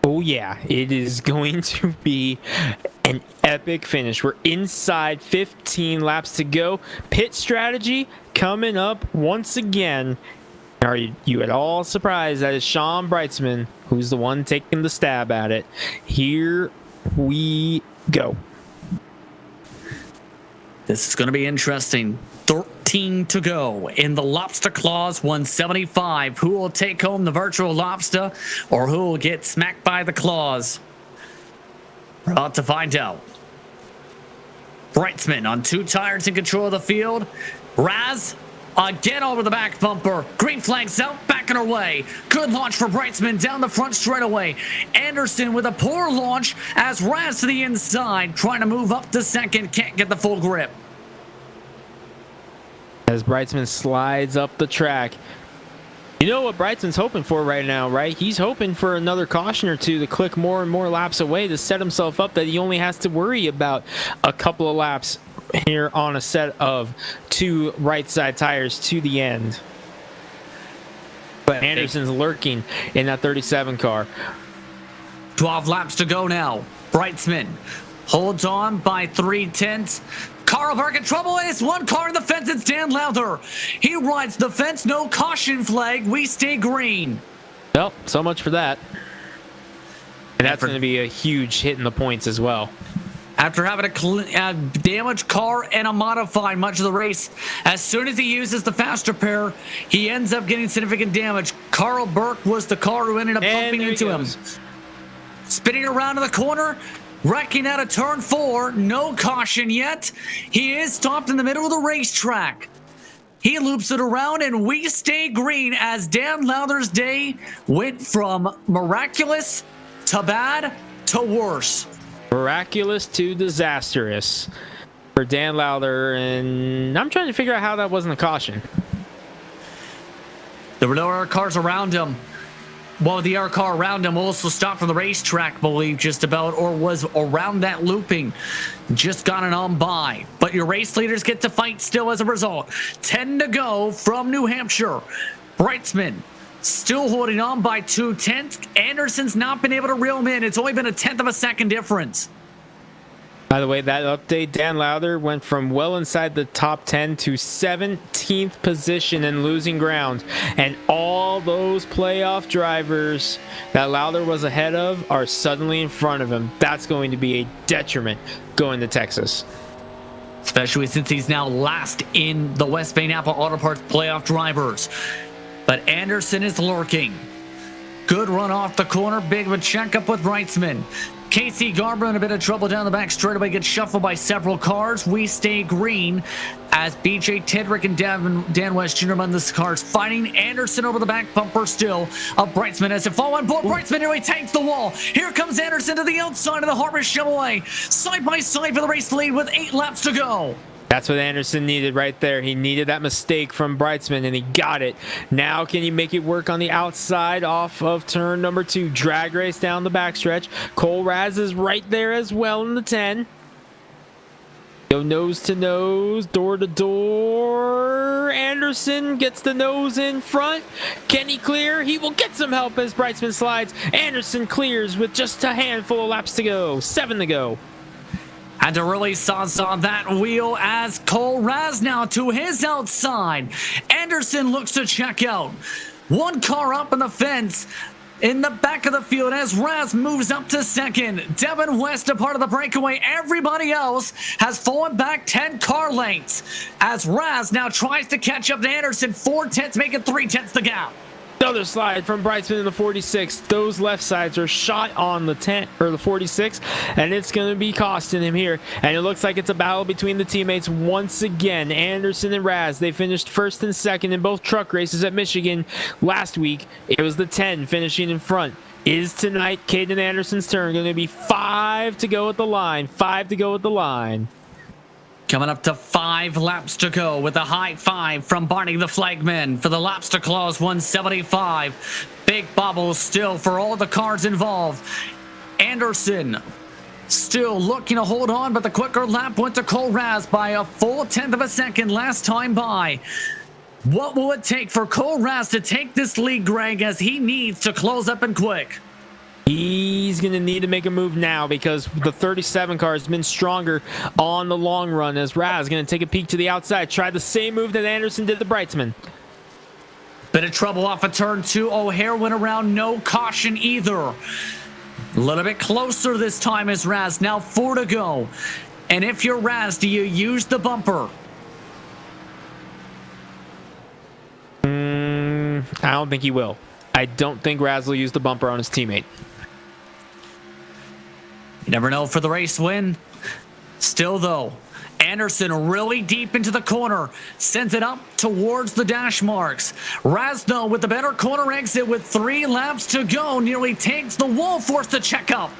Speaker 2: Oh yeah, it is going to be an epic finish. We're inside 15 laps to go. Pit strategy coming up once again. Are you at all surprised that it's Sean Brightsman who's the one taking the stab at it? Here we go.
Speaker 1: This is going to be interesting. 13 to go in the Lobster Claws 175. Who will take home the virtual lobster or who will get smacked by the claws? We're about to find out. Brightsman on 2 tires in control of the field. Raz again over the back bumper. Green flags out, backing away. Good launch for Brightsman down the front straightaway. Anderson with a poor launch as Raz to the inside, trying to move up to second, can't get the full grip.
Speaker 2: As Brightsman slides up the track. You know what Brightsman's hoping for right now, right? He's hoping for another caution or two to click more and more laps away to set himself up that he only has to worry about a couple of laps here on a set of 2 right side tires to the end. But Anderson's lurking in that 37 car.
Speaker 1: 12 laps to go now. Brightsman holds on by 3/10. Carl Burke in trouble, and it's 1 car in the fence. It's Dan Lowther. He rides the fence, no caution flag. We stay green.
Speaker 2: Well, so much for that. And that's going to be a huge hit in the points as well.
Speaker 1: After having a damaged car and a modified much of the race, as soon as he uses the faster pair, he ends up getting significant damage. Carl Burke was the car who ended up bumping into him. Spinning around in the corner, wrecking out of turn 4. No caution yet. He is stopped in the middle of the racetrack. He loops it around, and we stay green as Dan Lowther's day went from miraculous to bad to worse.
Speaker 2: Miraculous to disastrous for Dan Lowther, and I'm trying to figure out how that wasn't a caution.
Speaker 1: There were no other cars around him. Well, the other car around him also stopped from the racetrack, I believe, just about, or was around that looping. Just got it on by. But your race leaders get to fight still as a result. 10 to go from New Hampshire. Brightsman still holding on by 2/10. Anderson's not been able to reel him in. It's only been a 1/10 of a second difference.
Speaker 2: By the way, that update, Dan Lowther went from well inside the top 10 to 17th position and losing ground. And all those playoff drivers that Lowther was ahead of are suddenly in front of him. That's going to be a detriment going to Texas.
Speaker 1: Especially since he's now last in the West Bay Napa Auto Parts playoff drivers. But Anderson is lurking. Good run off the corner. Big of a checkup with Brightsman. Casey Garber in a bit of trouble down the back straightaway, gets shuffled by several cars. We stay green as BJ Tedrick and Dan West Jr. run this cars, fighting Anderson over the back bumper still of Brightsman as it fall on board. Brightsman nearly tanks the wall. Here comes Anderson to the outside of the Harvest Chevrolet. Side by side for the race lead with 8 laps to go.
Speaker 2: That's what Anderson needed right there. He needed that mistake from Brightsman, and he got it. Now can you make it work on the outside off of turn number 2? Drag race down the backstretch. Cole Raz is right there as well in the 10. Go nose to nose, door to door. Anderson gets the nose in front. Can he clear? He will get some help as Brightsman slides. Anderson clears with just a handful of laps to go. 7 to go.
Speaker 1: Had to really sauce on that wheel as Cole Raz now to his outside. Anderson looks to check out. 1 car up in the fence in the back of the field as Raz moves up to second. Devin West a part of the breakaway. Everybody else has fallen back 10 car lengths as Raz now tries to catch up to Anderson. 4/10, making 3/10 the gap.
Speaker 2: Another slide from Brightsman in the 46. Those left sides are shot on the 10 or the 46, and it's going to be costing him here. And it looks like it's a battle between the teammates once again. Anderson and Raz, they finished first and second in both truck races at Michigan last week. It was the 10 finishing in front. Is tonight Caden Anderson's turn going to be 5 to go at the line? 5 to go at the line.
Speaker 1: Coming up to 5 laps to go with a high 5 from Barney the Flagman for the Lobster Claws 175. Big bobbles still for all the cars involved. Anderson still looking to hold on, but the quicker lap went to Cole Raz by a full 1/10 of a second last time by. What will it take for Cole Raz to take this lead, Greg, as he needs to close up and quick?
Speaker 2: He's going to need to make a move now because the 37 car has been stronger on the long run as Raz is going to take a peek to the outside. Try the same move that Anderson did to Brightsman.
Speaker 1: Bit of trouble off of turn 2. O'Hare went around, no caution either. A little bit closer this time as Raz. Now 4 to go. And if you're Raz, do you use the bumper?
Speaker 2: I don't think he will. I don't think Raz will use the bumper on his teammate.
Speaker 1: You never know for the race win. Still, though, Anderson really deep into the corner, sends it up towards the dash marks. Razno with the better corner exit with 3 laps to go, nearly takes the wall, forced to check up.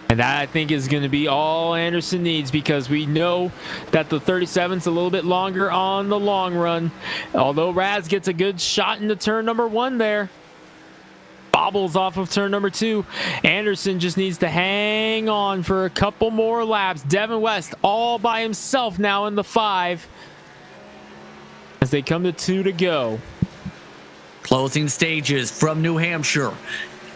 Speaker 2: And that, I think, is going to be all Anderson needs, because we know that the 37's a little bit longer on the long run. Although Raz gets a good shot into turn number 1 there. Bobbles off of turn number 2. Anderson just needs to hang on for a couple more laps. Devin West all by himself now in the 5 as they come to 2 to go.
Speaker 1: Closing stages from New Hampshire.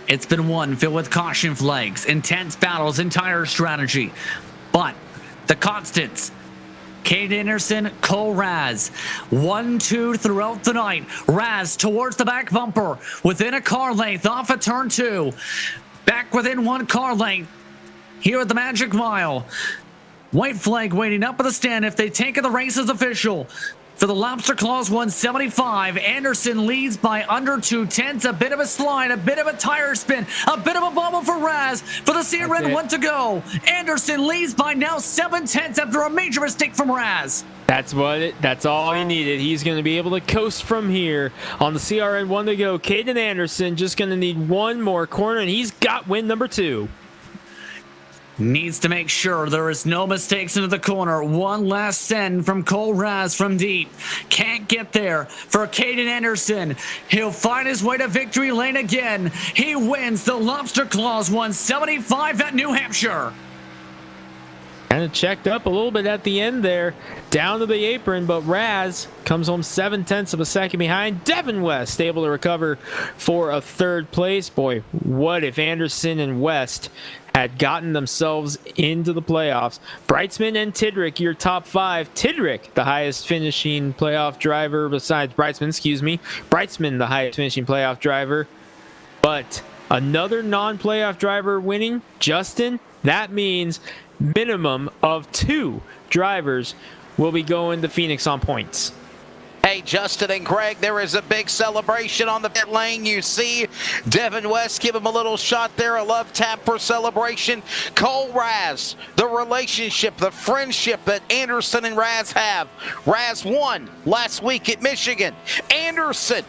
Speaker 1: It's been one filled with caution flags, intense battles, and tire strategy. But the constants: Cade Anderson, Cole Raz. 1-2 throughout the night. Raz towards the back bumper, within a car length off of turn 2. Back within 1 car length here at the Magic Mile. White flag waiting up at the stand if they take it. The race is official. For the Lobster Claws 175, Anderson leads by under 2/10. A bit of a slide, a bit of a tire spin, a bit of a bubble for Raz. For the CRN, 1 to go. Anderson leads by now 7/10 after a major mistake from Raz.
Speaker 2: That's all he needed. He's going to be able to coast from here on the CRN. 1 to go. Caden Anderson just going to need 1 more corner, and he's got win number 2.
Speaker 1: Needs to make sure there is no mistakes into the corner. 1 last send from Cole Raz from deep. Can't get there for Caden Anderson. He'll find his way to victory lane again. He wins the Lobster Claws 175 at New Hampshire.
Speaker 2: Kind of checked up a little bit at the end there, down to the apron, but Raz comes home 7/10 of a second behind. Devin West able to recover for a 3rd place. Boy, what if Anderson and West had gotten themselves into the playoffs? Breitzman and Tidrick, your top 5. Tidrick, the highest finishing playoff driver besides Breitzman, the highest finishing playoff driver. But another non-playoff driver winning, Justin, that means minimum of 2 drivers will be going to Phoenix on points.
Speaker 3: Hey, Justin and Greg, there is a big celebration on the pit lane. You see Devin West give him a little shot there, a love tap for celebration. Cole Raz, the relationship, the friendship that Anderson and Raz have. Raz won last week at Michigan. Anderson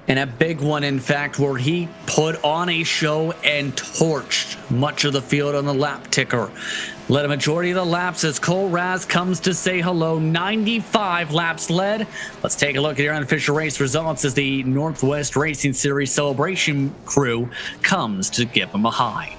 Speaker 1: And a big one, in fact, where he put on a show and torched much of the field on the lap ticker. Led a majority of the laps as Cole Raz comes to say hello. 95 laps led. Let's take a look at your unofficial race results as the Northwest Racing Series celebration crew comes to give him a high.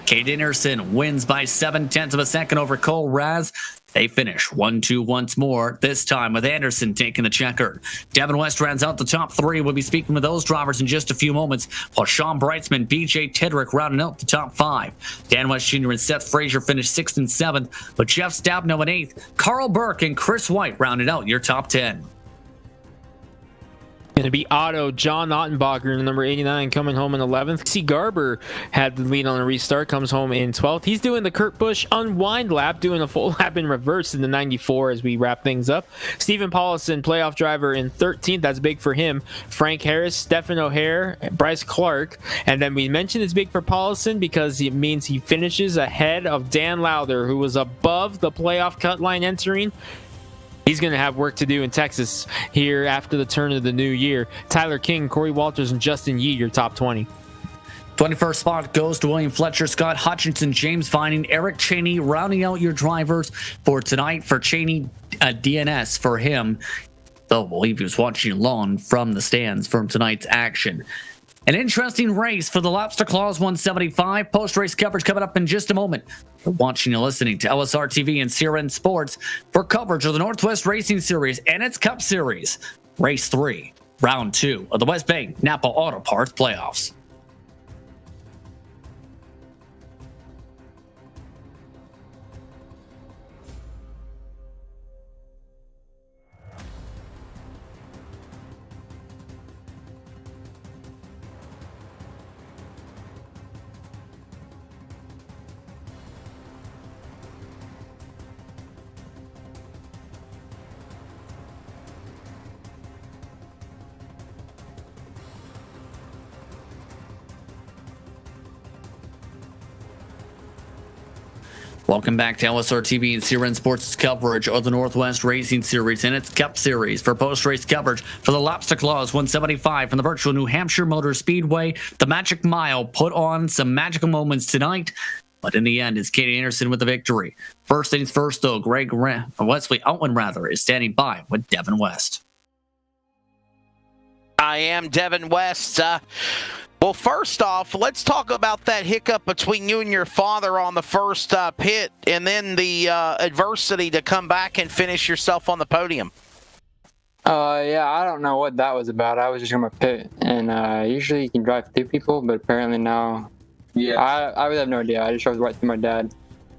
Speaker 1: Cade Anderson wins by 7/10 of a second over Cole Raz. They finish 1-2 once more, this time with Anderson taking the checkered. Devin West rounds out the top 3. We'll be speaking with those drivers in just a few moments, while Sean Breitzman, BJ Tidrick rounding out the top 5. Dan West Jr. and Seth Frazier finished 6th and 7th, with Jeff Stabno in 8th. Carl Burke and Chris White rounded out your top 10.
Speaker 2: Going to be Otto, John Ottenbacher, number 89, coming home in 11th. C. Garber had the lead on a restart, comes home in 12th. He's doing the Kurt Busch unwind lap, doing a full lap in reverse in the 94 as we wrap things up. Stephen Paulison, playoff driver, in 13th. That's big for him. Frank Harris, Stephen O'Hare, Bryce Clark. And then we mentioned it's big for Paulison because it means he finishes ahead of Dan Lowther, who was above the playoff cut line entering. He's going to have work to do in Texas here after the turn of the new year. Tyler King, Corey Walters, and Justin Yee, your top 20.
Speaker 1: 21st spot goes to William Fletcher, Scott Hutchinson, James Vining, Eric Cheney, rounding out your drivers for tonight. For Cheney, DNS for him, though I believe he was watching along from the stands from tonight's action. An interesting race for the Lobster Claws 175. Post-race coverage coming up in just a moment. You're watching and listening to LSR TV and CRN Sports for coverage of the Northwest Racing Series and its Cup Series. Race 3, Round 2 of the West Bank Napa Auto Parts Playoffs. Welcome back to LSR TV and CRN Sports coverage of the Northwest Racing Series and its Cup Series. For post-race coverage for the Lobster Claws 175 from the virtual New Hampshire Motor Speedway, the Magic Mile put on some magical moments tonight, but in the end, it's Katie Anderson with the victory. First things first, though, Wesley Owen is standing by with Devin West.
Speaker 3: I am Devin West. Well, first off, let's talk about that hiccup between you and your father on the first pit, and then the adversity to come back and finish yourself on the podium.
Speaker 10: Yeah, I don't know what that was about. I was just going to pit, and usually you can drive through people, but apparently now, I really have no idea. I just drove right through my dad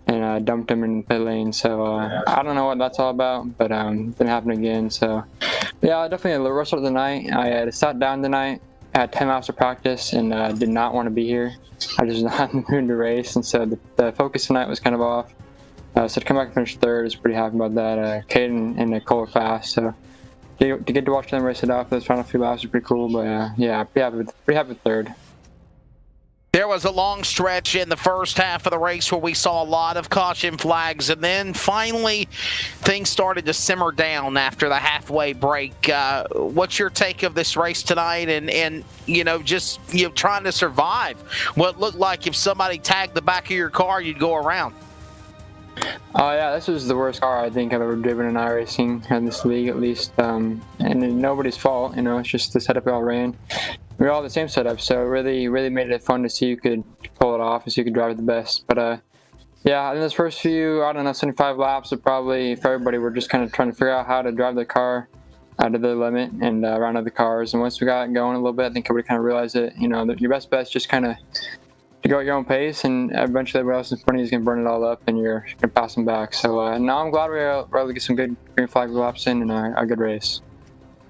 Speaker 10: and dumped him in the pit lane. So I don't know what that's all about, but it didn't happen again. So yeah, definitely a rush of the night. I had sat down tonight. I had 10 laps of practice and did not want to be here. I just was not in the mood to race, and so the focus tonight was kind of off. So to come back and finish third, I was pretty happy about that. Caden and Nicole are fast, so to get to watch them race it off those final few laps was pretty cool. But yeah, pretty happy with third.
Speaker 3: There was a long stretch in the first half of the race where we saw a lot of caution flags, and then finally things started to simmer down after the halfway break. What's your take of this race tonight and just trying to survive what looked like if somebody tagged the back of your car, you'd go around?
Speaker 10: Yeah, this was the worst car I think I've ever driven in iRacing in this league, at least. And nobody's fault, it's just the setup we all ran. We were all the same setup, so it really made it fun to see who could pull it off and see who could drive it the best. But yeah, in those first few, 75 laps, of probably for everybody, we're just kind of trying to figure out how to drive the car out of the limit and around other cars. And once we got going a little bit, I think everybody kind of realized that that your best bet is just kind of to go at your own pace, and eventually everybody else in front of you is going to burn it all up, and you're going to pass them back. So now I'm glad we were able to get some good green flag laps in and a good race.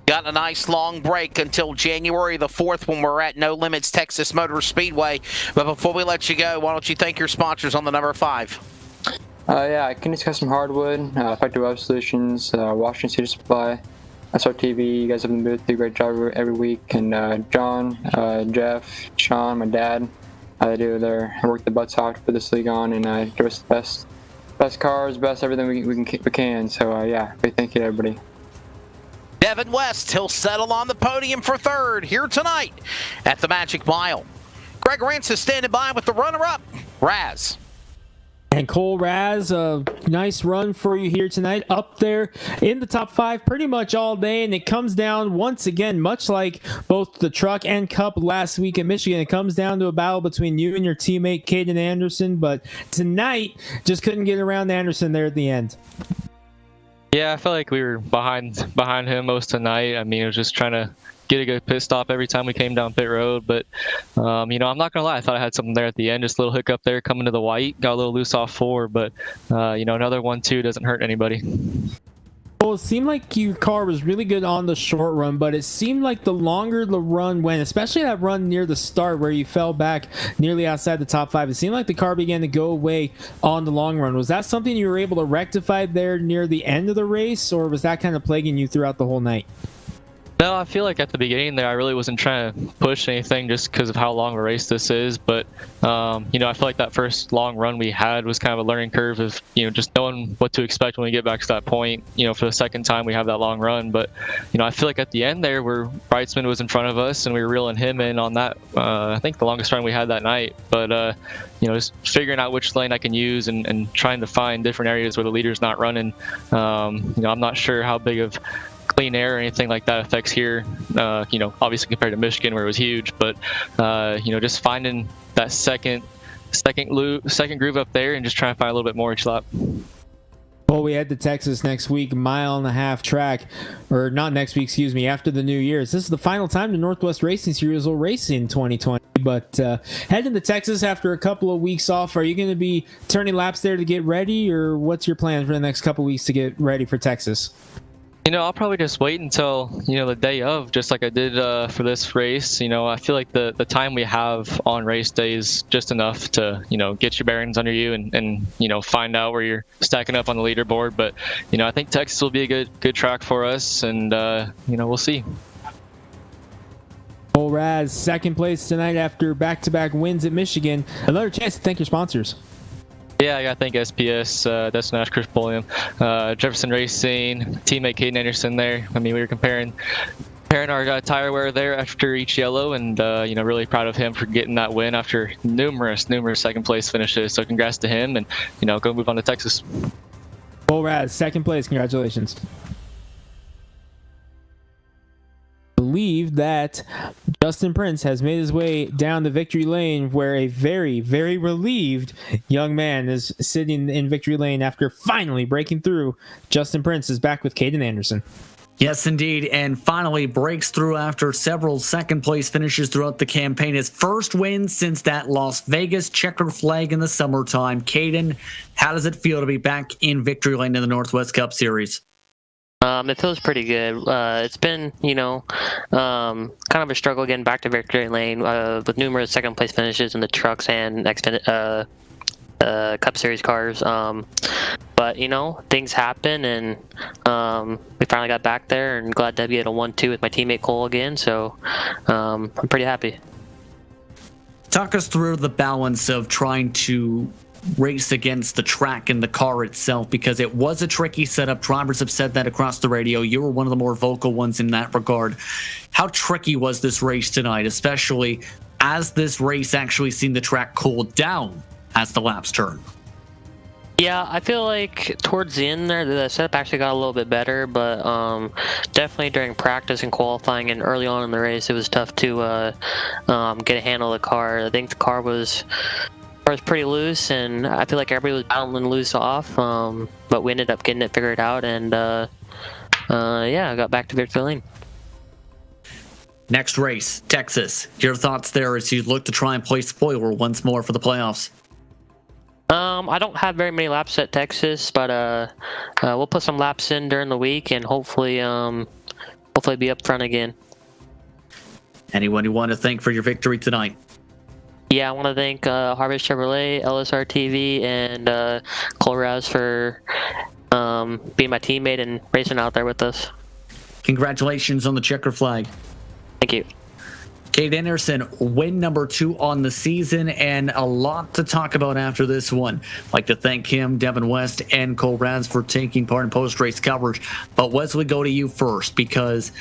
Speaker 3: Got a nice long break until January the 4th when we're at No Limits Texas Motor Speedway. But before we let you go, why don't you thank your sponsors on the number 5?
Speaker 10: Yeah, Kenny's Custom Hardwood, Effective Web Solutions, Washington Cedar Supply, SRTV. You guys have been doing a great job every week. And John, Jeff, Sean, my dad, I work the butts off to put this league on and give us the best cars, best everything we can. So yeah, big thank you to everybody.
Speaker 3: Devin West, he'll settle on the podium for third here tonight at the Magic Mile. Greg Rance is standing by with the runner-up, Raz.
Speaker 2: And Cole Raz, a nice run for you here tonight, up there in the top 5 pretty much all day, and it comes down once again, much like both the truck and cup last week in Michigan. It comes down to a battle between you and your teammate Caden Anderson, but tonight just couldn't get around Anderson there at the end.
Speaker 11: Yeah, I felt like we were behind him most of the night. I mean, it was just trying to get a good pit stop every time we came down pit road. But, I'm not going to lie. I thought I had something there at the end. Just a little hiccup there coming to the white. Got a little loose off 4. But, another 1-2 doesn't hurt anybody.
Speaker 2: Well, it seemed like your car was really good on the short run, but it seemed like the longer the run went, especially that run near the start where you fell back nearly outside the top 5, it seemed like the car began to go away on the long run. Was that something you were able to rectify there near the end of the race, or was that kind of plaguing you throughout the whole night?
Speaker 11: No, I feel like at the beginning there, I really wasn't trying to push anything just because of how long of a race this is. But, I feel like that first long run we had was kind of a learning curve of, just knowing what to expect when we get back to that point, for the second time we have that long run. But, I feel like at the end there where Brightsman was in front of us and we were reeling him in on that, I think the longest run we had that night. But, just figuring out which lane I can use and trying to find different areas where the leader's not running. I'm not sure how big of clean air or anything like that affects here, obviously compared to Michigan where it was huge, but just finding that second groove up there and just trying to find a little bit more each lap.
Speaker 2: Well, we head to Texas next week, 1.5 mile track, or not next week, excuse me, after the New Year's. This is the final time the Northwest Racing Series will race in 2020, but heading to Texas after a couple of weeks off, are you going to be turning laps there to get ready, or what's your plan for the next couple of weeks to get ready for Texas?
Speaker 11: I'll probably just wait until, the day of, just like I did for this race. I feel like the time we have on race day is just enough to, get your bearings under you and find out where you're stacking up on the leaderboard. But, I think Texas will be a good track for us, and, we'll see.
Speaker 2: Cole Raz, second place tonight after back-to-back wins at Michigan. Another chance to thank your sponsors.
Speaker 11: Yeah, I think SPS, Dustin Ash, Chris Pulliam, Jefferson Racing, teammate Caden Anderson there. I mean, we were comparing our tire wear there after each yellow, and really proud of him for getting that win after numerous second place finishes. So congrats to him, and go move on to Texas.
Speaker 2: Cole Raz, second place. Congratulations. Believe that Justin Prince has made his way down the victory lane, where a very, very relieved young man is sitting in victory lane after finally breaking through. Justin Prince is back with Caden Anderson.
Speaker 1: Yes, indeed, and finally breaks through after several second-place finishes throughout the campaign. His first win since that Las Vegas checkered flag in the summertime. Caden, how does it feel to be back in victory lane in the Northwest Cup Series?
Speaker 9: It feels pretty good. It's been, kind of a struggle getting back to victory lane with numerous second-place finishes in the trucks and Cup Series cars. But things happen, and we finally got back there, and glad to be at a 1-2 with my teammate Cole again. So I'm pretty happy.
Speaker 1: Talk us through the balance of trying to race against the track and the car itself, because it was a tricky setup. Drivers have said that across the radio. You were one of the more vocal ones in that regard. How tricky was this race tonight, especially as this race actually seen the track cool down as the laps turn?
Speaker 9: Yeah, I feel like towards the end there, the setup actually got a little bit better, but definitely during practice and qualifying and early on in the race, it was tough to get a handle of the car. I think the car was pretty loose, and I feel like everybody was battling loose off, but we ended up getting it figured out, and I got back to victory lane.
Speaker 1: Next race, Texas. Your thoughts there as you look to try and play spoiler once more for the playoffs?
Speaker 9: I don't have very many laps at Texas, but we'll put some laps in during the week and hopefully be up front again.
Speaker 1: Anyone you want to thank for your victory tonight?
Speaker 9: Yeah, I want to thank Harvest Chevrolet, LSR TV, and Cole Raz for being my teammate and racing out there with us.
Speaker 1: Congratulations on the checker flag.
Speaker 9: Thank you.
Speaker 1: Caden Anderson, win number 2 on the season, and a lot to talk about after this one. I'd like to thank him, Devin West, and Cole Raz for taking part in post-race coverage. But Wesley, go to you first, because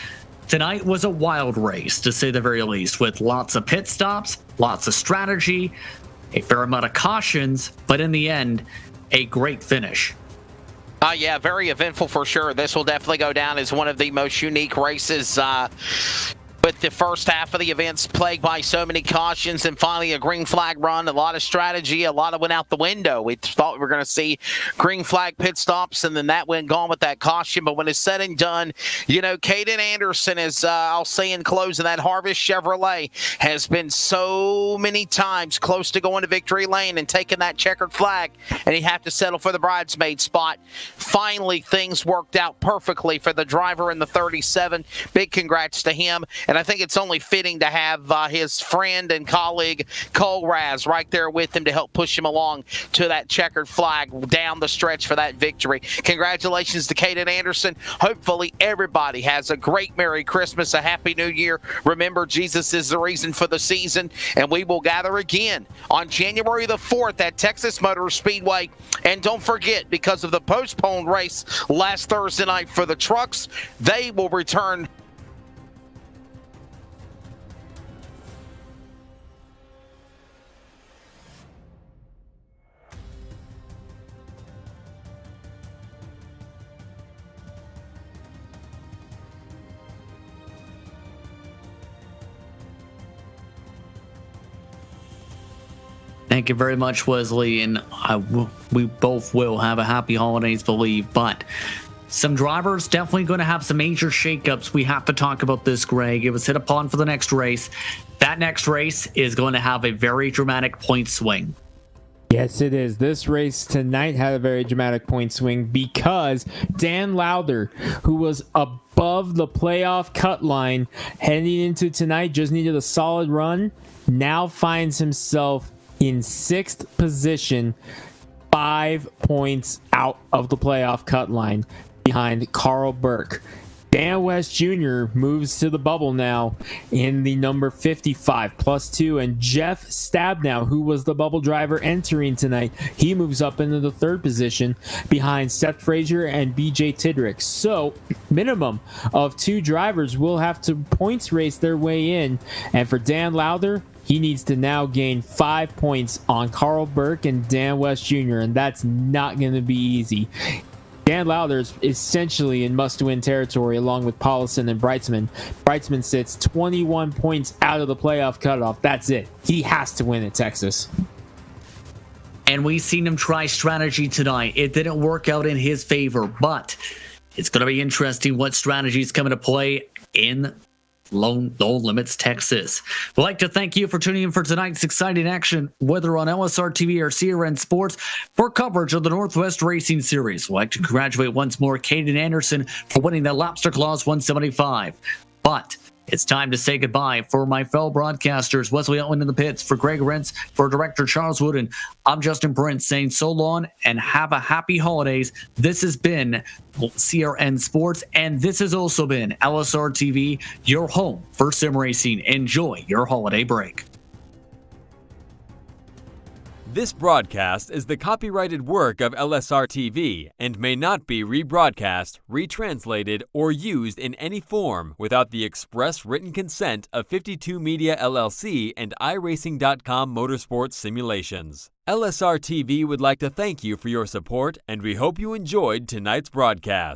Speaker 1: tonight was a wild race, to say the very least, with lots of pit stops, lots of strategy, a fair amount of cautions, but in the end, a great finish.
Speaker 3: Yeah, very eventful for sure. This will definitely go down as one of the most unique races with the first half of the events plagued by so many cautions and finally a green flag run, a lot of strategy, a lot of went out the window. We thought we were going to see green flag pit stops, and then that went gone with that caution. But when it's said and done, Caden Anderson is, I'll say in closing, that Harvest Chevrolet has been so many times close to going to victory lane and taking that checkered flag, and he'd have to settle for the bridesmaid spot. Finally, things worked out perfectly for the driver in the 37. Big congrats to him. And I think it's only fitting to have his friend and colleague Cole Raz right there with him to help push him along to that checkered flag down the stretch for that victory. Congratulations to Caden Anderson. Hopefully everybody has a great Merry Christmas, a Happy New Year. Remember, Jesus is the reason for the season, and we will gather again on January the 4th at Texas Motor Speedway. And don't forget, because of the postponed race last Thursday night for the trucks, they will return.
Speaker 1: Thank you very much, Wesley, and we both will have a happy holidays, believe. But some drivers definitely going to have some major shakeups. We have to talk about this, Greg. It was hit upon for the next race. That next race is going to have a very dramatic point swing.
Speaker 2: Yes, it is. This race tonight had a very dramatic point swing because Dan Lowther, who was above the playoff cut line heading into tonight, just needed a solid run, now finds himself in 6th position, 5 points out of the playoff cut line behind Carl Burke. Dan West Jr. moves to the bubble now in the number 55 +2, and Jeff Stabnow, who was the bubble driver entering tonight, he moves up into the 3rd position behind Seth Frazier and BJ Tidrick. So minimum of 2 drivers will have to points race their way in, and for Dan Lowther, he needs to now gain 5 points on Carl Burke and Dan West Jr., and that's not going to be easy. Dan Lowther is essentially in must-win territory along with Paulson and Breitzman. Breitzman sits 21 points out of the playoff cutoff. That's it. He has to win at Texas.
Speaker 1: And we've seen him try strategy tonight. It didn't work out in his favor, but it's going to be interesting what strategies come into play in No Limits Texas. We'd like to thank you for tuning in for tonight's exciting action, whether on LSR TV or CRN Sports, for coverage of the Northwest Racing Series. We'd like to congratulate once more Caden Anderson for winning the Lobster Claws 175. But it's time to say goodbye. For my fellow broadcasters, Wesley Owen in the pits, for Greg Rentz, for Director Charles Wooden, I'm Justin Prince saying so long and have a happy holidays. This has been CRN Sports, and this has also been LSR TV, your home for sim racing. Enjoy your holiday break.
Speaker 12: This broadcast is the copyrighted work of LSR TV and may not be rebroadcast, retranslated, or used in any form without the express written consent of 52 Media LLC and iRacing.com Motorsports Simulations. LSR TV would like to thank you for your support, and we hope you enjoyed tonight's broadcast.